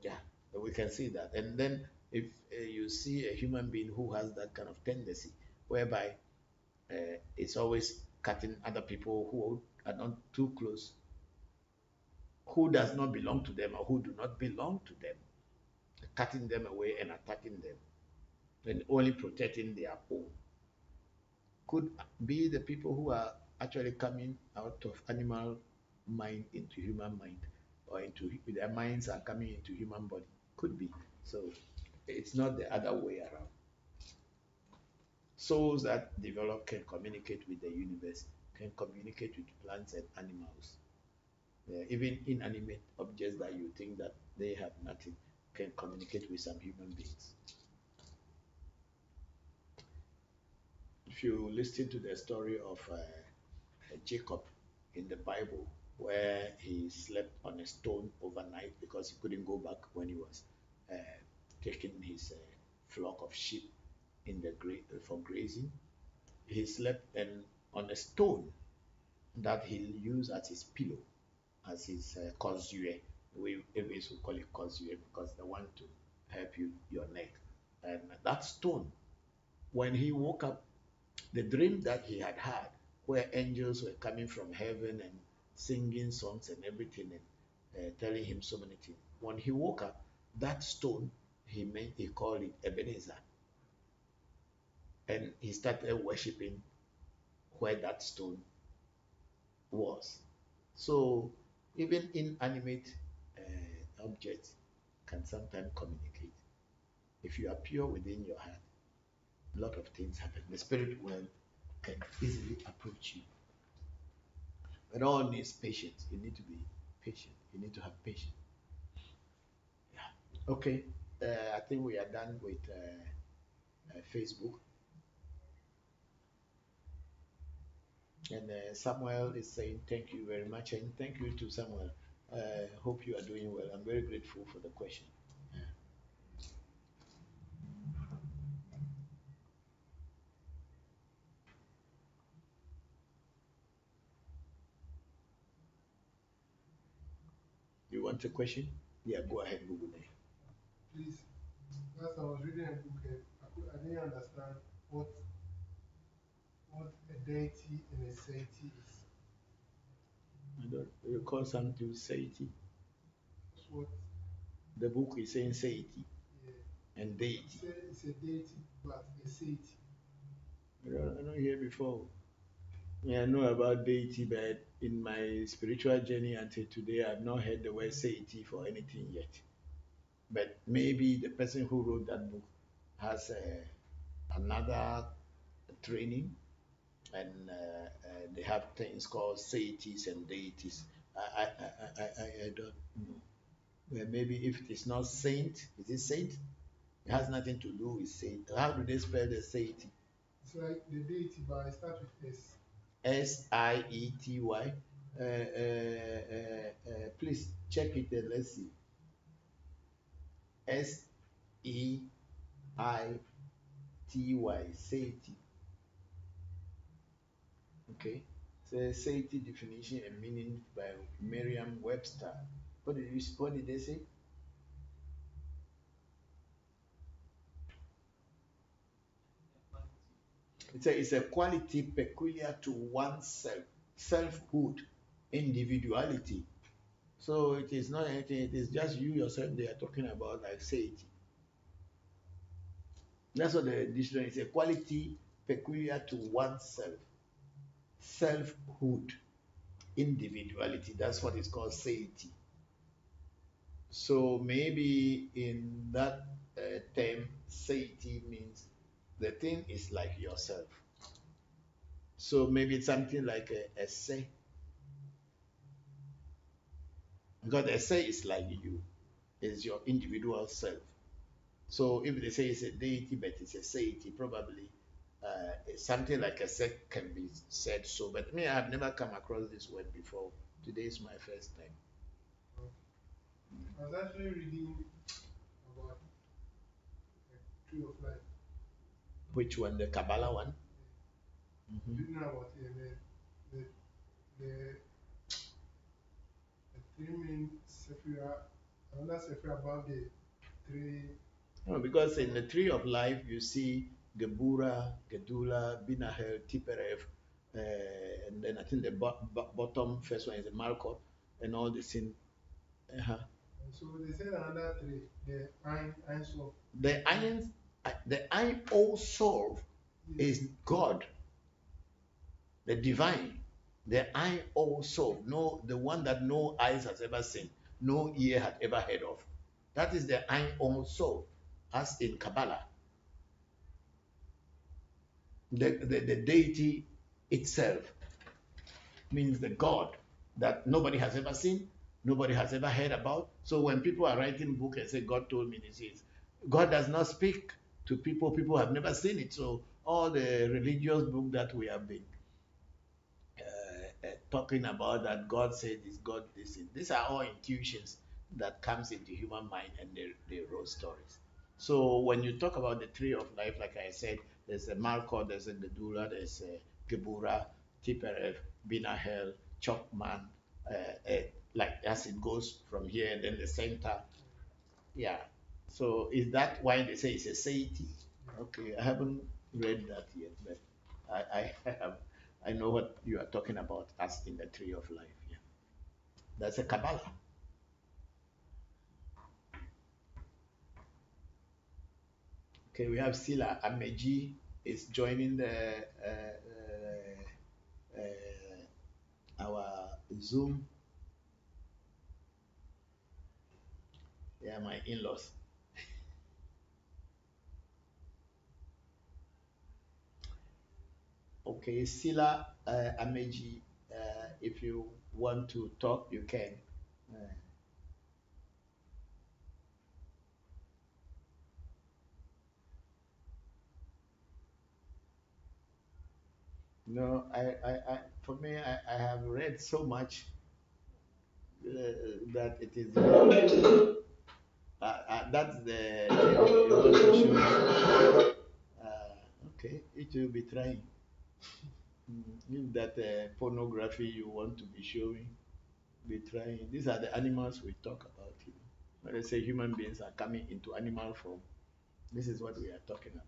[SPEAKER 6] Yeah, we can see that. And then if you see a human being who has that kind of tendency, whereby it's always cutting other people who are not too close, who does not belong to them or who do not belong to them, cutting them away and attacking them, and only protecting their own, could be the people who are actually coming out of animal mind into human mind, or into their minds are coming into human body. Could be. So it's not the other way around. Souls that develop can communicate with the universe, can communicate with plants and animals. Even inanimate objects that you think that they have nothing can communicate with some human beings. If you listen to the story of Jacob in the Bible, where he slept on a stone overnight because he couldn't go back when he was uh, taking his flock of sheep in the for grazing, he slept on a stone that he used as his pillow, as his causeway. We always will call it causeway because they want to help you your neck. And that stone, when he woke up, the dream that he had had, where angels were coming from heaven and singing songs and everything and telling him so many things. When he woke up, that stone he called it Ebenezer, and he started worshiping where that stone was. So even inanimate objects can sometimes communicate. If you are pure within your heart, a lot of things happen. The spirit world can easily approach you. But all needs patience. You need to be patient. You need to have patience. Yeah. Okay. I think we are done with Facebook. And Samuel is saying thank you very much, and thank you to Samuel. Hope you are doing well. I'm very grateful for the question. Yeah. You want a question? Yeah, go ahead, Google it.
[SPEAKER 9] Please, as I was reading a book, I didn't understand what a deity and a deity is.
[SPEAKER 6] I don't. You call something deity.
[SPEAKER 9] That's what.
[SPEAKER 6] The book is saying deity.
[SPEAKER 9] Yeah.
[SPEAKER 6] And deity.
[SPEAKER 9] It's a deity, but a deity.
[SPEAKER 6] I don't hear before. Yeah, I know about deity, but in my spiritual journey until today, I've not heard the word deity for anything yet. But maybe the person who wrote that book has another training, and they have things called deities and deities. I don't know. Well, maybe if it is not saint, is it saint? It has nothing to do with saint. How do they spell the deity?
[SPEAKER 9] It's like the deity, but I start with S.
[SPEAKER 6] Siety. Please check it and let's see. Seity, Seity. Okay. So Seity definition and meaning by Merriam-Webster. What did they say? It's a quality peculiar to oneself, selfhood, individuality. So it is not anything, it is just you yourself they are talking about, like deity. That's what the dictionary is, a quality peculiar to oneself, selfhood, individuality. That's what is called deity. So maybe in that term, deity means the thing is like yourself. So maybe it's something like a say. Because a say is like you, is your individual self. So if they say it's a deity, but it's a deity, probably something like a sect can be said so. But me, I have never come across this word before. Today is my first time.
[SPEAKER 9] I was actually reading about the tree of life.
[SPEAKER 6] Which one? The Kabbalah one?
[SPEAKER 9] Do you know about the three main sephira, another sephira about the three?
[SPEAKER 6] No, because in the tree of life you see Gebura, Gedula, Binahel, Tiperef, and then I think the bottom first one is the Malkot, and all the sin.
[SPEAKER 9] So they said another three, the Ein Sof.
[SPEAKER 6] The Ein Sof is God, the divine. The Ein Sof, no, the one that no eyes has ever seen, no ear had ever heard of. That is the Ein Sof, as in Kabbalah. The deity itself means the God that nobody has ever seen, nobody has ever heard about. So when people are writing book and say God told me this is, God does not speak to people. People have never seen it. So all the religious book that we have been talking about that God said this, God this, these are all intuitions that comes into human mind, and they wrote stories. So when you talk about the tree of life, like I said, there's a Malkot, there's a Gedula, there's a Gebura, Tiperef, Binahel, Chokman, like as it goes from here, and then the center. Yeah. So is that why they say it's a deity? Okay, I haven't read that yet, but I know what you are talking about as in the tree of life. Yeah. That's a Kabbalah. Okay, we have Sila Ameji is joining the our Zoom. Yeah, my in-laws. Okay, Sila Ameji, if you want to talk, you can. No, for me, I have read so much that it is. That's the okay, it will be trying. If that pornography you want to be showing, be trying. These are the animals we talk about. When they say human beings are coming into animal form, this is what we are talking about.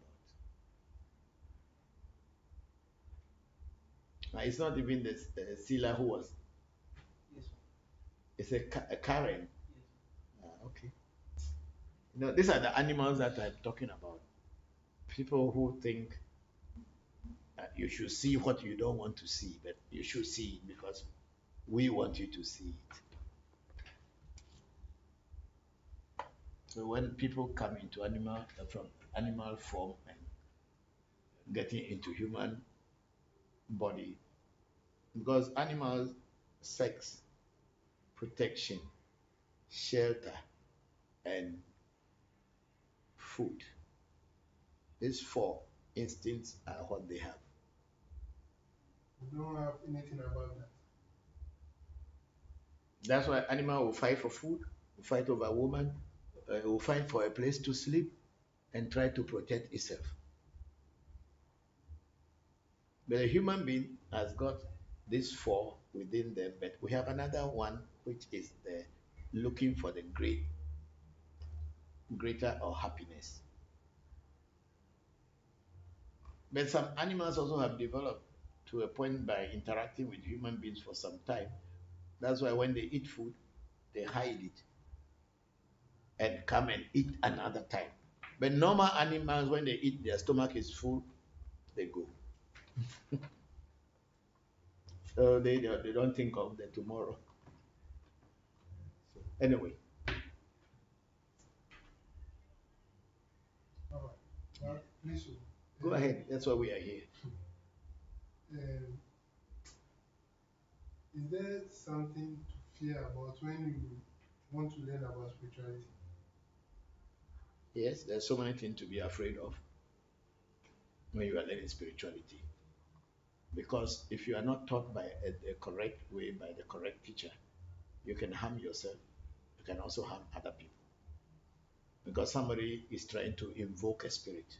[SPEAKER 6] Now, it's not even the Sila who was.
[SPEAKER 7] Yes, sir.
[SPEAKER 6] It's a Karen.
[SPEAKER 7] Yes.
[SPEAKER 6] Okay. These are the animals that I'm talking about. People who think you should see what you don't want to see, but you should see it because we want you to see it. So when people come into from animal form and getting into human body, because animals, sex, protection, shelter, and food, these four instincts are what they have.
[SPEAKER 9] We don't have anything about that.
[SPEAKER 6] That's why animal will fight for food, will fight over a woman, will fight for a place to sleep, and try to protect itself. But a human being has got these four within them, but we have another one which is the looking for the greater or happiness. But some animals also have developed to a point by interacting with human beings for some time. That's why when they eat food, they hide it and come and eat another time. But normal animals, when they eat, their stomach is full, they go. So they don't think of the tomorrow. So anyway.
[SPEAKER 9] All right. Please.
[SPEAKER 6] Go ahead. That's why we are here.
[SPEAKER 9] Is there something to fear about when you want to learn about spirituality?
[SPEAKER 6] Yes, there's so many things to be afraid of when you are learning spirituality. Because if you are not taught by the correct way, by the correct teacher, you can harm yourself. You can also harm other people. Because somebody is trying to invoke a spirit,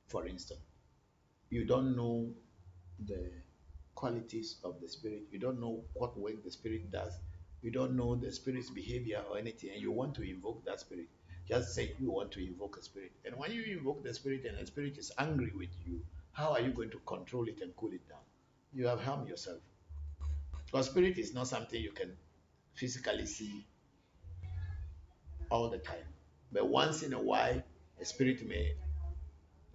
[SPEAKER 6] for instance. You don't know the qualities of the spirit. You don't know what work the spirit does. You don't know the spirit's behavior or anything, and you want to invoke that spirit. Just say you want to invoke a spirit. And when you invoke the spirit and the spirit is angry with you, how are you going to control it and cool it down? You have harmed yourself. Because spirit is not something you can physically see all the time. But once in a while, a spirit may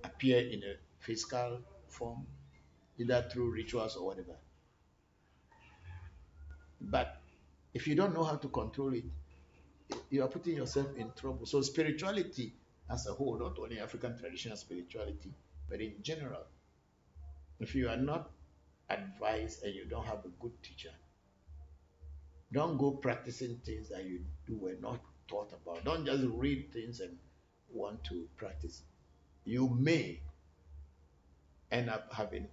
[SPEAKER 6] appear in a physical form, either through rituals or whatever. But if you don't know how to control it, you are putting yourself in trouble. So spirituality as a whole, not only African traditional spirituality, but in general, if you are not advised and you don't have a good teacher, don't go practicing things that you were not taught about. Don't just read things and want to practice. You may end up having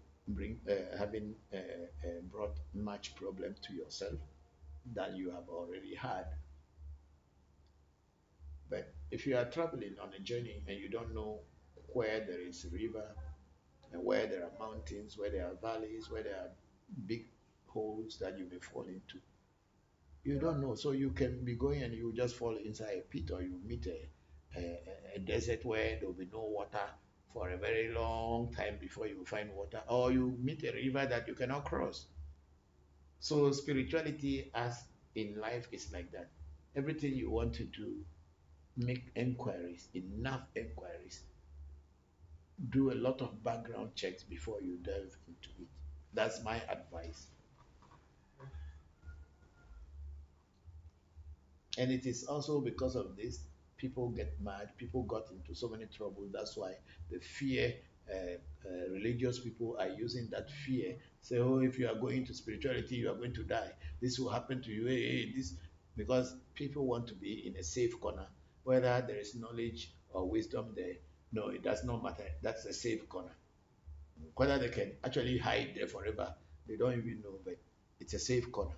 [SPEAKER 6] brought much problem to yourself that you have already had. But if you are traveling on a journey and you don't know where there is a river and where there are mountains, where there are valleys, where there are big holes that you may fall into, you don't know. So you can be going and you just fall inside a pit, or you meet a desert where there will be no water for a very long time before you find water, or you meet a river that you cannot cross. So spirituality, as in life, is like that. Everything you want to do, make inquiries, enough inquiries. Do a lot of background checks before you delve into it. That's my advice. And it is also because of this, people get mad, people got into so many trouble. That's why the fear, religious people are using that fear. Say, oh, if you are going to spirituality, you are going to die. This will happen to you. Hey, this, because people want to be in a safe corner. Whether there is knowledge or wisdom there, no, it does not matter. That's a safe corner. Whether they can actually hide there forever, they don't even know, but it's a safe corner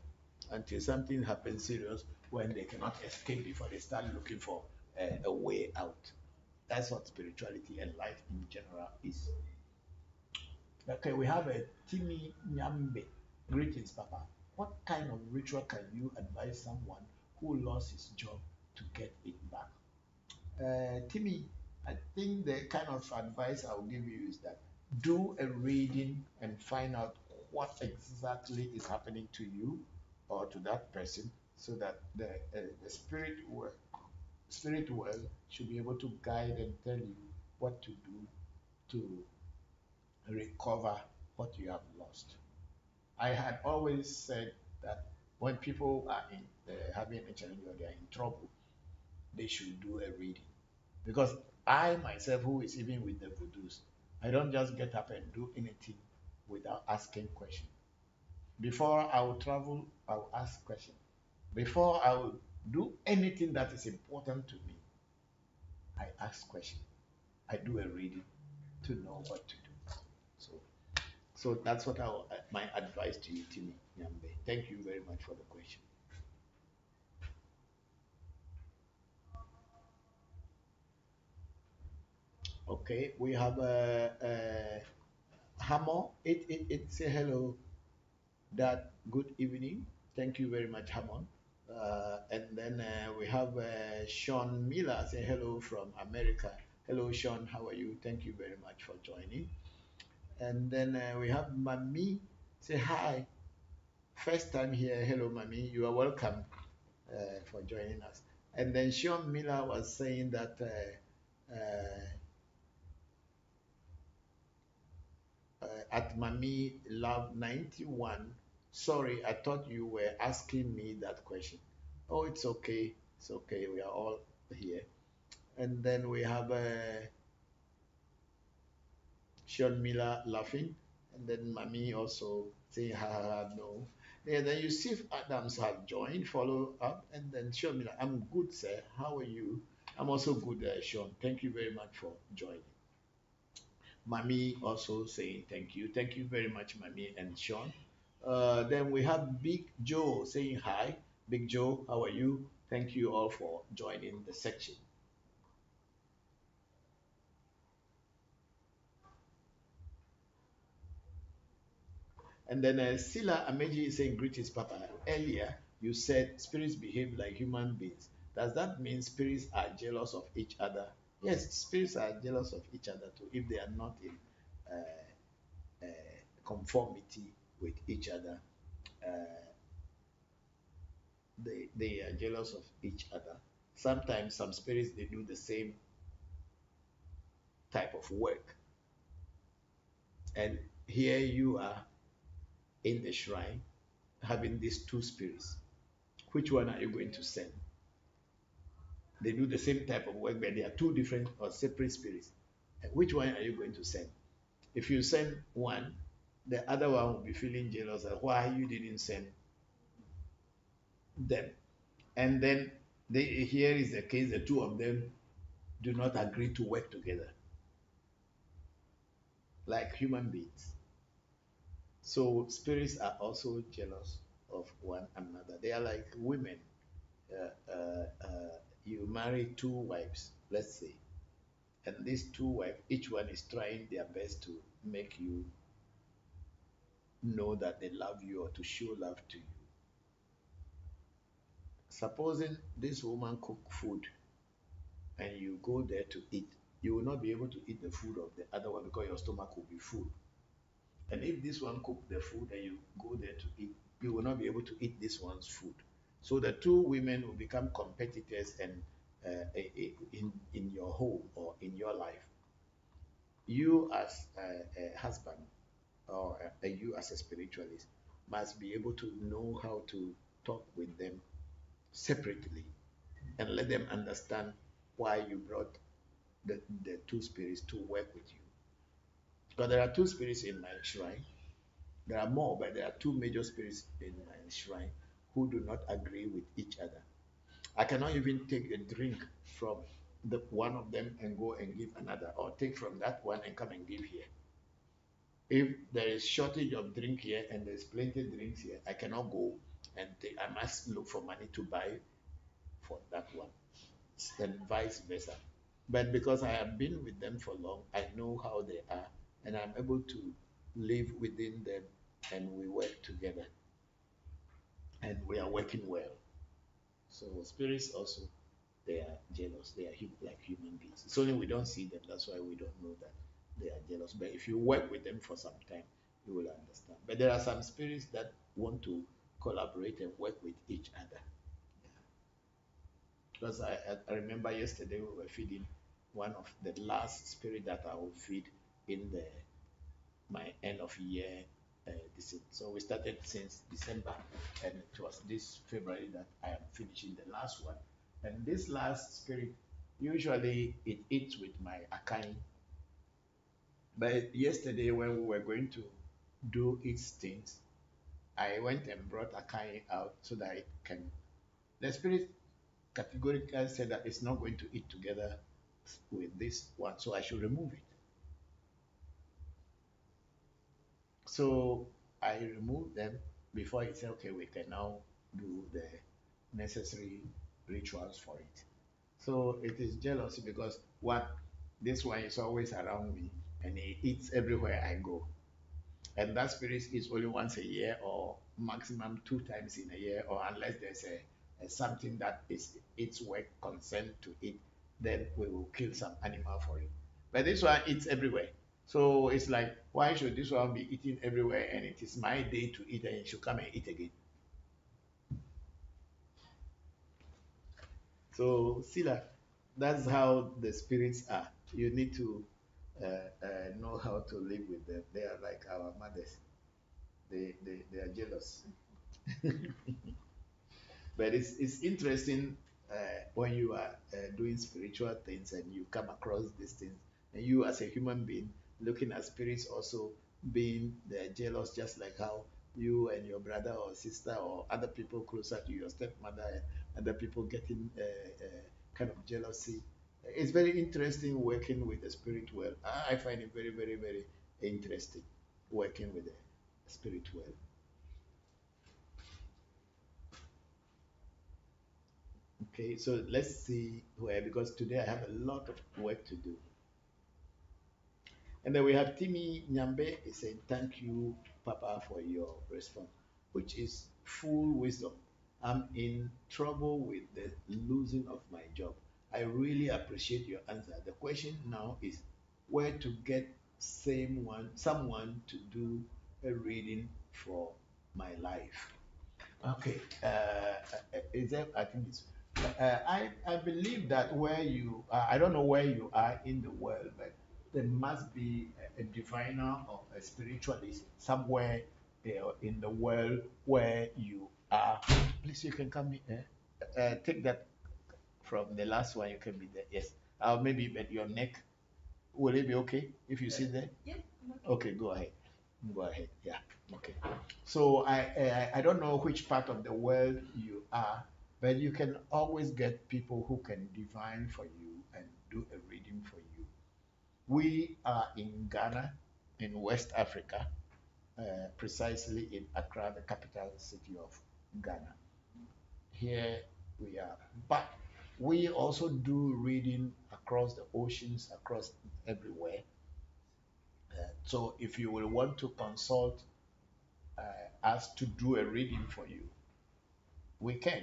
[SPEAKER 6] until something happens serious when they cannot escape before they start looking for a way out. That's what spirituality and life in general is. Okay, we have a Timmy Nyambe. Greetings, Papa. What kind of ritual can you advise someone who lost his job to get it back? Timmy, I think the kind of advice I'll give you is that do a reading and find out what exactly is happening to you or to that person, so that the spirit world should be able to guide and tell you what to do to recover what you have lost. I had always said that when people are having a challenge or they are in trouble, they should do a reading. Because I myself, who is even with the voodoos, I don't just get up and do anything without asking questions. Before I will travel, I will ask questions. Before I will do anything that is important to me, I ask questions. I do a reading to know what to do. So, so that's what my advice to you, Timmy Nyambe. Thank you very much for the question. Okay, we have a Hamo. It say hello, Dad. Good evening. Thank you very much, Hamon. And then we have Sean Miller say hello from America. Hello, Sean. How are you? Thank you very much for joining. And then we have Mami say hi. First time here. Hello, Mami. You are welcome for joining us. And then Sean Miller was saying that at Mami Love 91. Sorry, I thought you were asking me that question. Oh, it's okay. It's okay. We are all here. And then we have Sean Miller laughing. And then Mami also saying, ha ha ha, no. And then Yusuf Adams has joined, follow up. And then Sean Miller, I'm good, sir. How are you? I'm also good, Sean. Thank you very much for joining. Mami also saying thank you. Thank you very much, Mami and Sean. Then we have Big Joe saying hi. Big Joe, how are you? Thank you all for joining the section. And then Sila Ameji is saying greetings, Papa. Earlier, you said spirits behave like human beings. Does that mean spirits are jealous of each other? Yes, spirits are jealous of each other too if they are not in conformity with each other. They are jealous of each other. Sometimes some spirits they do the same type of work. And here you are in the shrine having these two spirits. Which one are you going to send? They do the same type of work, but they are two different or separate spirits. And which one are you going to send? If you send one, the other one will be feeling jealous at why you didn't send them. And then here is the case, the two of them do not agree to work together like human beings. So spirits are also jealous of one another. They are like women. You marry two wives, let's say, and these two wives, each one is trying their best to make you know that they love you or to show love to you. Supposing this woman cook food and you go there to eat, you will not be able to eat the food of the other one because your stomach will be full. And if this one cook the food and you go there to eat, you will not be able to eat this one's food. So the two women will become competitors and in your home or in your life. You as a husband or you as a spiritualist must be able to know how to talk with them separately and let them understand why you brought the two spirits to work with you. Because there are two spirits in my shrine. There are more, but there are two major spirits in my shrine who do not agree with each other. I cannot even take a drink from the one of them and go and give another, or take from that one and come and give here. If there is shortage of drink here and there's plenty of drinks here, I cannot go and take, I must look for money to buy for that one, and vice versa. But because I have been with them for long, I know how they are, and I'm able to live within them and we work together. and we are working well. So spirits also, they are jealous. They are like human beings. It's only we don't see them. That's why we don't know that they are jealous. But if you work with them for some time, you will understand. But there are some spirits that want to collaborate and work with each other. Because I remember yesterday we were feeding one of the last spirit that I will feed in the my end of year. So we started since December, and it was this February that I am finishing the last one. And this last spirit, usually it eats with my akai. But yesterday when we were going to do its things, I went and brought akai out so that it can. The spirit categorically said that it's not going to eat together with this one, so I should remove it. So I removed them before he said, okay, we can now do the necessary rituals for it. So it is jealousy because one, this one is always around me and he eats everywhere I go. And that spirit is only once a year or maximum 2 times in a year, or unless there's a something that is its work concerned to it, then we will kill some animal for it. But this one eats everywhere. So it's like, why should this one be eating everywhere and it is my day to eat and it should come and eat again? So, Sila, that's how the spirits are. You need to know how to live with them. They are like our mothers. They are jealous. But it's interesting when you are doing spiritual things and you come across these things, and you as a human being looking at spirits also being jealous, just like how you and your brother or sister or other people closer to your stepmother and other people getting kind of jealousy. It's very interesting working with the spirit world. I find it very, very, very interesting working with the spirit world. Okay, so let's see where, because today I have a lot of work to do. And then we have Timmy Nyambe is saying, thank you, Papa, for your response, which is full wisdom. I'm in trouble with the losing of my job. I really appreciate your answer. The question now is where to get someone to do a reading for my life. Okay. Is there, I think it's, I believe that where you are, I don't know where you are in the world, but there must be a diviner or a spiritualist somewhere in the world where you are. Please, you can come in. Take that from the last one. You can be there. Yes. Maybe at your neck. Will it be okay if you sit there?
[SPEAKER 8] Yes.
[SPEAKER 6] Okay, go ahead. Go ahead. Yeah. Okay. So I don't know which part of the world you are, but you can always get people who can divine for you and do a reading for you. We are in Ghana, in West Africa, precisely in Accra, the capital city of Ghana. Here we are. But we also do reading across the oceans, across everywhere. So if you will want to consult us to do a reading for you, we can.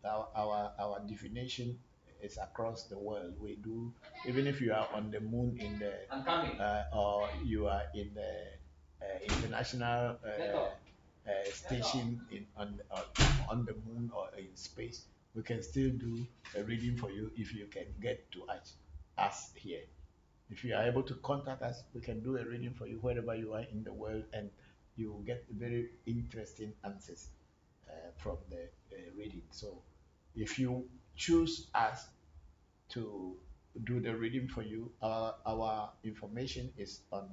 [SPEAKER 6] Our divination is across the world. We do, even if you are on the moon in the or you are in the international station on the moon or in space, we can still do a reading for you if you can get to us here. If you are able to contact us, we can do a reading for you wherever you are in the world, and you will get very interesting answers from the reading. So, if you choose us to do the reading for you, our information is on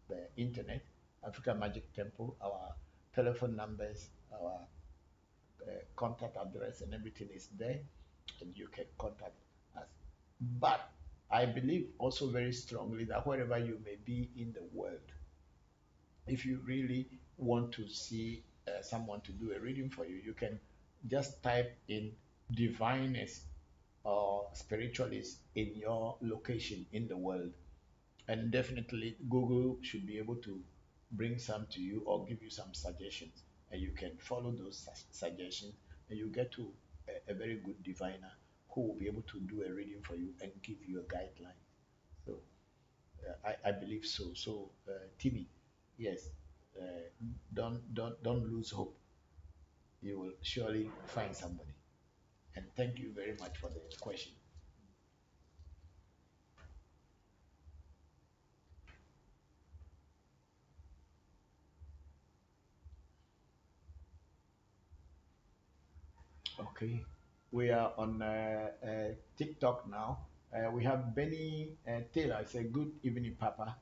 [SPEAKER 6] the internet, Africa Magic Temple. Our telephone numbers, our contact address, and everything is there, and you can contact us. But I believe also very strongly that wherever you may be in the world, if you really want to see someone to do a reading for you, you can just type in diviners or spiritualist in your location in the world. And definitely, Google should be able to bring some to you or give you some suggestions. and you can follow those suggestions, and you get to a very good diviner who will be able to do a reading for you and give you a guideline. So I believe so. So Timmy, yes, uh, don't lose hope. You will surely find somebody. And thank you very much for the question. Okay, we are on TikTok now. We have Benny Taylor. Say, good evening, Papa.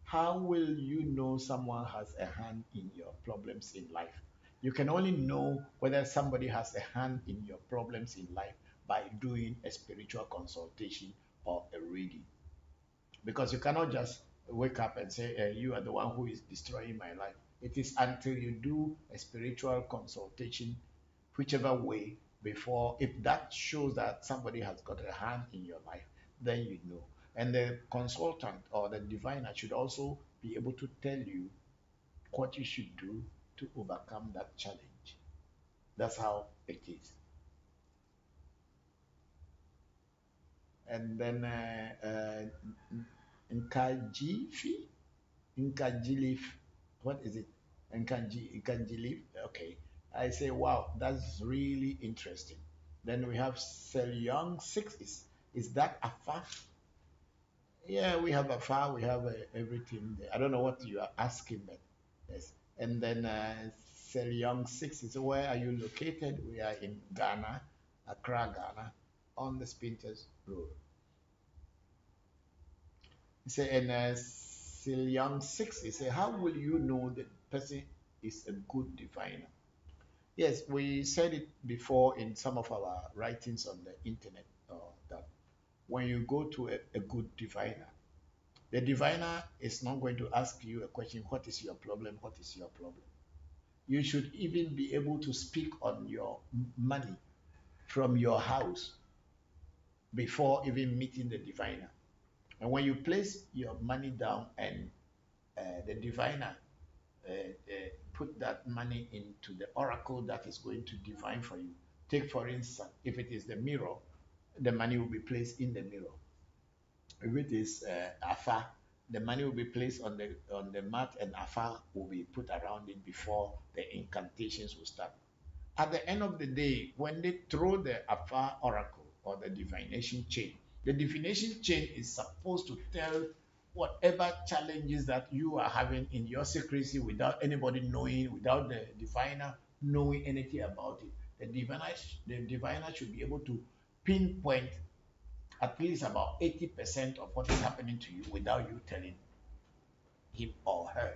[SPEAKER 6] How will you know someone has a hand in your problems in life? You can only know whether somebody has a hand in your problems in life by doing a spiritual consultation or a reading. Because you cannot just wake up and say, you are the one who is destroying my life. It is until you do a spiritual consultation, whichever way, before, if that shows that somebody has got a hand in your life, then you know. And the consultant or the diviner should also be able to tell you what you should do to overcome that challenge. That's how it is. And then Nkajifi, Nkajilif, what is it? Nkajilif, okay. I say, wow, that's really interesting. Then we have Selyong 6. Is that Afa? Yeah, we have Afa, we have everything there. I don't know what you are asking, but yes. And then Selyong 6 is, where are you located? We are in Ghana, Accra, Ghana, on the Spinters Road. He said, and Selyong 6, he said, how will you know the person is a good diviner? Yes, we said it before in some of our writings on the internet, that when you go to a good diviner, the diviner is not going to ask you a question, what is your problem? What is your problem? You should even be able to speak on your money from your house before even meeting the diviner. And when you place your money down and the diviner put that money into the oracle that is going to divine for you. Take, for instance, if it is the mirror, the money will be placed in the mirror. If it is Afa, the money will be placed on the mat, and Afa will be put around it before the incantations will start. At the end of the day, when they throw the Afa oracle or the divination chain, the divination chain is supposed to tell whatever challenges that you are having in your secrecy without anybody knowing, without the diviner knowing anything about it. The diviner should be able to pinpoint at least about 80% of what is happening to you without you telling him or her.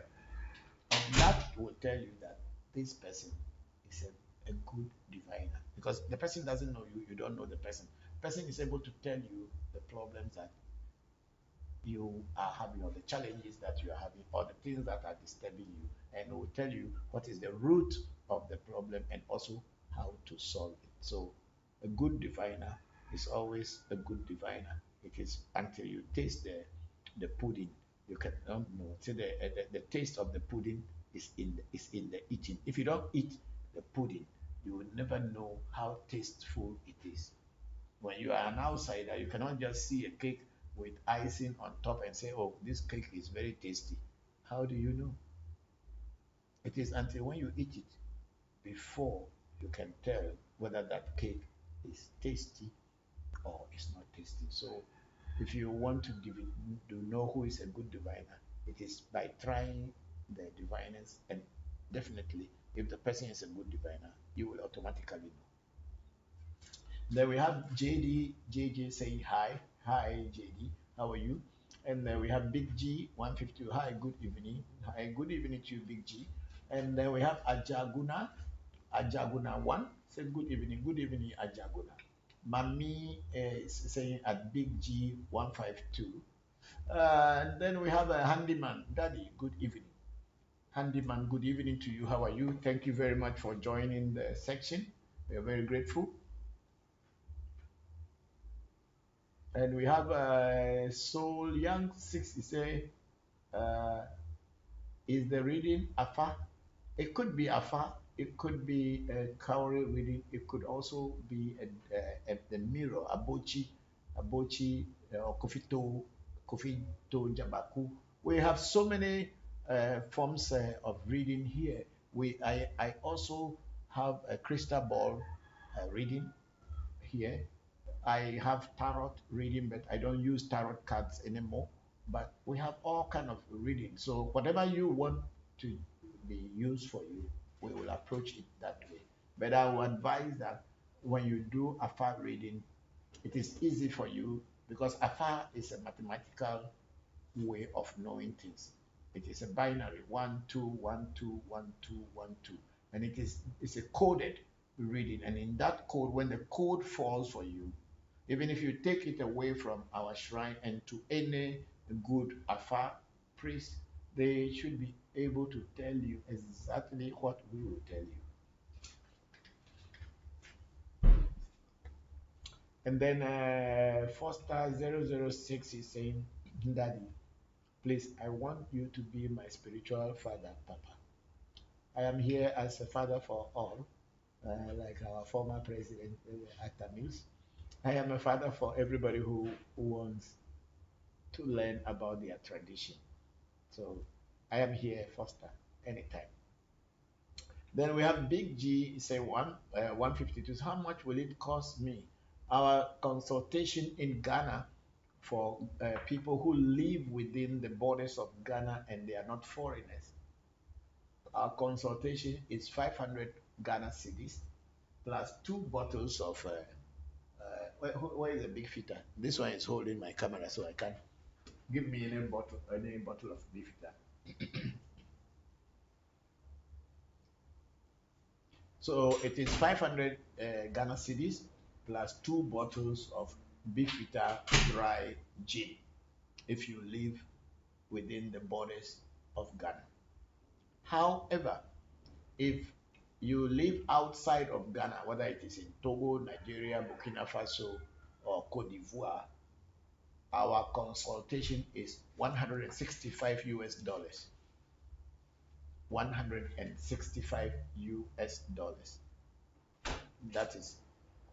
[SPEAKER 6] And that will tell you that this person is a good diviner. Because the person doesn't know you, you don't know the person. The person is able to tell you the problems that you are having, or the challenges that you are having, or the things that are disturbing you, and it will tell you what is the root of the problem and also how to solve it. So a good diviner is always a good diviner. It is until you taste the pudding, you can know. See, the taste of the pudding is in the eating. If you don't eat the pudding, you will never know how tasteful it is. When you are an outsider, you cannot just see a cake with icing on top and say, oh, this cake is very tasty. How do you know? It is until when you eat it before you can tell whether that cake is tasty or is not tasty. So if you want to know who is a good diviner, it is by trying the diviners, and definitely if the person is a good diviner, you will automatically know. Then we have JJ saying hi. Hi, JD. How are you? And then we have Big G 150. Hi, good evening. Hi, good evening to you, Big G. And then we have Ajaguna 1. Say good evening, Ajaguna. Mami is saying at Big G 152. And then we have a handyman, Daddy. Good evening. Handyman, good evening to you. How are you? Thank you very much for joining the section. We are very grateful. And we have Soul Young 60 say, uh, is the reading Afa? It could be Afa, it could be a cowrie reading. It could also be a mirror, abochi, or kofito jabaku. We have so many forms of reading here. I also have a crystal ball reading here. I have tarot reading, but I don't use tarot cards anymore. But we have all kind of reading. So whatever you want to be used for you, we will approach it that way. But I will advise that when you do a far reading, it is easy for you because afar is a mathematical way of knowing things. It is a binary 1 2 1 2 1 2 1 2, and it's a coded reading. And in that code, when the code falls for you, even if you take it away from our shrine and to any good Afa priest, they should be able to tell you exactly what we will tell you. And then Foster 006 is saying, Daddy, please, I want you to be my spiritual father, Papa. I am here as a father for all, like our former president, Atamis. I am a father for everybody who wants to learn about their tradition. So I am here, Foster, anytime. Then we have Big G, say 152. How much will it cost me? Our consultation in Ghana for people who live within the borders of Ghana and they are not foreigners. Our consultation is 500 Ghana cedis plus 2 bottles of. Where is the big fitter? This one is holding my camera, so I can't. Give me any bottle of big fitter. So it is 500 Ghana cedis plus 2 bottles of Bifita dry gin if you live within the borders of Ghana. However, if you live outside of Ghana, whether it is in Togo, Nigeria, Burkina Faso, or Cote d'Ivoire, our consultation is $165 US. 165 US dollars. That is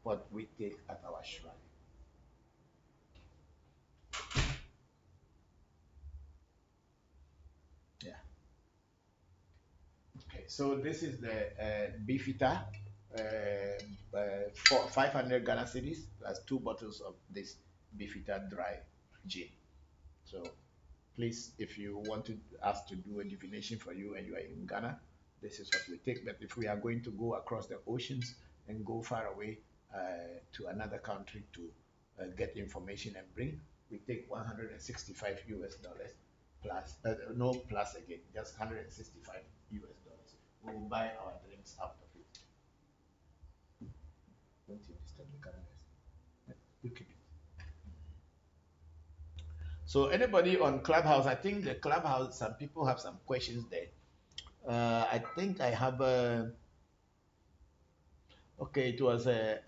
[SPEAKER 6] what we take at our shrine. Yeah. Okay, so this is the Bifita for 500 Ghana cedis plus 2 bottles of this Bifita dry gin. So please, if you want us to do a divination for you and you are in Ghana, this is what we take. But if we are going to go across the oceans and go far away to another country to get information and bring, we take 165 US dollars plus, no plus again, just 165 US dollars. We will buy our drinks out of it. Don't you disturb the cameras. You keep it. So anybody on Clubhouse, I think the Clubhouse, some people have some questions there. I think I have a, okay, it was a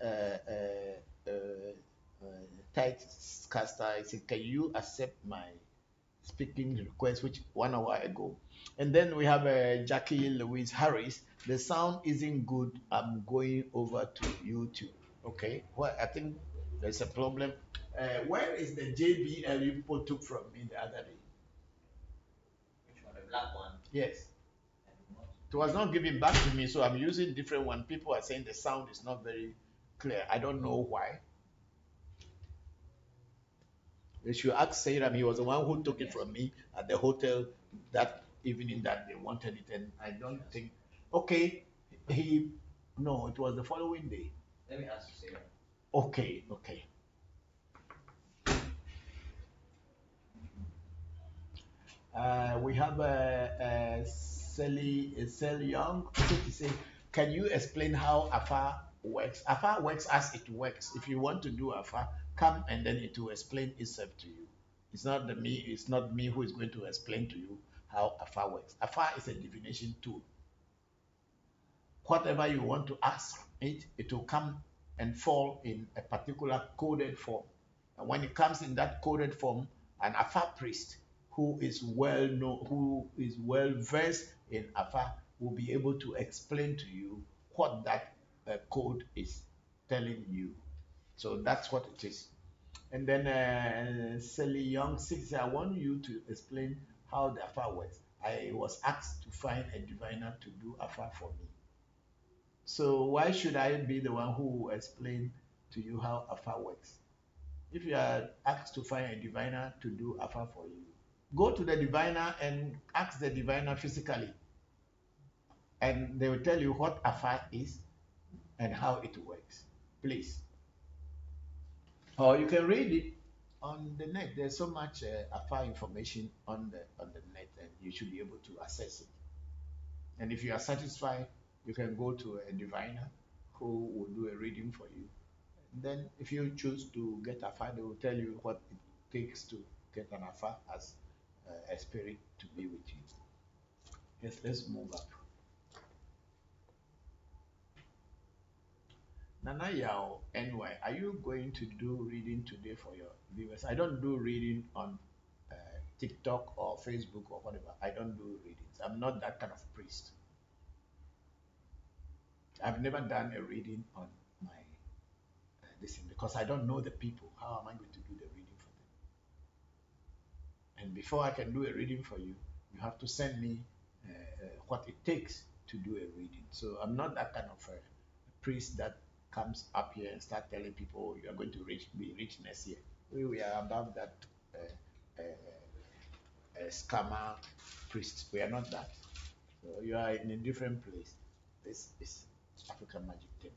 [SPEAKER 6] tight caster. I said, can you accept my speaking request, which 1 hour ago? And then we have Jackie Louise Harris. The sound isn't good. I'm going over to YouTube. Okay, well, I think there's a problem. Where is the JBL you people took from me the other day?
[SPEAKER 7] Which one? The black one?
[SPEAKER 6] Yes. It was not given back to me, so I'm using different one. People are saying the sound is not very clear. I don't know why. You should ask Sayram. He was the one who took it from me at the hotel that evening that they wanted it, and I don't think. Okay, no, it was the following day.
[SPEAKER 7] Let me ask Sayram.
[SPEAKER 6] Okay. We have Sel Young. Can you explain how AFA works? AFA works as it works. If you want to do AFA, come and then it will explain itself to you. It's not me who is going to explain to you how AFA works. AFA is a divination tool. Whatever you want to ask it will come and fall in a particular coded form. And when it comes in that coded form, an AFA priest who is well known, who is well versed in AFA, will be able to explain to you what that code is telling you. So that's what it is. And then Sally Young says, I want you to explain how the affair works. I was asked to find a diviner to do affair for me. So why should I be the one who will explain to you how affair works? If you are asked to find a diviner to do affair for you, go to the diviner and ask the diviner physically, and they will tell you what affair is and how it works. Please. Or you can read it on the net. There's so much affair information on the net, and you should be able to access it. And if you are satisfied, you can go to a diviner who will do a reading for you. And then, if you choose to get affair, they will tell you what it takes to get an affair as a spirit to be with you. Yes, let's move up. Nana Yao NY, are you going to do reading today for your viewers? I don't do reading on TikTok or Facebook or whatever. I don't do readings. I'm not that kind of priest. I've never done a reading on my this thing because I don't know the people. How am I going to do the reading for them? And before I can do a reading for you, you have to send me what it takes to do a reading. So I'm not that kind of a priest that comes up here and start telling people, oh, you are going to be rich next year. We are above that scammer priest. We are not that. So you are in a different place. This is African Magic Temple.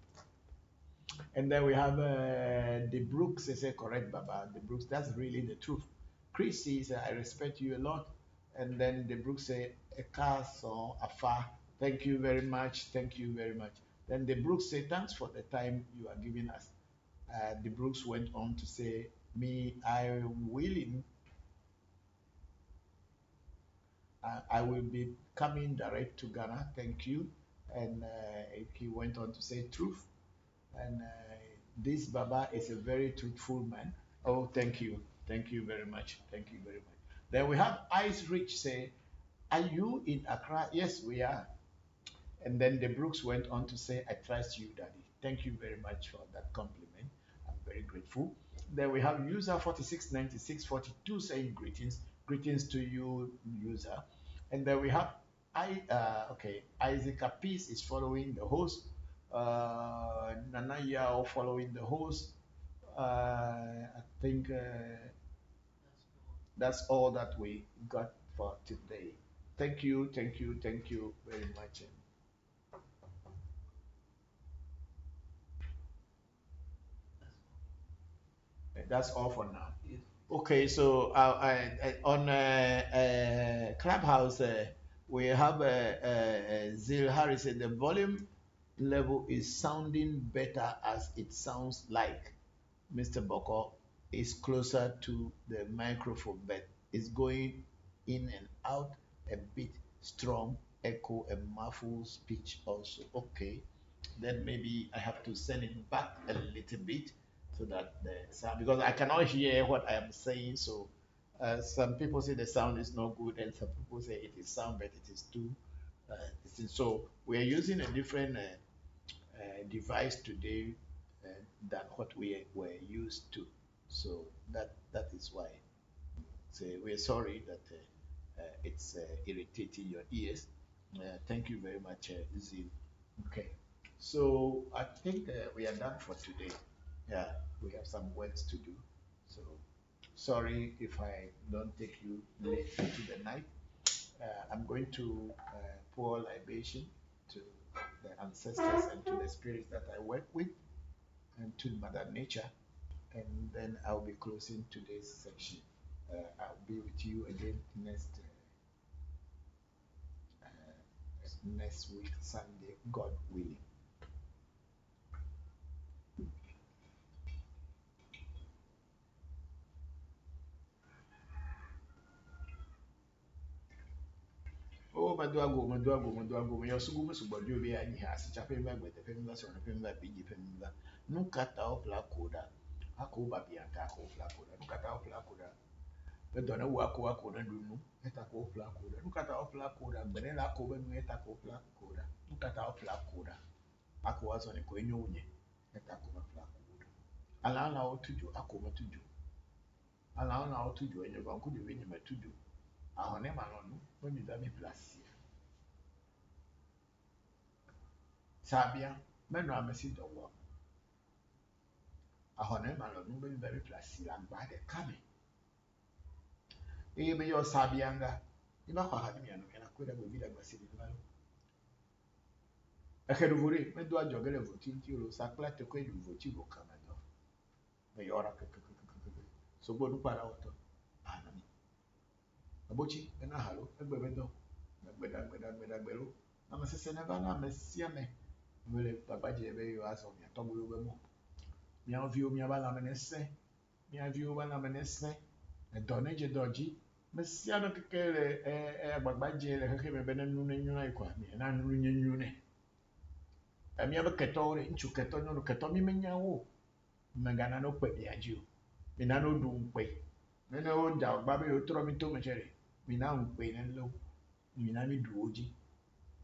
[SPEAKER 6] And then we have the Brooks. They say, correct, Baba. The Brooks, that's really the truth. Chris says, I respect you a lot. And then the Brooks say, a car song, afar. Thank you very much. Thank you very much. Then the Brooks say, thanks for the time you are giving us. The Brooks went on to say, me, I'm willing. I will be coming direct to Ghana. Thank you. And he went on to say, truth. And this Baba is a very truthful man. Oh, thank you. Thank you very much. Thank you very much. Then we have Ice Rich say, are you in Accra? Yes, we are. And then the Brooks went on to say, I trust you, Daddy. Thank you very much for that compliment. I'm very grateful. Then we have user 469642 saying greetings. Greetings to you, user. And then we have Isaac Apis is following the host. Nana Yao following the host. I think that's all that we got for today. Thank you very much. That's all for now. Okay, so on Clubhouse, we have Zil Harris. The volume level is sounding better as it sounds like Mr. Bokor is closer to the microphone, but it's going in and out a bit strong, echo, and muffled speech also. Okay, then maybe I have to send it back a little bit so that the sound, because I cannot hear what I am saying. So some people say the sound is not good, and some people say it is sound, but it is too. So we are using a different device today than what we were used to. So that is why. So we're sorry that it's irritating your ears. Thank you very much, Zin. Okay. So I think we are done for today. Yeah, we have some works to do. So sorry if I don't take you late into the night. I'm going to pour libation to the ancestors and to the spirits that I work with and to Mother Nature. And then I'll be closing today's section. I'll be with you again next week, Sunday, God willing. Oh, Maduago, your Sugumus, but you'll be any has a chapel with the famous or a famous big family. No cut out Flacoda, Ako Babianca, Flacoda, no cut out Flacoda. Bedona wako wako na dunu eta ko fla koda nukata ofla koda benela ko benu eta ko fla koda nukata ofla koda ako wazo ne ko enyounye eta ko fla koda ala na otuju ako matuju ala na otuju enyo ba nkuju benye matuju ahone manonu bemi da mi plasia sabia menu amesi dowo ahone manonu bemi da mi plasia ngba de kame ebe yo sabianga iba kwa hadi miano yana kwenda bwibida gwasili ngalo akeduvuri medu ajogele voti ntiro sakla te kwe du voti go kamano me yora ke so bodu para oto anani abochi ena halo egbebedo gbeda gbelo na mesese ne ba na mesia me wele babaje ebe yo aso mi atobo yo bemo mi avio mi abala menese mi avio bala menese e doneje doji mesia no kekele agbagbaje le keke me bene nunu nyuna ikwa mi na nunu nyune mi abe keto re nchu keto nyono keto mi menya wo megana no pe biaji o mi na no du npe me na o da gba be o tro mi to me chere mi na npe ne lo mi na mi du oji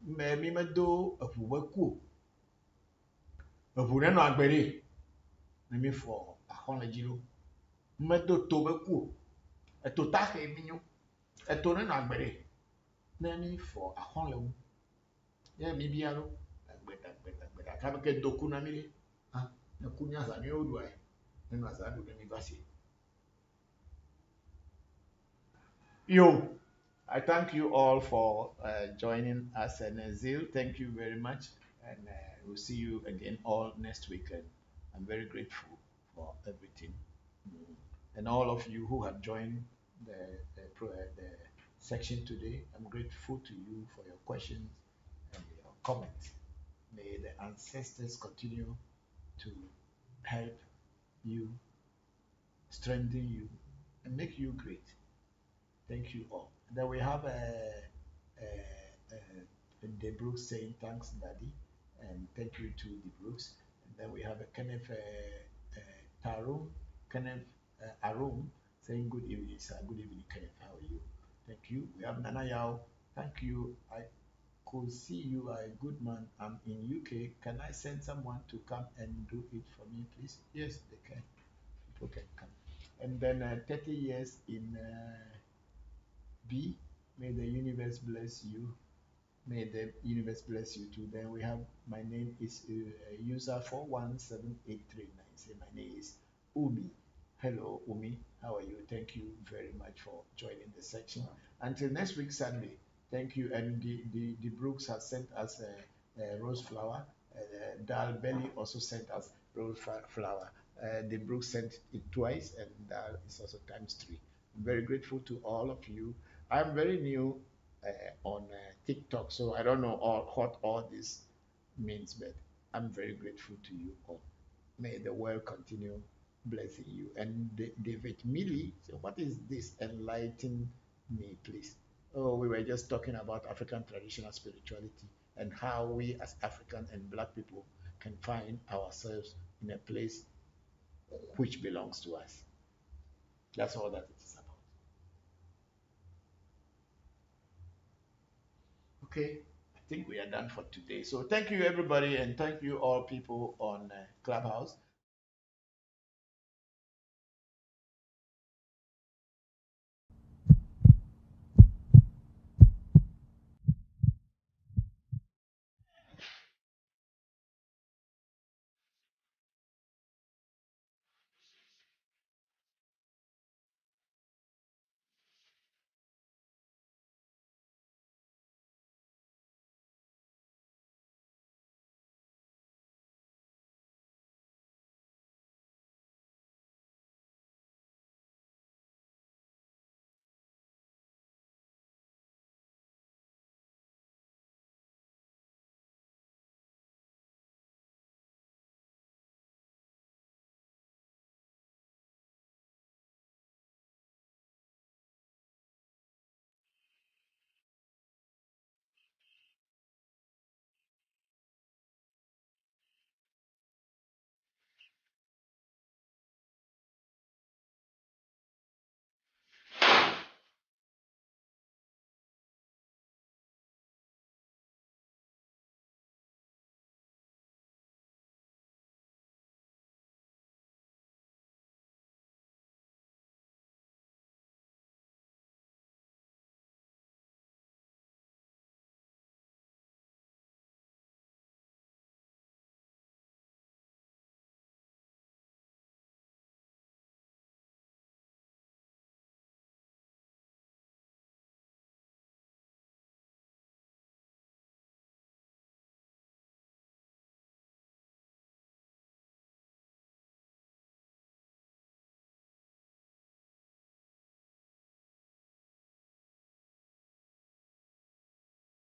[SPEAKER 6] me mi me do afu ba ku afu ne no agbere me mi fo ahon la jilo me do to ba ku e to ta ke mi nyu e to ne no agbere me mi fo ahon la wu ye mi bia lo gbeda ka ke doku na mi ah na kunya za ni odu ai na za do ni vasi yo I thank you all for joining us and Zil, thank you very much and we'll see you again all next week and I'm very grateful for everything and all of you who have joined the section today. I'm grateful to you for your questions and your comments. May the ancestors continue to help you, strengthen you, and make you great. Thank you all. Then we have De Brooks saying thanks, Daddy, and thank you to De Brooks. And then we have a Kenneth Tarum, Kenneth Arum saying good evening, sir. Good evening, Kenneth. How are you? Thank you. We have Nana Yao. Thank you. I could see you are a good man. I'm in UK. Can I send someone to come and do it for me, please? Yes, they can. People can come. And then 30 years in B. May the universe bless you. May the universe bless you too. Then we have my name is user 417839. Say my name is Umi. Hello Umi, how are you? Thank you very much for joining the section. Until next week Sunday. Thank you. And the Brooks has sent us a rose flower. Dal Belly also sent us rose flower. The Brooks sent it twice, and Dal is also times 3. I'm very grateful to all of you. I'm very new on TikTok, so I don't know what all this means, but I'm very grateful to you all. May the world continue blessing you. And David Milley, so what is this? Enlighten me, please. Oh, we were just talking about African traditional spirituality and how we as African and Black people can find ourselves in a place which belongs to us. That's all that it is about. Okay, I think we are done for today. So thank you everybody, and thank you all people on Clubhouse.